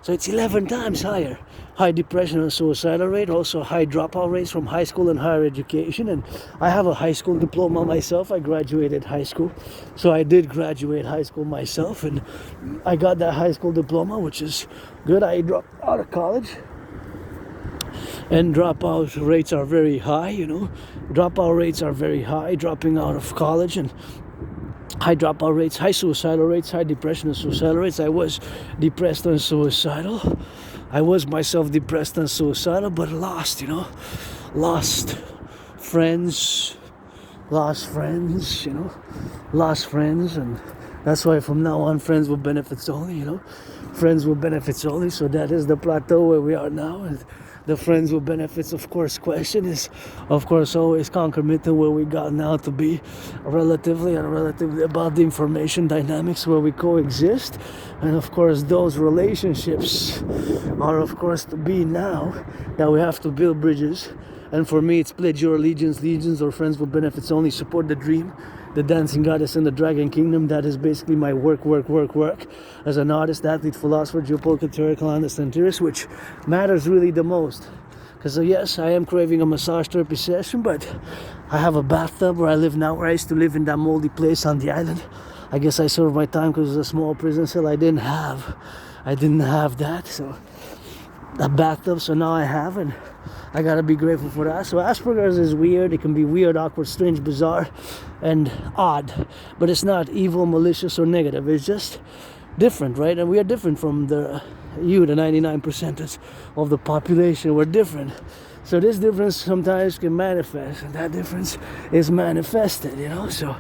So it's 11 times higher. High depression and suicidal rate, also high dropout rates from high school and higher education. And I have a high school diploma myself. I graduated high school. So I did graduate high school myself, and I got that high school diploma, which is good. I dropped out of college, and dropout rates are very high, you know. Dropout rates are very high, dropping out of college, and high dropout rates, high suicidal rates, high depression and suicidal rates. I was depressed and suicidal. I was myself depressed and suicidal, but lost friends, and that's why from now on, friends with benefits only, you know. Friends with benefits only. So that is the plateau where we are now, and the friends with benefits, of course, question is, of course, always concomitant where we got now to be relatively about the information dynamics where we coexist. And of course, those relationships are, of course, to be now that we have to build bridges. And for me, it's pledge your legions, or friends with benefits only, support the dream, the dancing goddess in the dragon kingdom. That is basically my work as an artist, athlete, philosopher, geopolitical, theoretical, analyst, and theorist, which matters really the most. Because yes, I am craving a massage therapy session, but I have a bathtub where I live now, where I used to live in that moldy place on the island. I guess I served my time because it was a small prison cell. I didn't have that, so a bathtub, so now I have, and I gotta be grateful for that. So Asperger's is weird. It can be weird, awkward, strange, bizarre, and odd, but it's not evil, malicious, or negative. It's just different, right? And we are different from the 99% of the population. We're different. So this difference sometimes can manifest, and that difference is manifested, So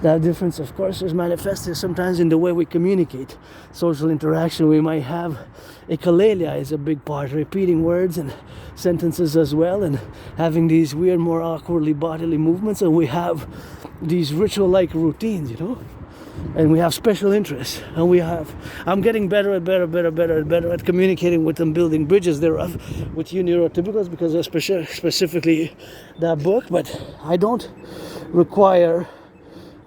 that difference, of course, is manifested sometimes in the way we communicate. Social interaction, we might have echolalia is a big part, repeating words and sentences as well, and having these weird, more awkwardly bodily movements, and we have these ritual-like routines, and we have special interests, and I'm getting better at communicating with them, building bridges thereof with you neurotypicals, because of specifically that book. But I don't require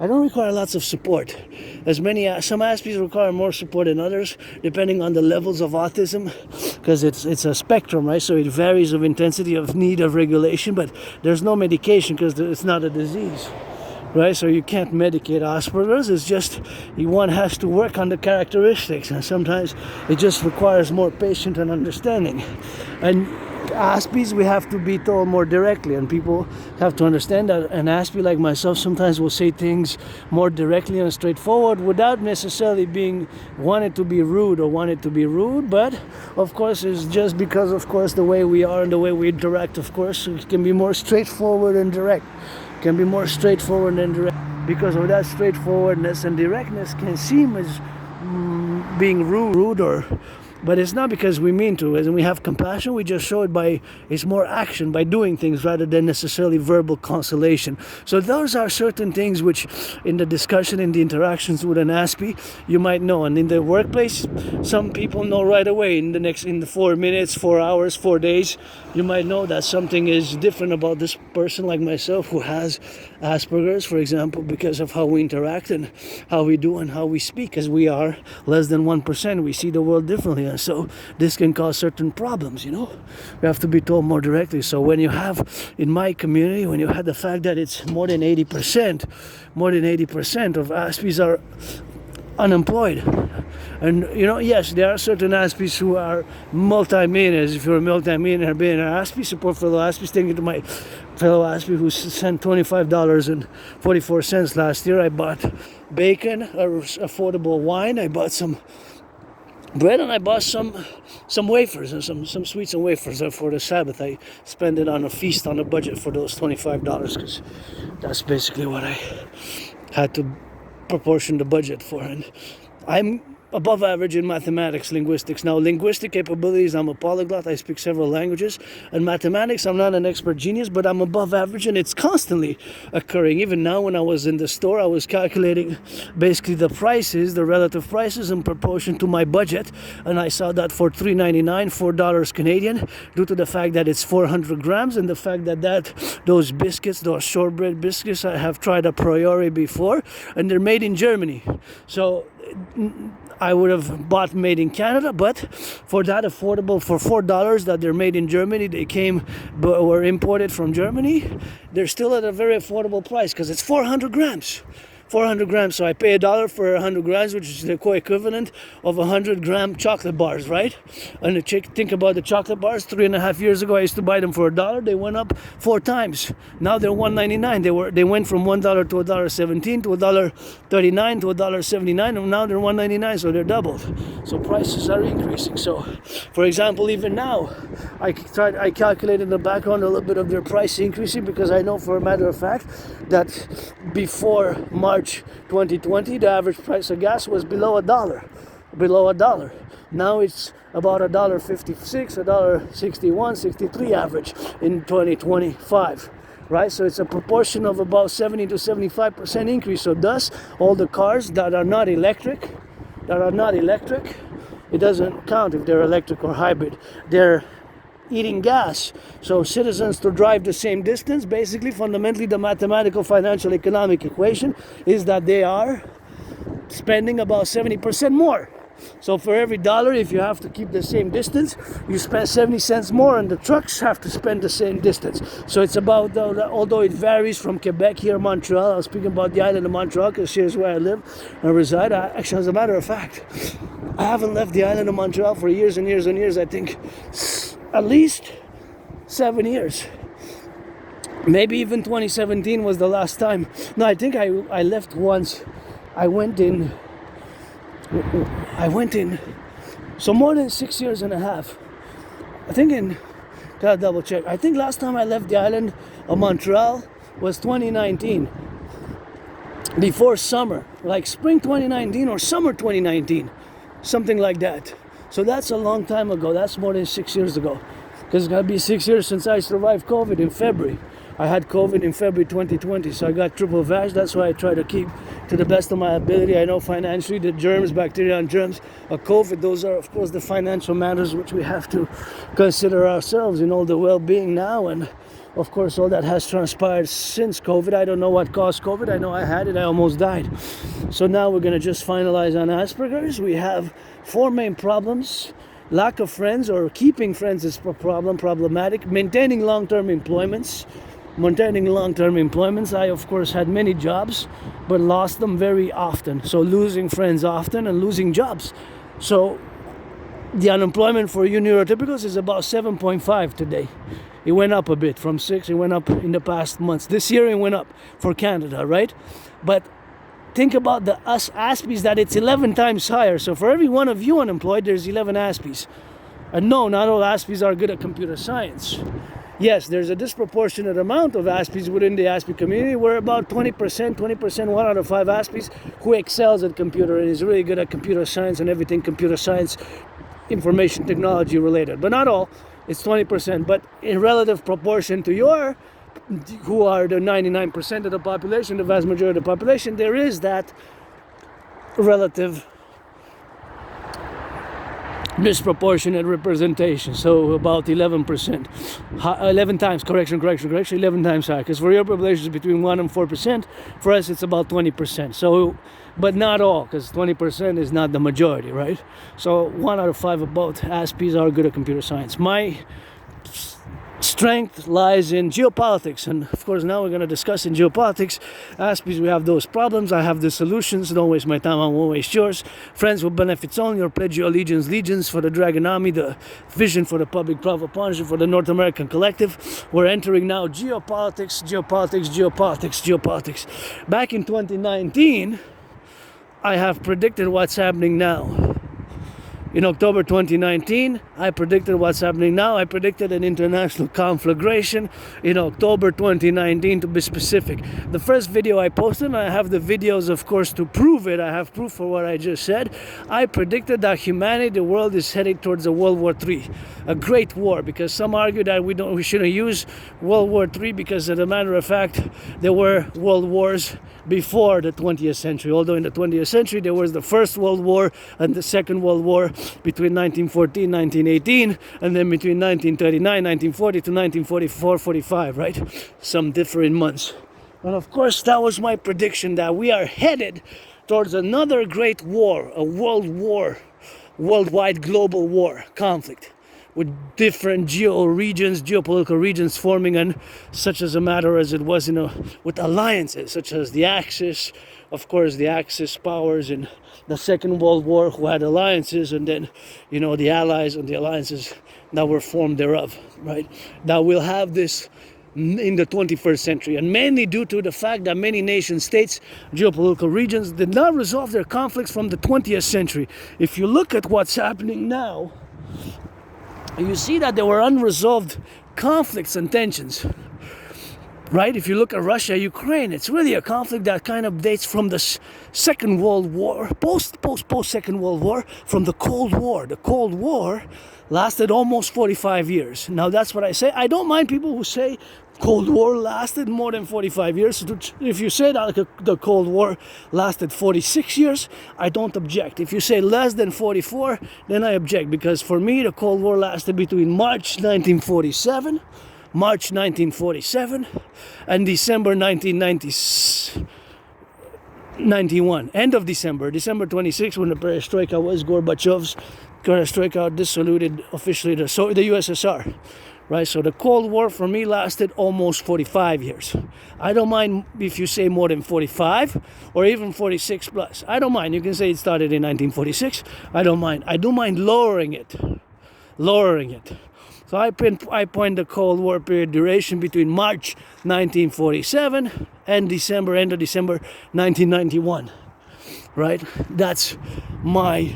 lots of support. Some aspects require more support than others, depending on the levels of autism, because it's a spectrum, right? So it varies of intensity of need of regulation, but there's no medication because it's not a disease. Right, so you can't medicate Asperger's. It's just one has to work on the characteristics, and sometimes it just requires more patience and understanding. And Aspies, we have to be told more directly, and people have to understand that an Aspie like myself sometimes will say things more directly and straightforward without necessarily wanted to be rude, but of course it's just because, of course, the way we are and the way we interact, of course, it can be more straightforward and direct. Because of that straightforwardness and directness can seem as being rude, but it's not because we mean to. And we have compassion, we just show it by, it's more action, by doing things rather than necessarily verbal consolation. So those are certain things which in the discussion, in the interactions with an Aspie, you might know. And in the workplace, some people know right away in the 4 minutes, 4 hours, 4 days, you might know that something is different about this person like myself who has Asperger's, for example, because of how we interact and how we do and how we speak, as we are less than 1%. We see the world differently, and so this can cause certain problems, We have to be told more directly. So when you have, in my community, when you have the fact that it's more than 80% of Aspies are unemployed. And yes, there are certain Aspies who are multi-millionaires. If you're a multi-millionaire being an Aspie, support fellow Aspies. Thank you to my fellow Aspie who sent $25.44 last year. I bought bacon, affordable wine. I bought some bread, and I bought some wafers and some sweets and wafers for the Sabbath. I spent it on a feast on a budget for those $25 because that's basically what I had to proportion the budget for. And I'm above average in mathematics, linguistics. Now, linguistic capabilities, I'm a polyglot. I speak several languages. And mathematics, I'm not an expert genius, but I'm above average, and it's constantly occurring. Even now, when I was in the store, I was calculating basically the prices, the relative prices in proportion to my budget, and I saw that for $3.99, $4 Canadian, due to the fact that it's 400 grams, and the fact that those biscuits, those shortbread biscuits, I have tried a priori before, and they're made in Germany. So I would have bought made in Canada, but for that affordable, for $4 that they're made in Germany, were imported from Germany, they're still at a very affordable price because it's 400 grams. 400 grams, so I pay $1 for 100 grams, which is the co-equivalent of 100-gram chocolate bars, right? And think about the chocolate bars. 3.5 years ago, I used to buy them for $1. They went up 4 times. Now they're $1.99. They went from $1 to $1.17 to $1.39 to $1.79, and now they're $1.99. So they're doubled. So prices are increasing. So, for example, even now, I calculated in the background a little bit of their price increasing because I know for a matter of fact that before March 2020, the average price of gas was below $1. Now it's about $1.56, $1.61, 63 average in 2025. Right, so it's a proportion of about 70 to 75% increase. So thus, all the cars that are not electric, it doesn't count if they're electric or hybrid. They're eating gas. So citizens to drive the same distance, basically fundamentally the mathematical financial economic equation is that they are spending about 70% more. So for every dollar, if you have to keep the same distance, you spend 70 cents more, and the trucks have to spend the same distance. So it's about, although it varies from Quebec here, Montreal. I was speaking about the island of Montreal because here's where I live and reside. Actually, as a matter of fact, I haven't left the island of Montreal for years and years and years. I think at least 7 years. Maybe even 2017 was the last time. No, I think I left once. I went in, so more than 6 years and a half. I think gotta double check. I think last time I left the island of Montreal was 2019. Before summer, like spring 2019 or summer 2019. Something like that. So that's a long time ago. That's more than 6 years ago. Because it's gonna be 6 years since I survived COVID in February. I had COVID in February 2020, so I got triple vax. That's why I try to keep to the best of my ability. I know financially the germs, bacteria and germs of COVID, those are of course the financial matters which we have to consider ourselves in all the well-being now. And of course all that has transpired since COVID. I don't know what caused COVID. I know I had it. I almost died. So now we're going to just finalize on Asperger's. We have 4 main problems. Lack of friends, or keeping friends is problematic. Maintaining long-term employments. I, of course, had many jobs, but lost them very often. So losing friends often and losing jobs. So the unemployment for you neurotypicals is about 7.5 today. It went up a bit from 6. It went up in the past months. This year it went up for Canada, right? But think about the us Aspies, that it's 11 times higher. So for every one of you unemployed, there's 11 Aspies. And no, not all Aspies are good at computer science. Yes, there's a disproportionate amount of Aspies within the Aspie community. We're about 20%, 1 out of 5 Aspies who excels at computer and is really good at computer science and everything computer science, information technology related. But not all, it's 20%. But in relative proportion to your, who are the 99% of the population, the vast majority of the population, there is that relative disproportionate representation. So about 11%, 11 times, correction, 11 times higher. Because for your population it's between 1 and 4%. For us it's about 20%. So, but not all, because 20% is not the majority, right? So 1 out of 5 of both Aspies are good at computer science. My strength lies in geopolitics, and of course now we're going to discuss in geopolitics. Aspies, we have those problems. I have the solutions. Don't waste my time, I won't waste yours. Friends with benefits only, or pledge your legions for the Dragon Army, the vision for the Publik, Partnership for the North American Collective. We're entering now geopolitics. Back in 2019, I have predicted what's happening now. In October 2019, I predicted what's happening now. I predicted an international conflagration in October 2019, to be specific. The first video I posted, and I have the videos, of course, to prove it. I have proof for what I just said. I predicted that humanity, the world, is headed towards a World War III, a great war, because some argue that we shouldn't use World War III because, as a matter of fact, there were world wars before the 20th century. Although in the 20th century there was the First World War and the Second World War between 1914 1918, and then between 1939 1940 to 1944-45, right? Some different months. And of course that was my prediction, that we are headed towards another great war, a world war, worldwide global war, conflict, with different geopolitical regions forming, and such as a matter as it was, with alliances such as the Axis, of course the Axis powers in the Second World War, who had alliances, and then the allies and the alliances that were formed thereof, right? That we'll have this in the 21st century, and mainly due to the fact that many nation states, geopolitical regions, did not resolve their conflicts from the 20th century. If you look at what's happening now, you see that there were unresolved conflicts and tensions, right? If you look at Russia, Ukraine, it's really a conflict that kind of dates from the Second World War, post Second World War, from the Cold War. The Cold War lasted almost 45 years. Now that's what I say. I don't mind people who say Cold War lasted more than 45 years. If you say that the Cold War lasted 46 years, I don't object. If you say less than 44, then I object, because for me the Cold War lasted between March 1947 and December 1990. 91, end of December 26, when the perestroika was, Gorbachev's perestroika dissoluted officially the USSR, right? So the Cold War for me lasted almost 45 years. I don't mind if you say more than 45 or even 46 plus. I don't mind. You can say it started in 1946. I don't mind. I do mind lowering it. So I point the Cold War period duration between March 1947 and end of December 1991, right? That's my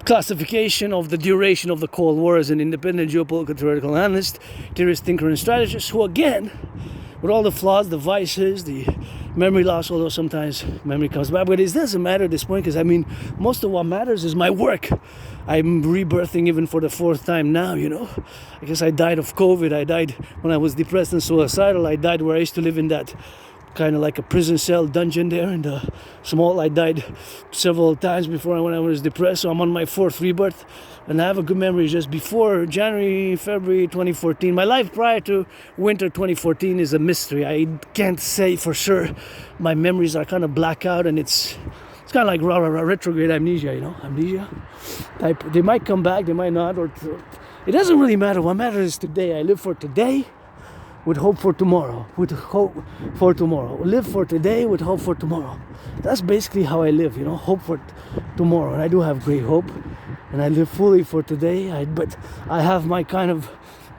classification of the duration of the Cold War as an independent geopolitical theoretical analyst, theorist, thinker, and strategist, who again, with all the flaws, the vices, the memory loss, although sometimes memory comes back, but it doesn't matter at this point, because I mean, most of what matters is my work. I'm rebirthing even for the fourth time now, you know. I guess I died of COVID. I died when I was depressed and suicidal. I died where I used to live in that kind of like a prison cell dungeon there in the small. I died several times before when I was depressed, so I'm on my fourth rebirth, and I have a good memory just before February 2014. My life prior to winter 2014 is a mystery. I can't say for sure. My memories are kind of blackout, and it's kind of like retrograde amnesia, you know, amnesia type. They might come back, they might not, or it doesn't really matter. What matters is today. I live for today with hope for tomorrow, live for today with hope for tomorrow. That's basically how I live, you know, hope for tomorrow. And I do have great hope, and I live fully for today. But I have my kind of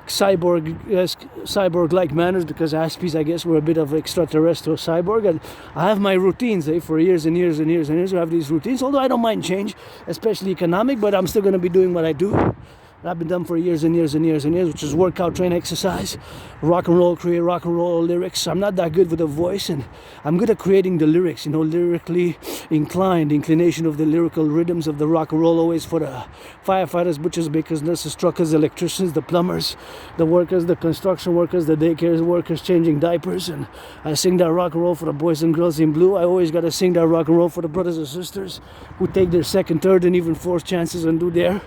cyborg-like manners, because Aspies, I guess, were a bit of extraterrestrial cyborg, and I have my routines, for years and years and years and years. I have these routines, although I don't mind change, especially economic, but I'm still going to be doing what I do. I've been done for years and years and years and years, which is workout, train, exercise, rock and roll, create rock and roll lyrics. I'm not that good with the voice, and I'm good at creating the lyrics, you know, lyrically inclined, inclination of the lyrical rhythms of the rock and roll, always for the firefighters, butchers, bakers, nurses, truckers, electricians, the plumbers, the workers, the construction workers, the daycare workers changing diapers. And I sing that rock and roll for the boys and girls in blue. I always got to sing that rock and roll for the brothers and sisters who take their second, third, and even fourth chances and do their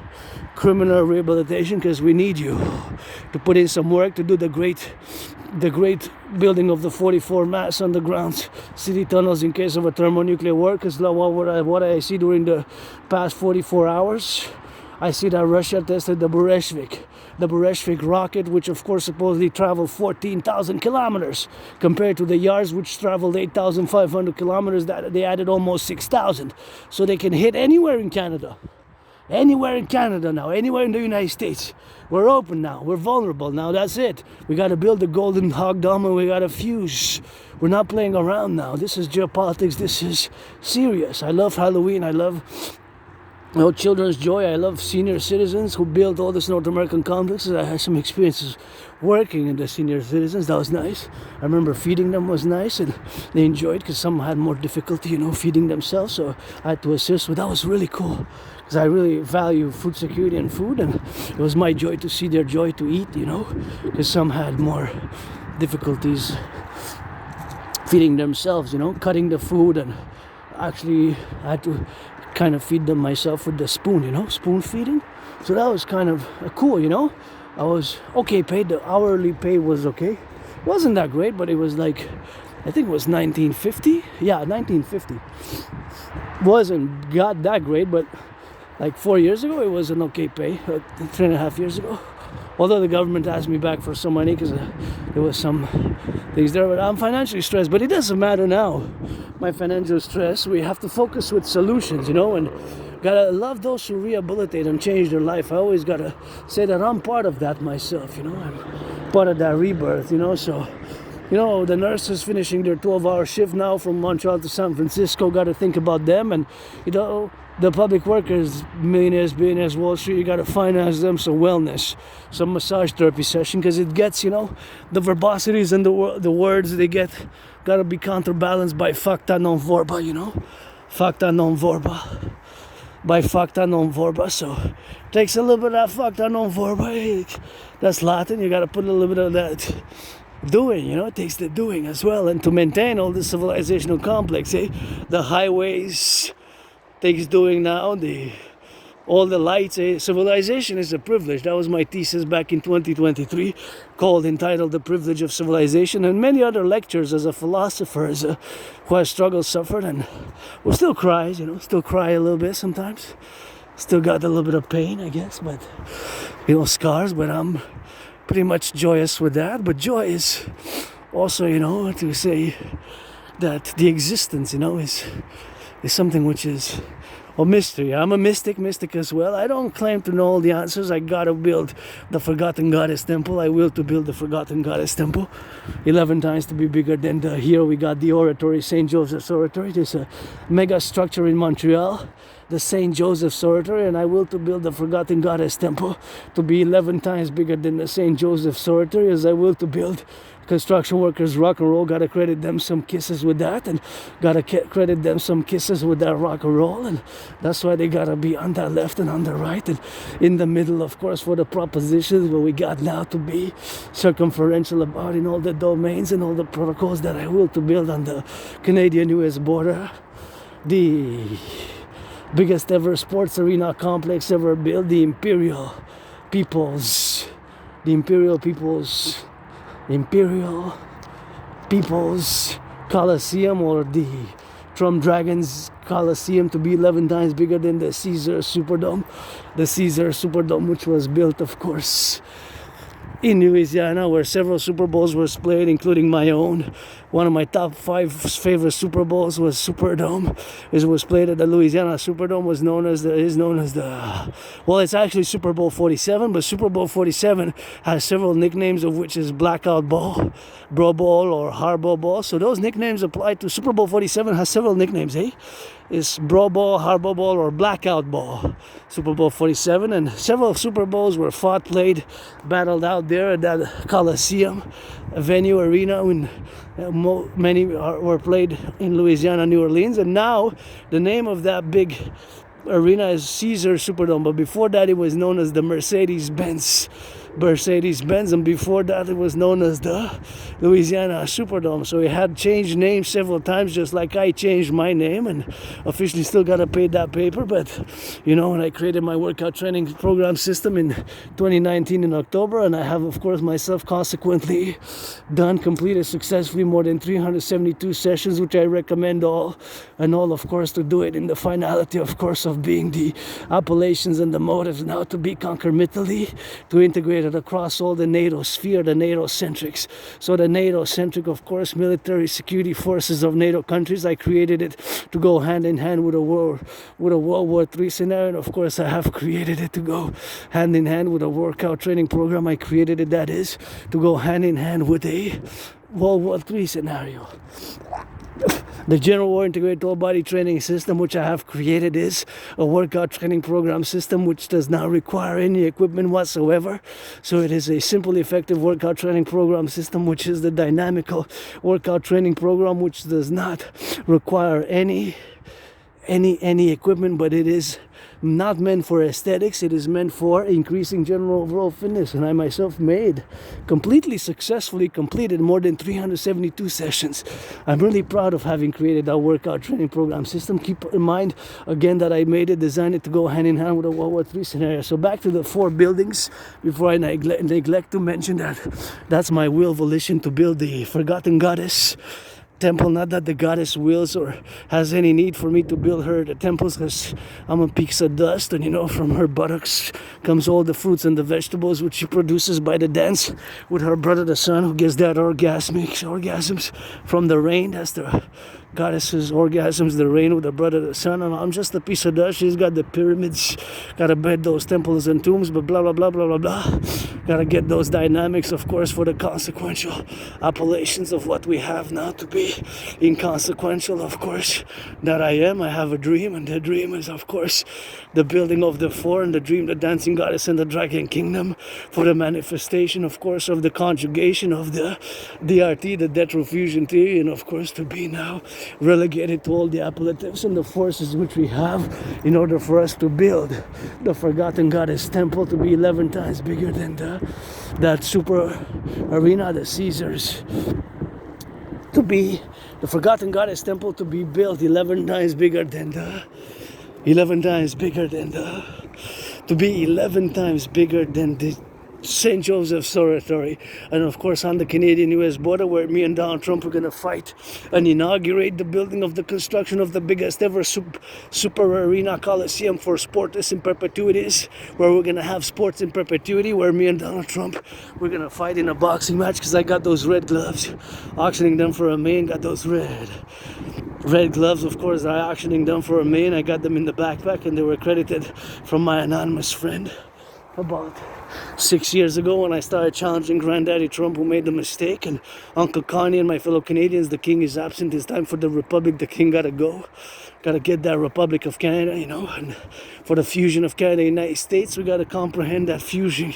criminal rehabilitation, because we need you to put in some work to do the great building of the 44 mass underground city tunnels in case of a thermonuclear war. Because what I see during the past 44 hours, I see that Russia tested the Bereshvik rocket, which of course supposedly traveled 14,000 kilometers compared to the Yars, which traveled 8,500 kilometers. That they added almost 6,000, so they can hit anywhere in Canada. Anywhere in Canada now, anywhere in the United States. We're open now, we're vulnerable now, that's it. We gotta build the golden hog dome, and we gotta fuse. We're not playing around now. This is geopolitics, this is serious. I love Halloween, I love children's joy. I love senior citizens who build all this North American complexes. I had some experiences working in the senior citizens. That was nice. I remember feeding them was nice, and they enjoyed, because some had more difficulty, you know, feeding themselves. So I had to assist. But that was really cool, because I really value food security and food, and it was my joy to see their joy to eat, you know, because some had more difficulties feeding themselves, you know, cutting the food, and actually I had to kind of feed them myself with the spoon, you know, spoon feeding. So that was kind of cool, you know. I was okay paid. The hourly pay was okay. It wasn't that great, but it was like, I think it was 1950. Yeah, 1950. Wasn't got that great, but like 4 years ago, it was an okay pay. 3.5 years ago. Although the government asked me back for some money, because there was some things there, but I'm financially stressed. But it doesn't matter now. My financial stress, we have to focus with solutions, you know, and gotta love those who rehabilitate and change their life. I always gotta say that I'm part of that myself, you know. I'm part of that rebirth, you know. So, you know, the nurses finishing their 12-hour shift now from Montreal to San Francisco, gotta think about them. And, you know, the public workers, millionaires, billionaires, Wall Street, you gotta finance them some wellness, some massage therapy session, because it gets, you know, the verbosities and the words they get gotta be counterbalanced by facta non verba, you know, facta non verba, by facta non verba. So takes a little bit of that facta non verba. That's Latin. You gotta put a little bit of that doing, you know, it takes the doing as well, and to maintain all this civilizational complex, the highways takes doing now, the all the lights. Civilization is a privilege. That was my thesis back in 2023, entitled The Privilege of Civilization, and many other lectures as a philosopher, who has struggled, suffered, and who still cries, still cry a little bit sometimes. Still got a little bit of pain, I guess, but, scars, but I'm pretty much joyous with that. But joy is also, to say that the existence, is something which is a mystery. I'm a mystic as well. I don't claim to know all the answers. I gotta build the Forgotten Goddess Temple. I will to build the Forgotten Goddess Temple 11 times to be bigger than here we got the oratory, St. Joseph's Oratory. There's a mega structure in Montreal, the St. Joseph's Oratory, and I will to build the Forgotten Goddess Temple to be 11 times bigger than the St. Joseph's Oratory, as I will to build construction workers rock and roll. Gotta credit them some kisses with that, and gotta credit them some kisses with that rock and roll, and that's why they gotta be on the left and on the right and in the middle, of course, for the propositions where we got now to be circumferential about in all the domains and all the protocols that I will to build on the Canadian-US border. The biggest ever sports arena complex ever built, the Imperial People's Coliseum, or the Trump Dragons Coliseum, to be 11 times bigger than the Caesar Superdome. The Caesar Superdome, which was built, of course, in Louisiana, where several Super Bowls were played, including my own. One of my top 5 favorite Super Bowls was Superdome. It was played at the Louisiana Superdome. It's actually Super Bowl 47, but Super Bowl 47 has several nicknames, of which is Blackout Ball, Bro Bowl, or Harbor Ball. So those nicknames apply to Super Bowl 47. Has several nicknames, It's Bro Ball, Harbor Ball, or Blackout Ball. Super Bowl 47, and several Super Bowls were fought, played, battled out there at that Coliseum, a venue arena, when many were played in Louisiana, New Orleans, and now the name of that big arena is Caesar Superdome. But before that, it was known as the Mercedes-Benz, and before that it was known as the Louisiana Superdome. So it had changed names several times, just like I changed my name, and officially still gotta pay that paper. But when I created my workout training program system in 2019 in October, and I have, of course, myself consequently completed successfully more than 372 sessions, which I recommend all, of course, to do it in the finality, of course, of being the appellations and the motives now to be concomitantly to integrate it across all the NATO sphere, the NATO-centrics. So the NATO-centric, of course, military security forces of NATO countries, I created it to go hand in hand with a World War III scenario. And of course, I have created it to go hand in hand with a workout training program. I created it, that is, to go hand in hand with a World War III scenario. The General War Integrated Whole Body Training System, which I have created, is a workout training program system which does not require any equipment whatsoever. So it is a simple, effective workout training program system, which is the dynamical workout training program, which does not require any equipment, but it is not meant for aesthetics. It is meant for increasing general overall fitness. And I myself successfully completed more than 372 sessions. I'm really proud of having created that workout training program system. Keep in mind again that I designed it to go hand in hand with a World War III scenario. So back to the 4 buildings, before I neglect to mention that that's my will, volition to build the Forgotten Goddess Temple. Not that the goddess wills or has any need for me to build her the temples, because I'm a piece of dust, and from her buttocks comes all the fruits and the vegetables which she produces by the dance with her brother the sun, who gets that orgasms from the rain. That's the goddess's orgasms, the rain with the brother the sun, and I'm just a piece of dust. She's got the pyramids, gotta build those temples and tombs, but blah blah blah blah blah blah. Gotta get those dynamics, of course, for the consequential appellations of what we have now to be inconsequential, of course, that I am. I have a dream, and the dream is, of course, the building of the 4, and the dream, the dancing goddess and the dragon kingdom, for the manifestation, of course, of the conjugation of the DRT, the detrofusion theory, and of course to be now relegated to all the appellatives and the forces which we have in order for us to build the Forgotten Goddess Temple to be 11 times bigger than that super arena, the Caesars. To be the Forgotten Goddess Temple to be built 11 times bigger than the to be 11 times bigger than the St. Joseph's territory, and of course on the Canadian-US border, where me and Donald Trump are going to fight and inaugurate the building of the construction of the biggest ever super arena coliseum for sports in perpetuities, where we're going to have sports in perpetuity, where me and Donald Trump, we're going to fight in a boxing match, because I got those red gloves, auctioning them for a million, got those red gloves, of course, I auctioning them for a million. I got them in the backpack, and they were credited from my anonymous friend about 6 years ago when I started challenging Granddaddy Trump, who made the mistake, and Uncle Connie and my fellow Canadians. The king is absent. It's time for the Republic. The king gotta go. Gotta get that Republic of Canada, you know, and for the fusion of Canada and the United States, we gotta comprehend that fusion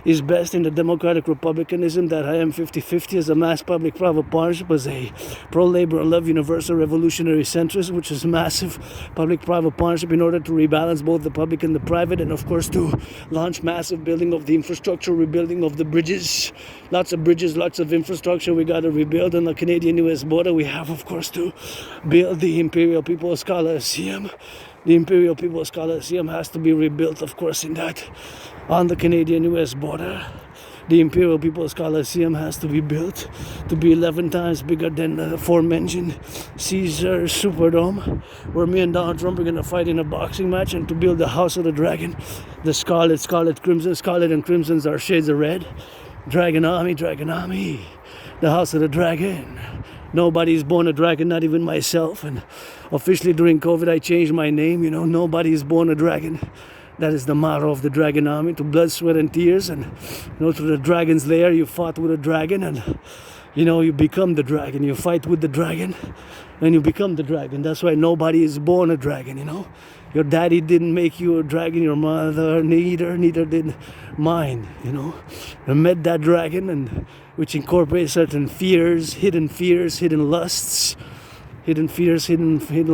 is best in the democratic republicanism that I am 50-50 as a mass public-private partnership, as a pro-labor and love universal revolutionary centrist, which is massive public-private partnership in order to rebalance both the public and the private, and of course to launch massive building of the infrastructure, rebuilding of the bridges, lots of infrastructure we gotta rebuild on the Canadian-US border. We have, of course, to build the Imperial People's Coliseum. The Imperial People's Coliseum has to be rebuilt, of course, in that on the Canadian-US border. The Imperial People's Coliseum has to be built to be 11 times bigger than the aforementioned Caesar Superdome, where me and Donald Trump are going to fight in a boxing match, and to build the House of the Dragon, the Scarlet Crimson. Scarlet and Crimsons are shades of red. Dragon Army, the House of the Dragon. Nobody's born a dragon, not even myself. And officially during COVID, I changed my name. You know, nobody is born a dragon. That is the motto of the Dragon Army, to blood, sweat, and tears. And, you know, to the dragon's lair, you fought with a dragon, and, you know, you become the dragon. You fight with the dragon, and you become the dragon. That's why nobody is born a dragon, you know. Your daddy didn't make you a dragon, your mother neither did mine, you know. I met that dragon, and which incorporates certain fears, hidden lusts, hidden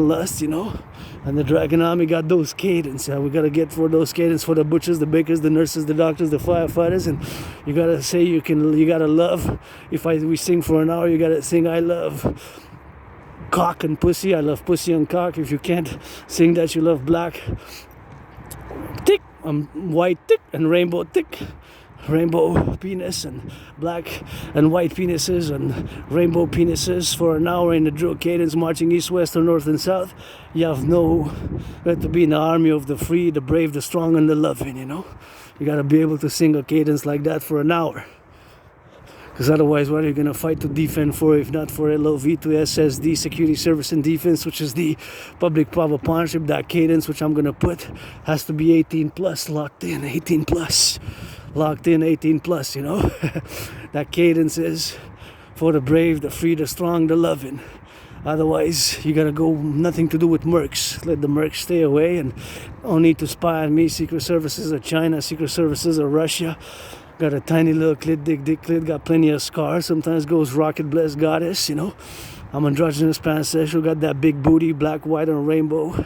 lusts, you know. And the Dragon Army got those cadence. We gotta get for those cadence for the butchers, the bakers, the nurses, the doctors, the firefighters, and you gotta say you gotta love. We sing for an hour, you gotta sing I love cock and pussy. I love pussy and cock. If you can't sing that, you love black tick, white tick, and rainbow tick. Rainbow penis and black and white penises and rainbow penises for an hour in the drill cadence, marching east, west, or north and south. You have to be in the army of the free, the brave, the strong, and the loving, you know. You gotta be able to sing a cadence like that for an hour. Because otherwise, what are you going to fight to defend for if not for LOV to SSD, Security Service and Defense, which is the public-private partnership? That cadence, which I'm going to put, has to be 18 plus, locked in, 18 plus. Locked in, 18 plus, you know. That cadence is for the brave, the free, the strong, the loving. Otherwise, you gotta go, nothing to do with mercs. Let the mercs stay away, and don't need to spy on me. Secret Services of China, Secret Services of Russia. Got a tiny little clit, dick clit, got plenty of scars. Sometimes goes rocket blessed goddess, you know. I'm androgynous, pansexual, got that big booty, black, white, and rainbow.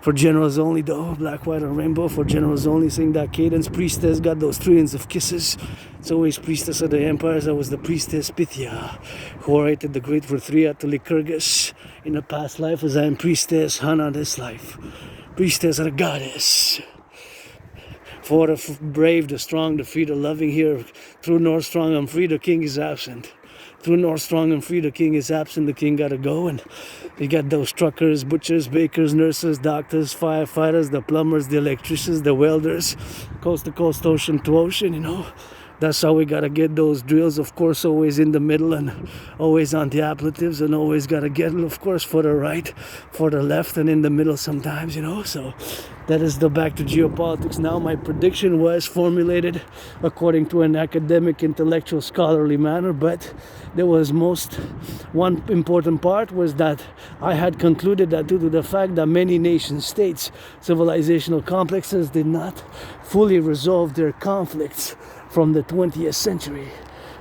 For generals only though, black, white, and rainbow for generals only. Sing that cadence. Priestess, got those trillions of kisses. It's always priestess of the empires. I was the priestess Pythia, who orated the great Virthria to Lycurgus in a past life, as I am priestess Hana this life. Priestess of the goddess. For the brave, the strong, the free, the loving here. Through North Strong and Free, the king is absent. Through North Strong and Free, the king is absent. The king gotta go, and you got those truckers, butchers, bakers, nurses, doctors, firefighters, the plumbers, the electricians, the welders, coast to coast, ocean to ocean, you know. That's how we gotta get those drills, of course, always in the middle and always on the appletives, and always gotta get, of course, for the right, for the left, and in the middle sometimes, you know. So that is the back to geopolitics. Now my prediction was formulated according to an academic, intellectual, scholarly manner, but there was one important part was that I had concluded that due to the fact that many nation states, civilizational complexes, did not fully resolve their conflicts from the 20th century,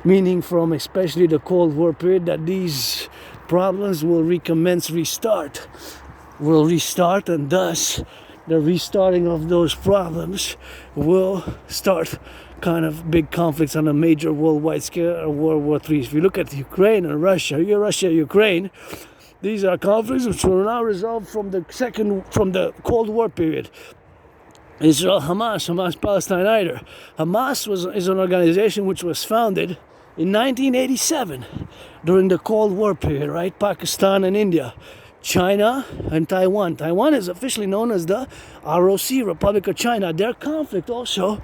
meaning from especially the Cold War period, that these problems will restart, and thus the restarting of those problems will start kind of big conflicts on a major worldwide scale, or World War III. If you look at Ukraine and Russia, Ukraine, these are conflicts which were now resolved from the Cold War period. Israel, Hamas, Palestine either. Hamas is an organization which was founded in 1987 during the Cold War period, right? Pakistan and India, China and Taiwan. Taiwan is officially known as the ROC, Republic of China. Their conflict also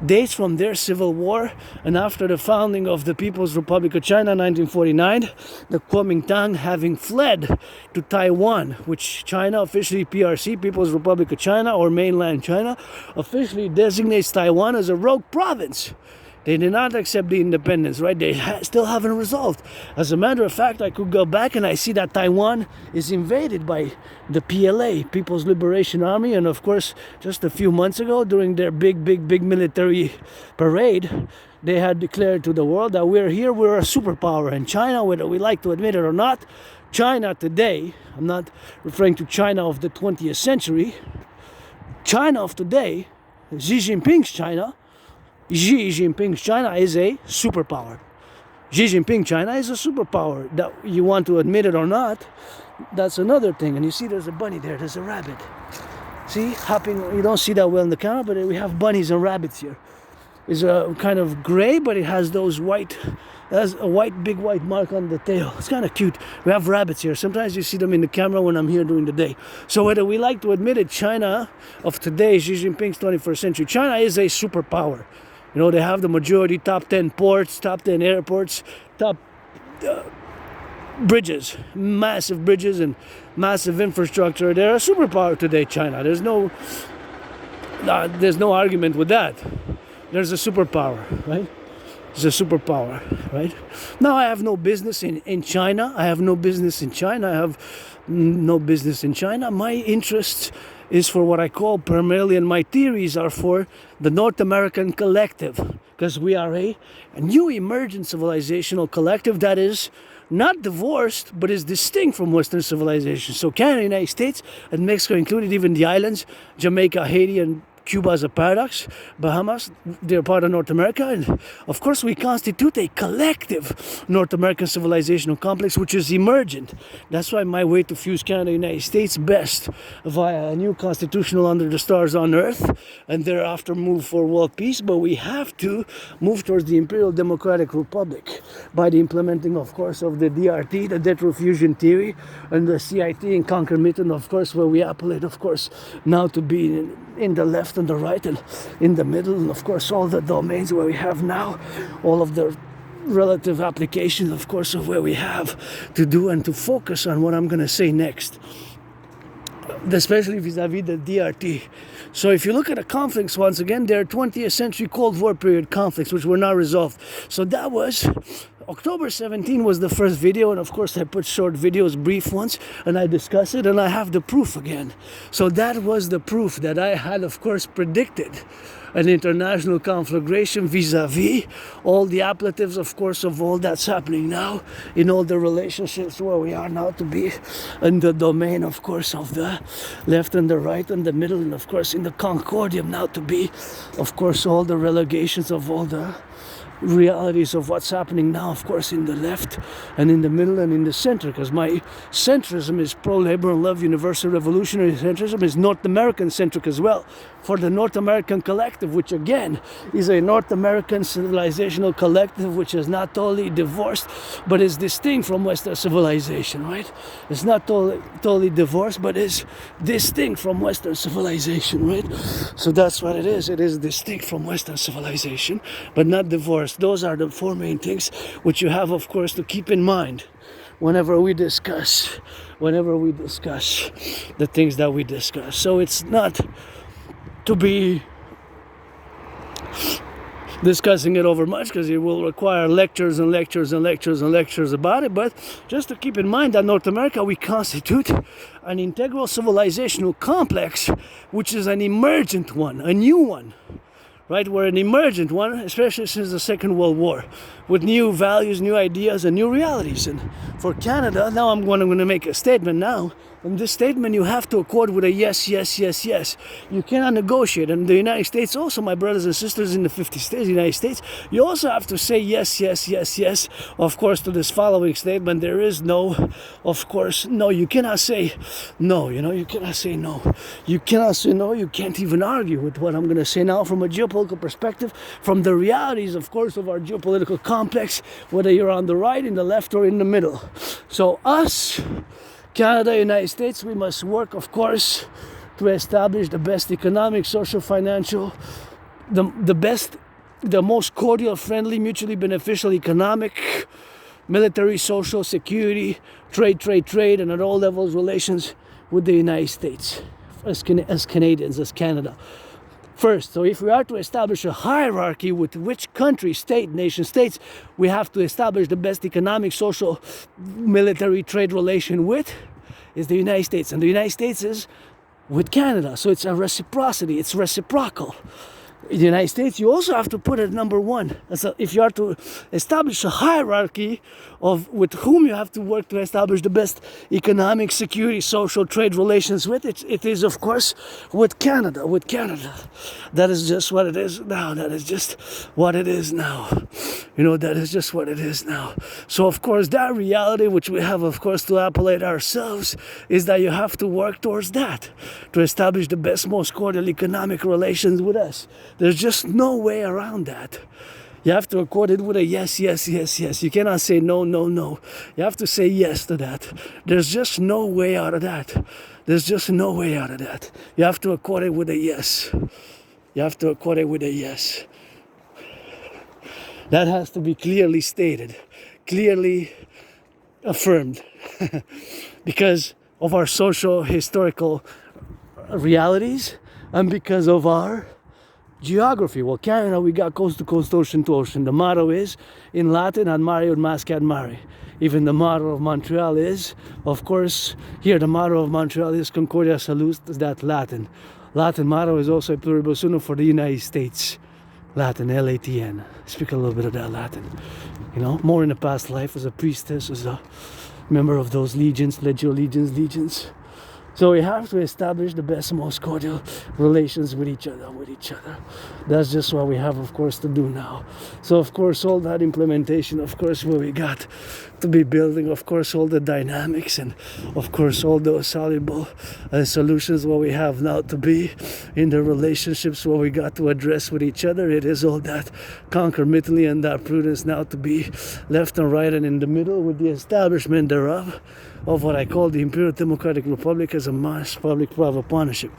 dates from their civil war, and after the founding of the People's Republic of China in 1949, the Kuomintang having fled to Taiwan, which China officially PRC, People's Republic of China, or mainland China, officially designates Taiwan as a rogue province. They did not accept the independence, right? They still haven't resolved. As a matter of fact, I could go back and I see that Taiwan is invaded by the PLA, People's Liberation Army, and of course, just a few months ago, during their big military parade, they had declared to the world that we're here, we're a superpower. And China, whether we like to admit it or not, China today, I'm not referring to China of the 20th century, China of today, Xi Jinping's China is a superpower. Xi Jinping China is a superpower. That you want to admit it or not, that's another thing. And you see there's a bunny there, there's a rabbit. See, hopping, you don't see that well in the camera, but we have bunnies and rabbits here. It's a kind of gray, but it has those white, it has a big white mark on the tail. It's kind of cute. We have rabbits here. Sometimes you see them in the camera when I'm here during the day. So whether we like to admit it, China of today, Xi Jinping's 21st century, China is a superpower. You know, they have the majority, top 10 ports, top 10 airports, top bridges, massive bridges and massive infrastructure. They're a superpower today, China. There's no argument with that. There's a superpower, right? It's a superpower, right? Now I have no business in China. I have no business in China. I have no business in China. My interests is for what I call primarily, and my theories are for the North American collective, because we are a new emergent civilizational collective that is not divorced, but is distinct from Western civilization. So Canada, United States, and Mexico included, even the islands, Jamaica, Haiti, and Cuba as a paradox, Bahamas, they're part of North America, and of course we constitute a collective North American civilizational complex which is emergent. That's why my way to fuse Canada and United States best via a new constitutional under the stars on earth, and thereafter move for world peace. But we have to move towards the Imperial Democratic Republic by the implementing, of course, of the DRT, the debt refusion theory, and the CIT and concomitant, of course, where we appellate, of course, now to be in the left and the right and in the middle, and of course all the domains where we have now all of the relative applications, of course, of where we have to do and to focus on what I'm going to say next, especially vis-a-vis the DRT. So if you look at the conflicts, once again, they're 20th century Cold War period conflicts which were not resolved. So that was October 17 was the first video, and of course I put short videos, brief ones, and I discuss it, and I have the proof again. So that was the proof that I had, of course, predicted an international conflagration vis-a-vis all the appellatives, of course, of all that's happening now in all the relationships where we are now to be in the domain, of course, of the left and the right and the middle, and of course in the concordium now to be, of course, all the relegations of all the realities of what's happening now, of course, in the left and in the middle and in the center, because my centrism is pro-labor and love universal revolutionary centrism, is North American centric as well, for the North American collective, which again is a North American civilizational collective which is not totally divorced but is distinct from Western civilization, right? It's not totally divorced but is distinct from Western civilization, right? So that's what it is. It is distinct from Western civilization but not divorced. Those are the four main things which you have, of course, to keep in mind whenever we discuss the things that we discuss. So it's not to be discussing it over much, because it will require lectures and lectures and lectures and lectures about it, but just to keep in mind that North America, we constitute an integral civilizational complex which is an emergent one, a new one. Right, we're an emergent one, especially since the Second World War, with new values, new ideas, and new realities. And for Canada, now I'm going to make a statement now, in this statement you have to accord with a yes, yes, yes, yes. You cannot negotiate. And the United States also, my brothers and sisters in the 50 states, United States, you also have to say yes, yes, yes, yes, of course, to this following statement. There is no, of course, no. You cannot say no, you cannot say no. You cannot say no. You can't even argue with what I'm going to say now from a geopolitical perspective, from the realities, of course, of our geopolitical complex, whether you're on the right, in the left, or in the middle. So us, Canada, United States, we must work, of course, to establish the best economic, social, financial, the best, the most cordial, friendly, mutually beneficial economic, military, social, security, trade, and at all levels relations with the United States as Canadians, as Canada. First, so if we are to establish a hierarchy with which country, state, nation states, we have to establish the best economic, social, military, trade relation with is the United States. And the United States is with Canada. So it's a reciprocity, it's reciprocal. In the United States, you also have to put it number one. So if you are to establish a hierarchy of with whom you have to work to establish the best economic, security, social, trade relations with, it is, of course, with Canada. With Canada. That is just what it is now. That is just what it is now. That is just what it is now. So, of course, that reality, which we have, of course, to appellate ourselves, is that you have to work towards that, to establish the best, most cordial economic relations with us. There's just no way around that. You have to accord it with a yes, yes, yes, yes. You cannot say no, no, no. You have to say yes to that. There's just no way out of that. There's just no way out of that. You have to accord it with a yes. You have to accord it with a yes. That has to be clearly stated, clearly affirmed, because of our social, historical realities and because of our geography. Well, Canada, we got coast to coast, ocean to ocean. The motto is, in Latin, ad mare ut masc ad mare. Even the motto of Montreal is, of course, here the motto of Montreal is Concordia Salus, that Latin. Latin motto is also a pluribus unum for the United States. Latin, L-A-T-N. Speak a little bit of that Latin. More in the past life as a priestess, as a member of those legions, legions. So we have to establish the best, most cordial relations with each other. That's just what we have, of course, to do now. So, of course, all that implementation, of course, what we got to be building, of course, all the dynamics and, of course, all those soluble solutions, what we have now to be in the relationships, what we got to address with each other. It is all that concomitantly and that prudence now to be left and right and in the middle with the establishment thereof of what I call the Imperial Democratic Republic as a mass public-private partnership.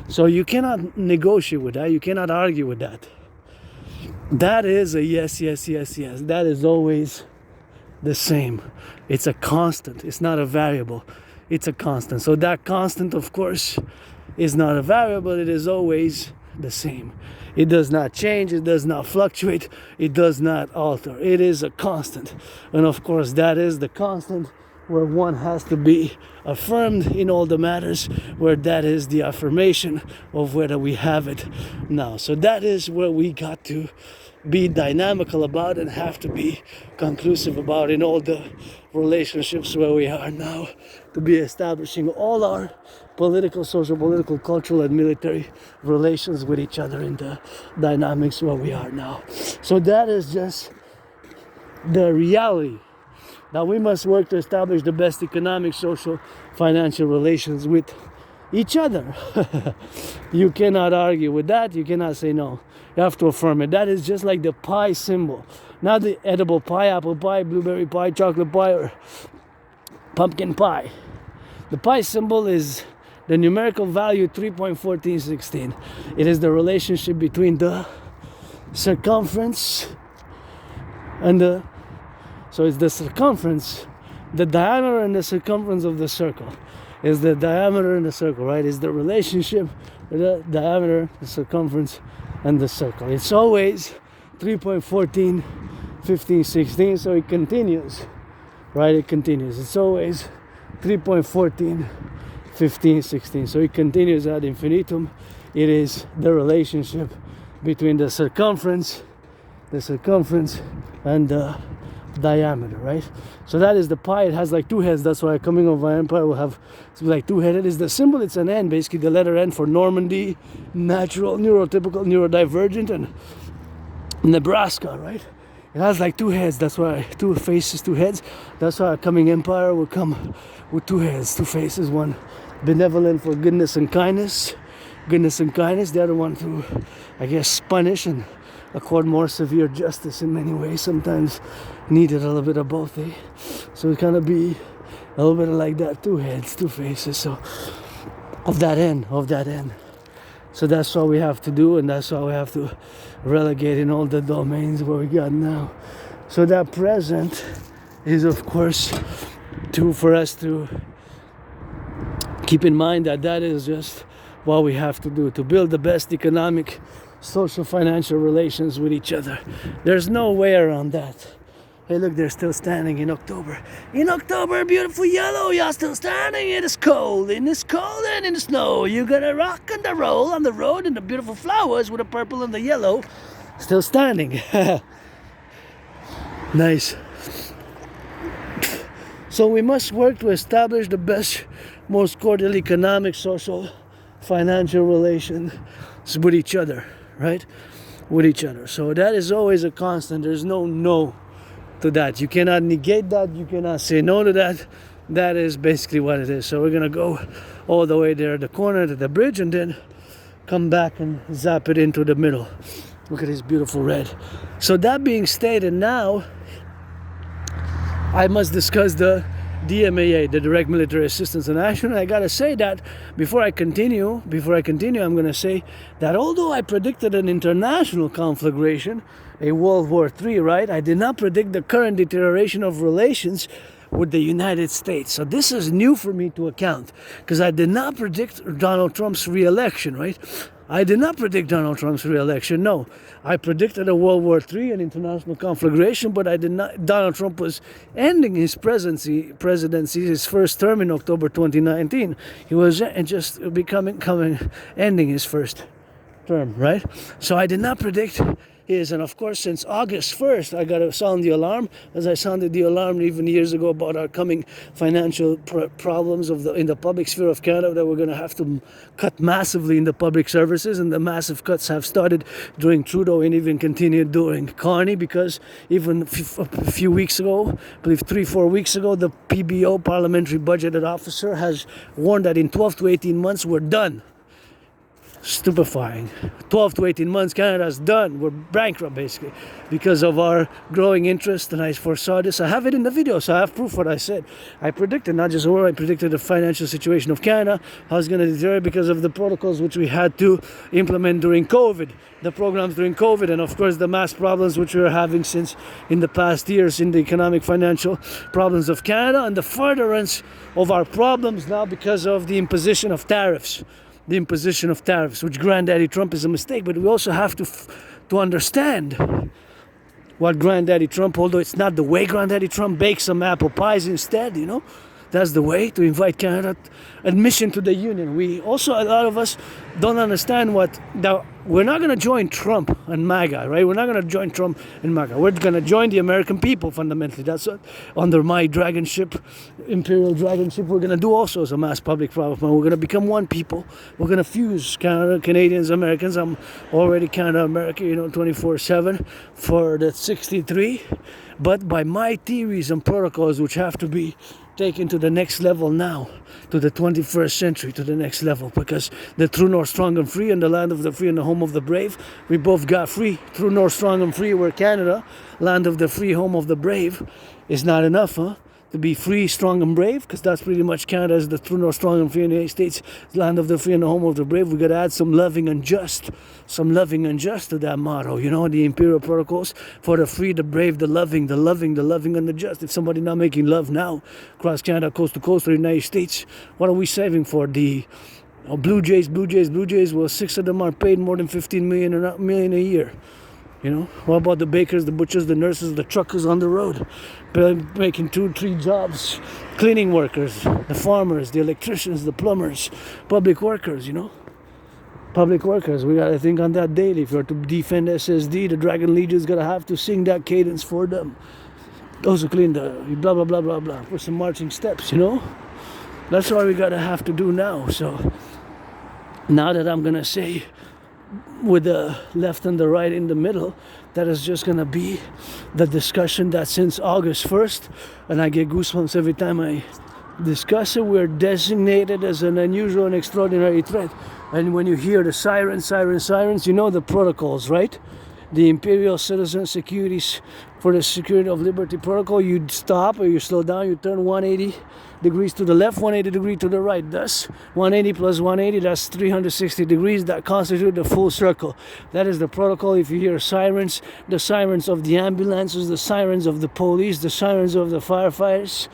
So you cannot negotiate with that. You cannot argue with that. That is a yes, yes, yes, yes. That is always the same. It's a constant. It's not a variable. It's a constant. So that constant, of course, is not a variable. It is always the same. It does not change. It does not fluctuate. It does not alter. It is a constant. And of course, that is the constant where one has to be affirmed in all the matters, where that is the affirmation of whether we have it now. So that is where we got to be dynamical about and have to be conclusive about in all the relationships where we are now, to be establishing all our political, social, political, cultural, and military relations with each other in the dynamics where we are now. So that is just the reality. Now we must work to establish the best economic, social, financial relations with each other. You cannot argue with that. You cannot say no. You have to affirm it. That is just like the pie symbol. Not the edible pie, apple pie, blueberry pie, chocolate pie, or pumpkin pie. The pie symbol is the numerical value 3.1416. It is the relationship between the circumference and so it's the circumference, the diameter and the circumference of the circle. Is the diameter and the circle, right? Is the relationship with the diameter, the circumference, and the circle. It's always 3.14, 15, 16, so it continues, right? It continues. It's always 3.14, 15, 16, so it continues ad infinitum. It is the relationship between the circumference and the diameter, right? So that is the pi. It has like two heads. That's why coming of our empire will have like two headed. Is the symbol? It's an N, basically the letter N for Normandy, natural, neurotypical, neurodivergent, and Nebraska, right? It has like two heads. That's why two faces, two heads. That's why our coming empire will come with two heads, two faces. One benevolent for goodness and kindness, The other one to, I guess, punish and accord more severe justice in many ways. Sometimes needed a little bit of both, eh? So it kind of be a little bit like that, two heads, two faces. So of that end. So that's what we have to do, and that's what we have to relegate in all the domains where we got now. So that present is, of course, for us to keep in mind that is just what we have to do to build the best economic, social, financial relations with each other. There's no way around that. Hey, look, they're still standing in October. In October, beautiful yellow, you're still standing. It is cold and in the snow. You're gonna rock and roll on the road in the beautiful flowers with the purple and the yellow. Still standing. Nice. So we must work to establish the best, most cordial economic, social, financial relations with each other, right? With each other. So that is always a constant. There's no to that. You cannot negate that. You cannot say no to that. That is basically what it is. So we're gonna go all the way there at the corner to the bridge and then come back and zap it into the middle. Look at this beautiful red. So that being stated, now I must discuss the DMAA, the Direct Military Assistance in Action. I gotta say that before I continue, I'm gonna say that although I predicted an international conflagration, a World War III, right? I did not predict the current deterioration of relations with the United States. So this is new for me to account, because I did not predict Donald Trump's re-election, right? I did not predict Donald Trump's re-election. No, I predicted a World War III, an international conflagration, but I did not. Donald Trump was ending his presidency, his first term in October 2019. He was just ending his first term, right? So I did not predict his, and of course, since August 1st, I got to sound the alarm, as I sounded the alarm even years ago about our coming financial problems in the public sphere of Canada, that we're going to have to cut massively in the public services, and the massive cuts have started during Trudeau and even continued during Carney, because even a few weeks ago, I believe 3-4 weeks ago, the PBO, Parliamentary Budgeted Officer, has warned that in 12 to 18 months we're done. Stupefying. 12 to 18 months, Canada's done. We're bankrupt, basically, because of our growing interest, and I foresaw this. I have it in the video, so I have proof what I said. I predicted not just the war, I predicted the financial situation of Canada, how it's going to deteriorate because of the protocols which we had to implement during COVID, the programs during COVID, and of course the mass problems which we are having since in the past years in the economic, financial problems of Canada, and the furtherance of our problems now because of the imposition of tariffs. Which Granddaddy Trump is a mistake, but we also have to understand what Granddaddy Trump, although it's not the way Granddaddy Trump bakes some apple pies instead, that's the way to invite Canada admission to the Union. We also, a lot of us don't understand we're not going to join Trump and MAGA, right? We're not going to join Trump and MAGA. We're going to join the American people, fundamentally. That's what, under my dragon ship, Imperial dragon ship, we're going to do also as a mass public problem. We're going to become one people. We're going to fuse Canada, Canadians, Americans. I'm already Canada-America, 24/7 for the 63. But by my theories and protocols, which have to be taken to the next level now, to the 21st century, to the next level, because the true north, strong and free, and the land of the free and the home of the brave, we both got free. True north, strong and free, we're Canada, land of the free, home of the brave, is not enough, to be free, strong and brave, because that's pretty much Canada as the true north, strong and free in the United States, land of the free and the home of the brave. We got to add some loving and just to that motto, the imperial protocols for the free, the brave, the loving and the just. If somebody not making love now across Canada, coast to coast, or the United States, what are we saving for? The Blue Jays, well, 6 of them are paid more than $15 million a year. What about the bakers, the butchers, the nurses, the truckers on the road, making 2-3 jobs, cleaning workers, the farmers, the electricians, the plumbers, public workers, Public workers, we gotta think on that daily. If you're to defend SSD, the Dragon Legion's gotta have to sing that cadence for them. Those who clean the blah blah blah blah blah for some marching steps, you know. That's what we gotta have to do now. So now that I'm gonna say with the left and the right in the middle, that is just gonna be the discussion that since August 1st, and I get goosebumps every time I discuss it, we're designated as an unusual and extraordinary threat. And when you hear the sirens, you know the protocols, right? The Imperial Citizen Securities for the Security of Liberty Protocol, you stop or you slow down, you turn 180 degrees to the left, 180 degrees to the right. Thus, 180 plus 180, that's 360 degrees. That constitutes the full circle. That is the protocol. If you hear sirens, the sirens of the ambulances, the sirens of the police, the sirens of the firefighters,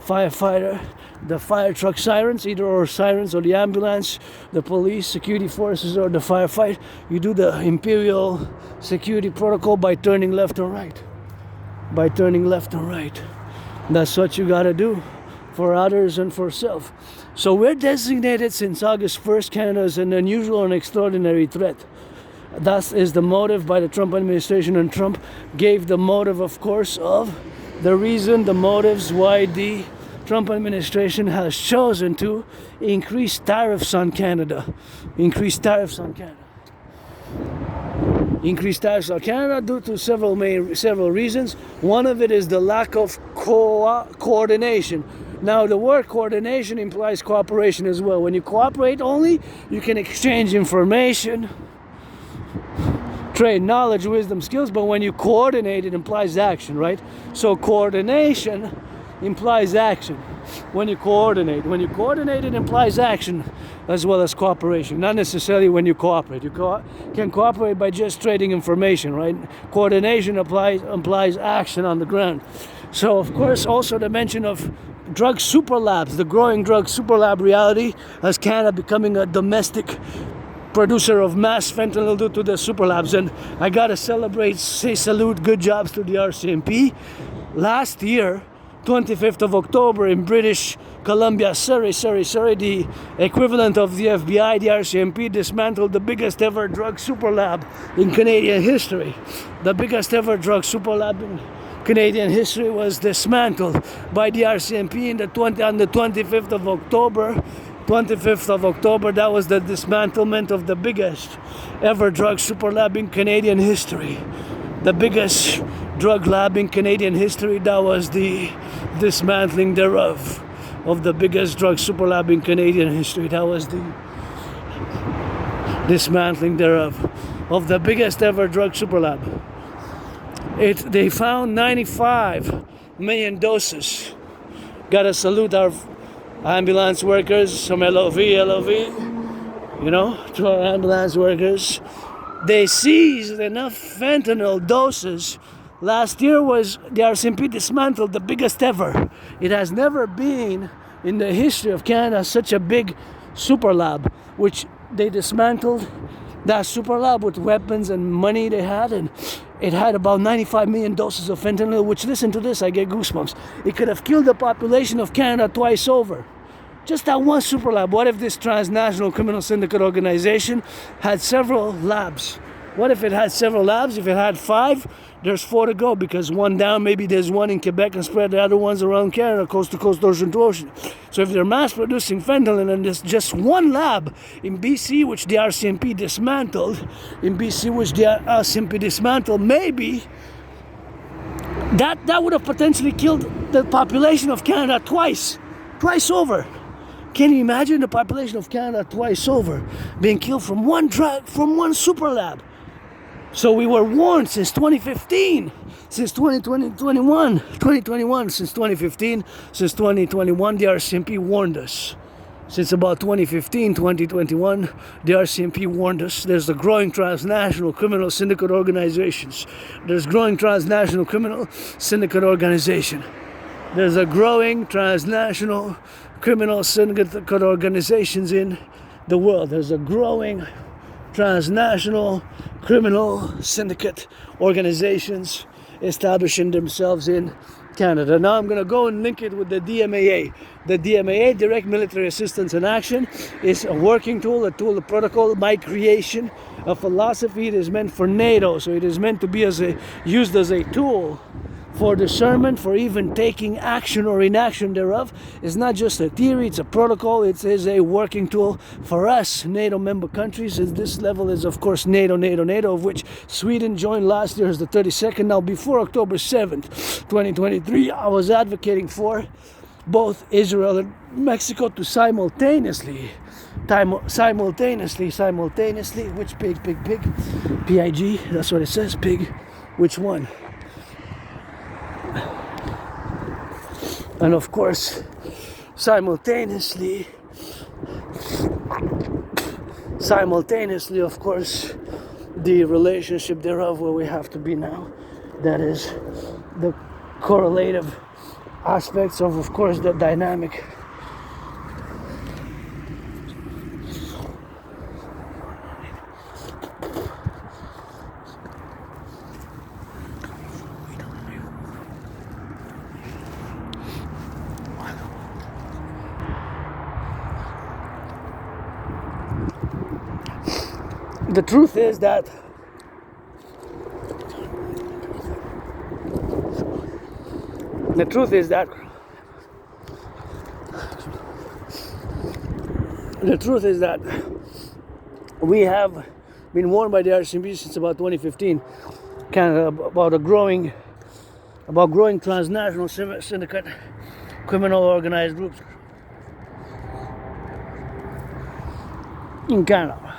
firefighter, the fire truck sirens, either or sirens or the ambulance, the police, security forces, or the firefight, you do the Imperial Security Protocol by turning left or right. By turning left or right. That's what you gotta do for others and for self. So we're designated since August 1st, Canada, as an unusual and extraordinary threat. That is the motive by the Trump administration, and Trump gave the motive, of course, of the reason, the motives why the Trump administration has chosen to increase tariffs on Canada. Increase tariffs on Canada due to several reasons. One of it is the lack of coordination. Now, the word coordination implies cooperation as well. When you cooperate only, you can exchange information, trade knowledge, wisdom, skills, but when you coordinate, it implies action, right? So coordination implies action. When you coordinate, it implies action as well as cooperation. Not necessarily when you cooperate. You can cooperate by just trading information, right? Coordination implies action on the ground. So, of course, also the mention of drug super labs, the growing drug super lab reality, as Canada becoming a domestic producer of mass fentanyl due to the super labs. And I gotta say salute, good jobs to the RCMP. Last year, 25th of October in British Columbia, Surrey, the equivalent of the FBI, the RCMP, dismantled the biggest ever drug super lab in Canadian history. The biggest ever drug super lab in Canadian history was dismantled by the RCMP on the 25th of October. 25th of October, that was the dismantlement of the biggest ever drug super lab in Canadian history. The biggest drug lab in Canadian history, that was the dismantling thereof of the biggest drug super lab in Canadian history. That was the dismantling thereof of the biggest ever drug super lab. They found 95 million doses. Gotta salute our ambulance workers, some LOV, you know, to our ambulance workers. They seized enough fentanyl doses. Last year was the RCMP dismantled the biggest ever. It has never been in the history of Canada such a big super lab, which they dismantled that super lab with weapons and money they had, and it had about 95 million doses of fentanyl, which, listen to this, I get goosebumps. It could have killed the population of Canada twice over. Just that one super lab. What if this transnational criminal syndicate organization had several labs? What if it had several labs? If it had 5, there's 4 to go, because one down, maybe there's one in Quebec and spread the other ones around Canada, coast to coast, ocean to ocean. So if they're mass producing fentanyl and there's just one lab in BC, which the RCMP dismantled, maybe that would have potentially killed the population of Canada twice over. Can you imagine the population of Canada twice over being killed from one drug, from one super lab? So we were warned since 2015, since 2021, since 2015, since 2021, the RCMP warned us. Since about 2015, 2021, the RCMP warned us. There's a growing transnational criminal syndicate organizations. There's a growing transnational criminal organizations in the world. There's a growing transnational criminal syndicate organizations establishing themselves in Canada. Now I'm going to go and link it with the DMAA. The DMAA, Direct Military Assistance in Action, is a working tool, a protocol, my creation, a philosophy. It is meant for NATO, so it is meant to be used as a tool for discernment, for even taking action or inaction thereof, is not just a theory, it's a protocol, it is a working tool for us, NATO member countries. At this level is, of course, NATO, of which Sweden joined last year as the 32nd. Now, before October 7th, 2023, I was advocating for both Israel and Mexico to simultaneously, which pig, P-I-G, that's what it says, pig, which one? And of course, simultaneously, of course, the relationship thereof where we have to be now, that is the correlative aspects of course, the dynamic. The truth is that we have been warned by the RCMP since about 2015 about growing transnational syndicate criminal organized groups in Canada.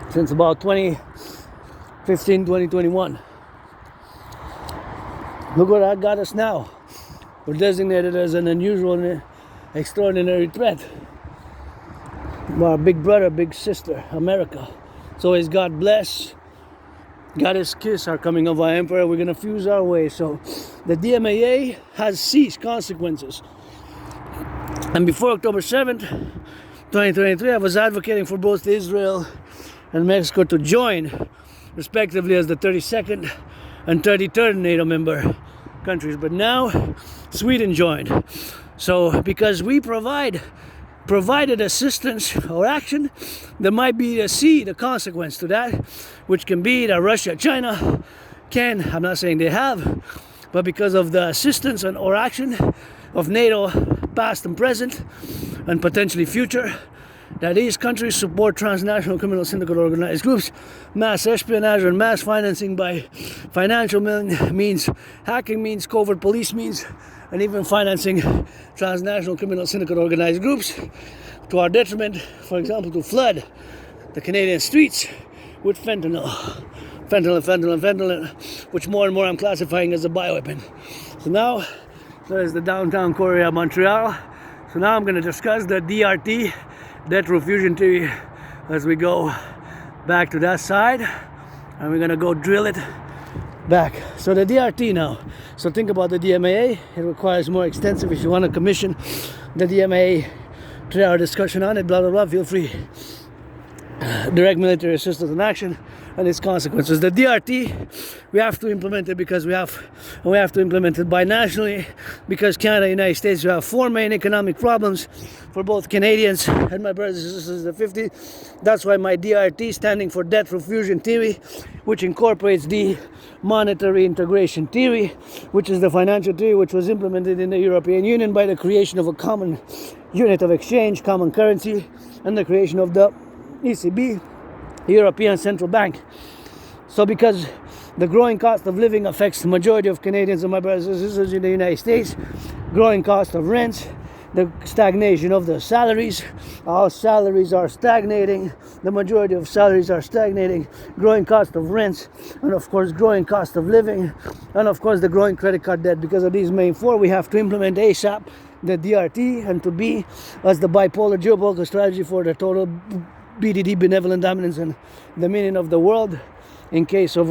Since about 2015, 2021. Look what that got us now. We're designated as an unusual and extraordinary threat by our big brother, big sister, America. So is God bless, God is kiss our coming of our emperor. We're gonna fuse our way. So the DMAA has ceased consequences. And before October 7th, 2023, I was advocating for both Israel and Mexico to join, respectively, as the 32nd and 33rd NATO member countries. But now, Sweden joined. So, because we provided assistance or action, there might be the consequence to that, which can be that Russia, China I'm not saying they have, but because of the assistance or action of NATO, past and present, and potentially future, that these countries support transnational criminal syndicate organized groups, mass espionage and mass financing by financial means, hacking means, covert police means, and even financing transnational criminal syndicate organized groups to our detriment, for example, to flood the Canadian streets with fentanyl, which more and more I'm classifying as a bioweapon. So now, there's the downtown core area of Montreal. So now I'm going to discuss the DRT, debt refusion theory, as we go back to that side, and we're gonna go drill it back. So the DRT now. So think about the DMAA. It requires more extensive. If you want to commission the DMAA, 3-hour discussion on it, blah blah blah. Feel free. Direct military assistance in action and its consequences. The DRT, we have to implement it because we have to implement it binationally, because Canada and the United States, we have 4 main economic problems for both Canadians and my brothers and sisters in the 50s. That's why my DRT, standing for debt refusion theory, which incorporates the monetary integration theory, which is the financial theory which was implemented in the European Union by the creation of a common unit of exchange, common currency, and the creation of the ECB, European Central Bank. So because the growing cost of living affects the majority of Canadians and my brothers and sisters in the United States, growing cost of rents, the stagnation of the salaries, our salaries are stagnating, the majority of salaries are stagnating, growing cost of rents, and of course growing cost of living, and of course the growing credit card debt. Because of these main 4, we have to implement ASAP the DRT, and to be as the bipolar geopolitical strategy for the total BDD, benevolent dominance and dominion of the world, in case of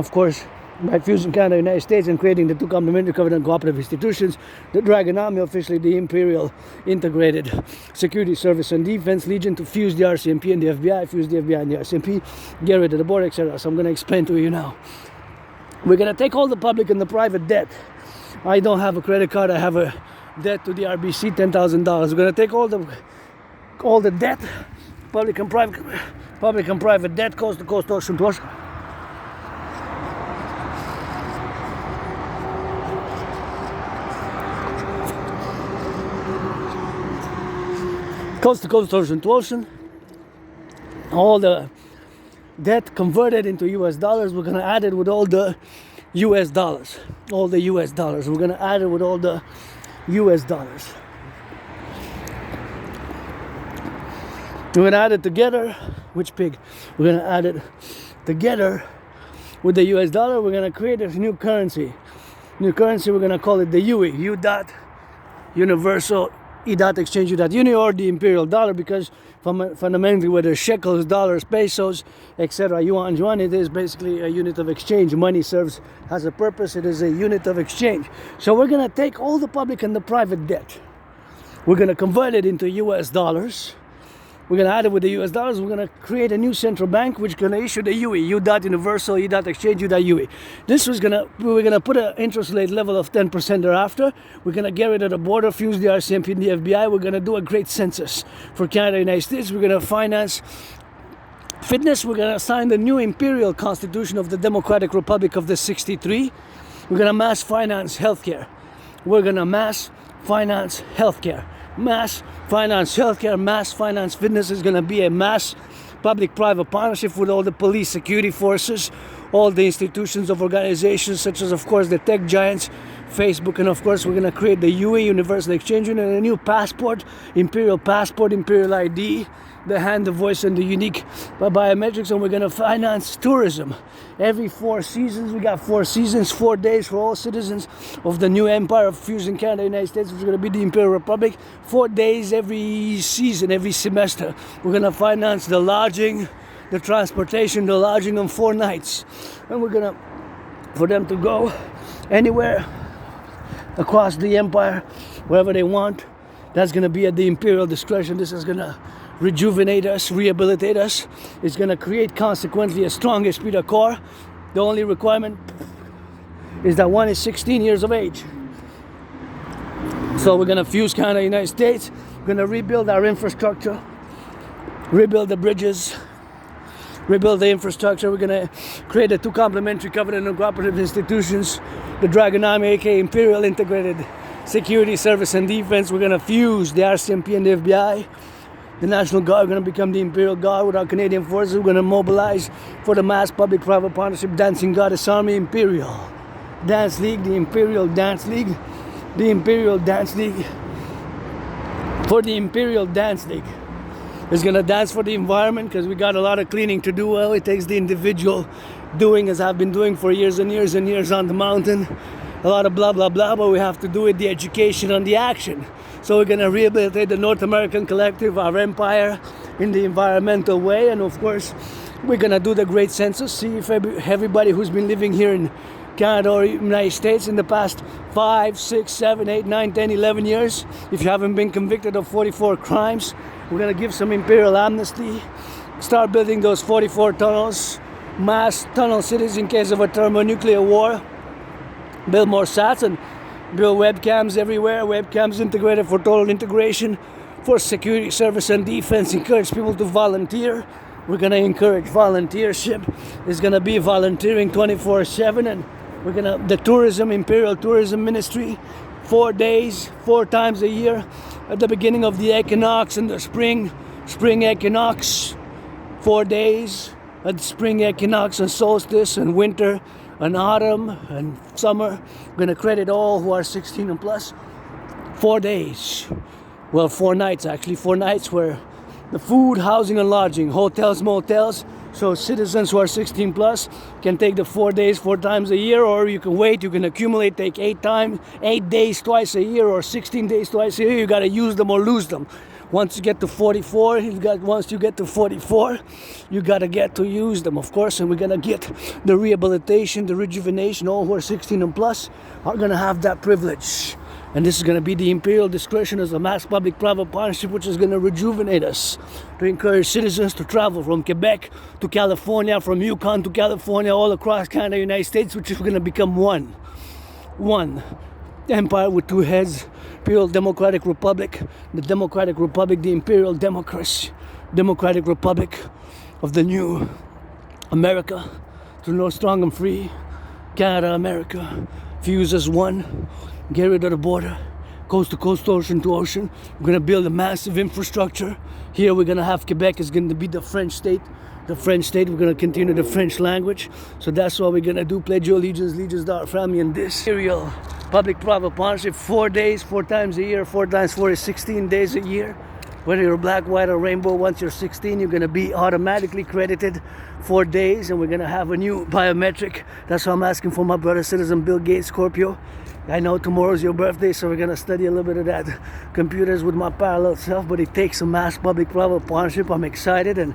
course, by fusing Canada and the United States and creating the 2 complementary covenant cooperative institutions, the Dragon Army, officially the Imperial Integrated Security Service and Defense Legion, to fuse the RCMP and the FBI, fuse the FBI and the RCMP, get rid of the border, etc. So I'm going to explain to you now. We're going to take all the public and the private debt. I don't have a credit card, I have a debt to the RBC, $10,000. We're going to take all the debt, public and private debt, coast to coast, ocean to ocean. coast to coast, ocean to ocean. All the debt converted into US dollars, we're gonna add it with all the US dollars. All the US dollars. We're gonna add it with all the US dollars. We're gonna add it together. Which pig? We're gonna add it together with the US dollar. We're gonna create a new currency. New currency, we're gonna call it the UE. U dot universal E dot exchange U dot uni, or the imperial dollar, because fundamentally whether shekels, dollars, pesos, etc., yuan, it is basically a unit of exchange. Money has a purpose. It is a unit of exchange. So we're gonna take all the public and the private debt. We're gonna convert it into US dollars. We're gonna add it with the US dollars. We're gonna create a new central bank which is gonna issue the UE, U dot universal, E dot exchange, U dot UE. We're gonna put an interest rate level of 10% thereafter. We're gonna get rid of the border, fuse the RCMP and the FBI. We're gonna do a great census for Canada and the United States. We're gonna finance fitness. We're gonna sign the new Imperial Constitution of the Democratic Republic of the 63. We're gonna mass finance healthcare. We're gonna mass finance healthcare. Mass finance healthcare, mass finance fitness is going to be a mass public-private partnership with all the police, security forces, all the institutions of organizations such as, of course, the tech giants, Facebook, and of course we're going to create the UE, Universal Exchange Union, and a new passport, Imperial ID, the hand, the voice, and the unique biometrics, and we're going to finance tourism. Every 4 seasons, we got 4 seasons, 4 days for all citizens of the new empire of fusing Canada and the United States, which is going to be the Imperial Republic. 4 days every season, every semester. We're going to finance the lodging, the transportation, the lodging on 4 nights. And we're going to, for them to go anywhere across the empire, wherever they want. That's going to be at the Imperial discretion. This is going to rejuvenate us, rehabilitate us. It's going to create consequently a strong esprit de corps. The only requirement is that one is 16 years of age. So we're going to fuse Canada and the United States. We're going to rebuild our infrastructure, rebuild the bridges, rebuild the infrastructure. We're going to create the 2 complementary covenant and cooperative institutions, the Dragon Army, aka Imperial Integrated Security Service and Defense. We're going to fuse the RCMP and the FBI. The National Guard, we're going to become the Imperial Guard with our Canadian forces. We're going to mobilize for the mass public-private partnership Dancing Goddess Army Imperial Dance League, the Imperial Dance League, the Imperial Dance League. For the Imperial Dance League, it's going to dance for the environment because we got a lot of cleaning to do. Well, it takes the individual doing, as I've been doing for years and years and years on the mountain. A lot of blah, blah, blah, but we have to do it, the education and the action. So we're going to rehabilitate the North American Collectif, our empire, in the environmental way. And of course, we're going to do the great census, see if everybody who's been living here in Canada or United States in the past 5, 6, 7, 8, 9, 10, 11 years, if you haven't been convicted of 44 crimes, we're going to give some imperial amnesty, start building those 44 tunnels, mass tunnel cities in case of a thermonuclear war, build more SATs and build webcams everywhere, webcams integrated for total integration, for security service and defense, encourage people to volunteer. We're going to encourage volunteership. It's going to be volunteering 24/7, and we're going to, the tourism, Imperial Tourism Ministry, 4 days, 4 times a year, at the beginning of the equinox and the spring equinox, 4 days, at the spring equinox and solstice and winter and autumn and summer. We're going to credit all who are 16 and plus. 4 days. Well, 4 nights actually. 4 nights where the food, housing and lodging, hotels, motels. So citizens who are 16 plus can take the 4 days 4 times a year, or you can wait, you can accumulate, take 8 days twice a year, or 16 days twice a year. You got to use them or lose them. Once you get to 44, once you get to 44, you got to get to use them, of course, and we're going to get the rehabilitation, the rejuvenation. All who are 16 and plus are going to have that privilege. And this is going to be the Imperial Discretion as a mass public-private partnership, which is going to rejuvenate us, to encourage citizens to travel from Quebec to California, from Yukon to California, all across Canada, United States, which is going to become one empire with 2 heads. Imperial Democratic Republic, the Democratic Republic, the Imperial Democracy, Democratic Republic of the new America, to know strong and free, Canada, America, fuse as one, get rid of the border, coast to coast, ocean to ocean. We're gonna build a massive infrastructure. Here we're gonna have Quebec is gonna be the French state. The French state, we're gonna continue the French language. So that's what we're gonna do. Pledge your allegiance, allegiance to our family, and this Imperial public-private partnership, 4 days, 4 times a year. 4 times 4 is 16 days a year. Whether you're black, white, or rainbow, once you're 16, you're gonna be automatically credited 4 days, and we're gonna have a new biometric. That's why I'm asking for my brother, citizen Bill Gates, Scorpio. I know tomorrow's your birthday, so we're gonna study a little bit of that computers with my parallel self, but it takes a mass public-private partnership. I'm excited, and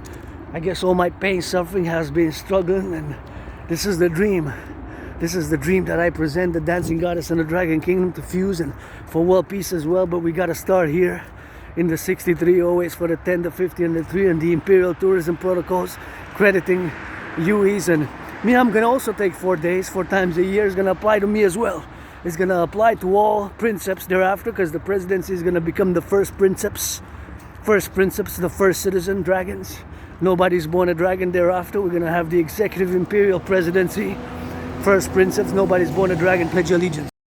I guess all my pain, suffering has been struggling, and this is the dream. This is the dream that I present, the dancing goddess and the dragon kingdom to fuse, and for world peace as well, but we gotta start here in the 63, always for the 10, the 50, and the 3, and the Imperial tourism protocols, crediting UEs. And me, I'm gonna also take 4 days, 4 times a year. It's gonna apply to me as well. It's gonna apply to all princeps thereafter, because the presidency is gonna become the first princeps, the first citizen dragons. Nobody's born a dragon thereafter. We're gonna have the executive imperial presidency, first princeps, nobody's born a dragon. Pledge allegiance.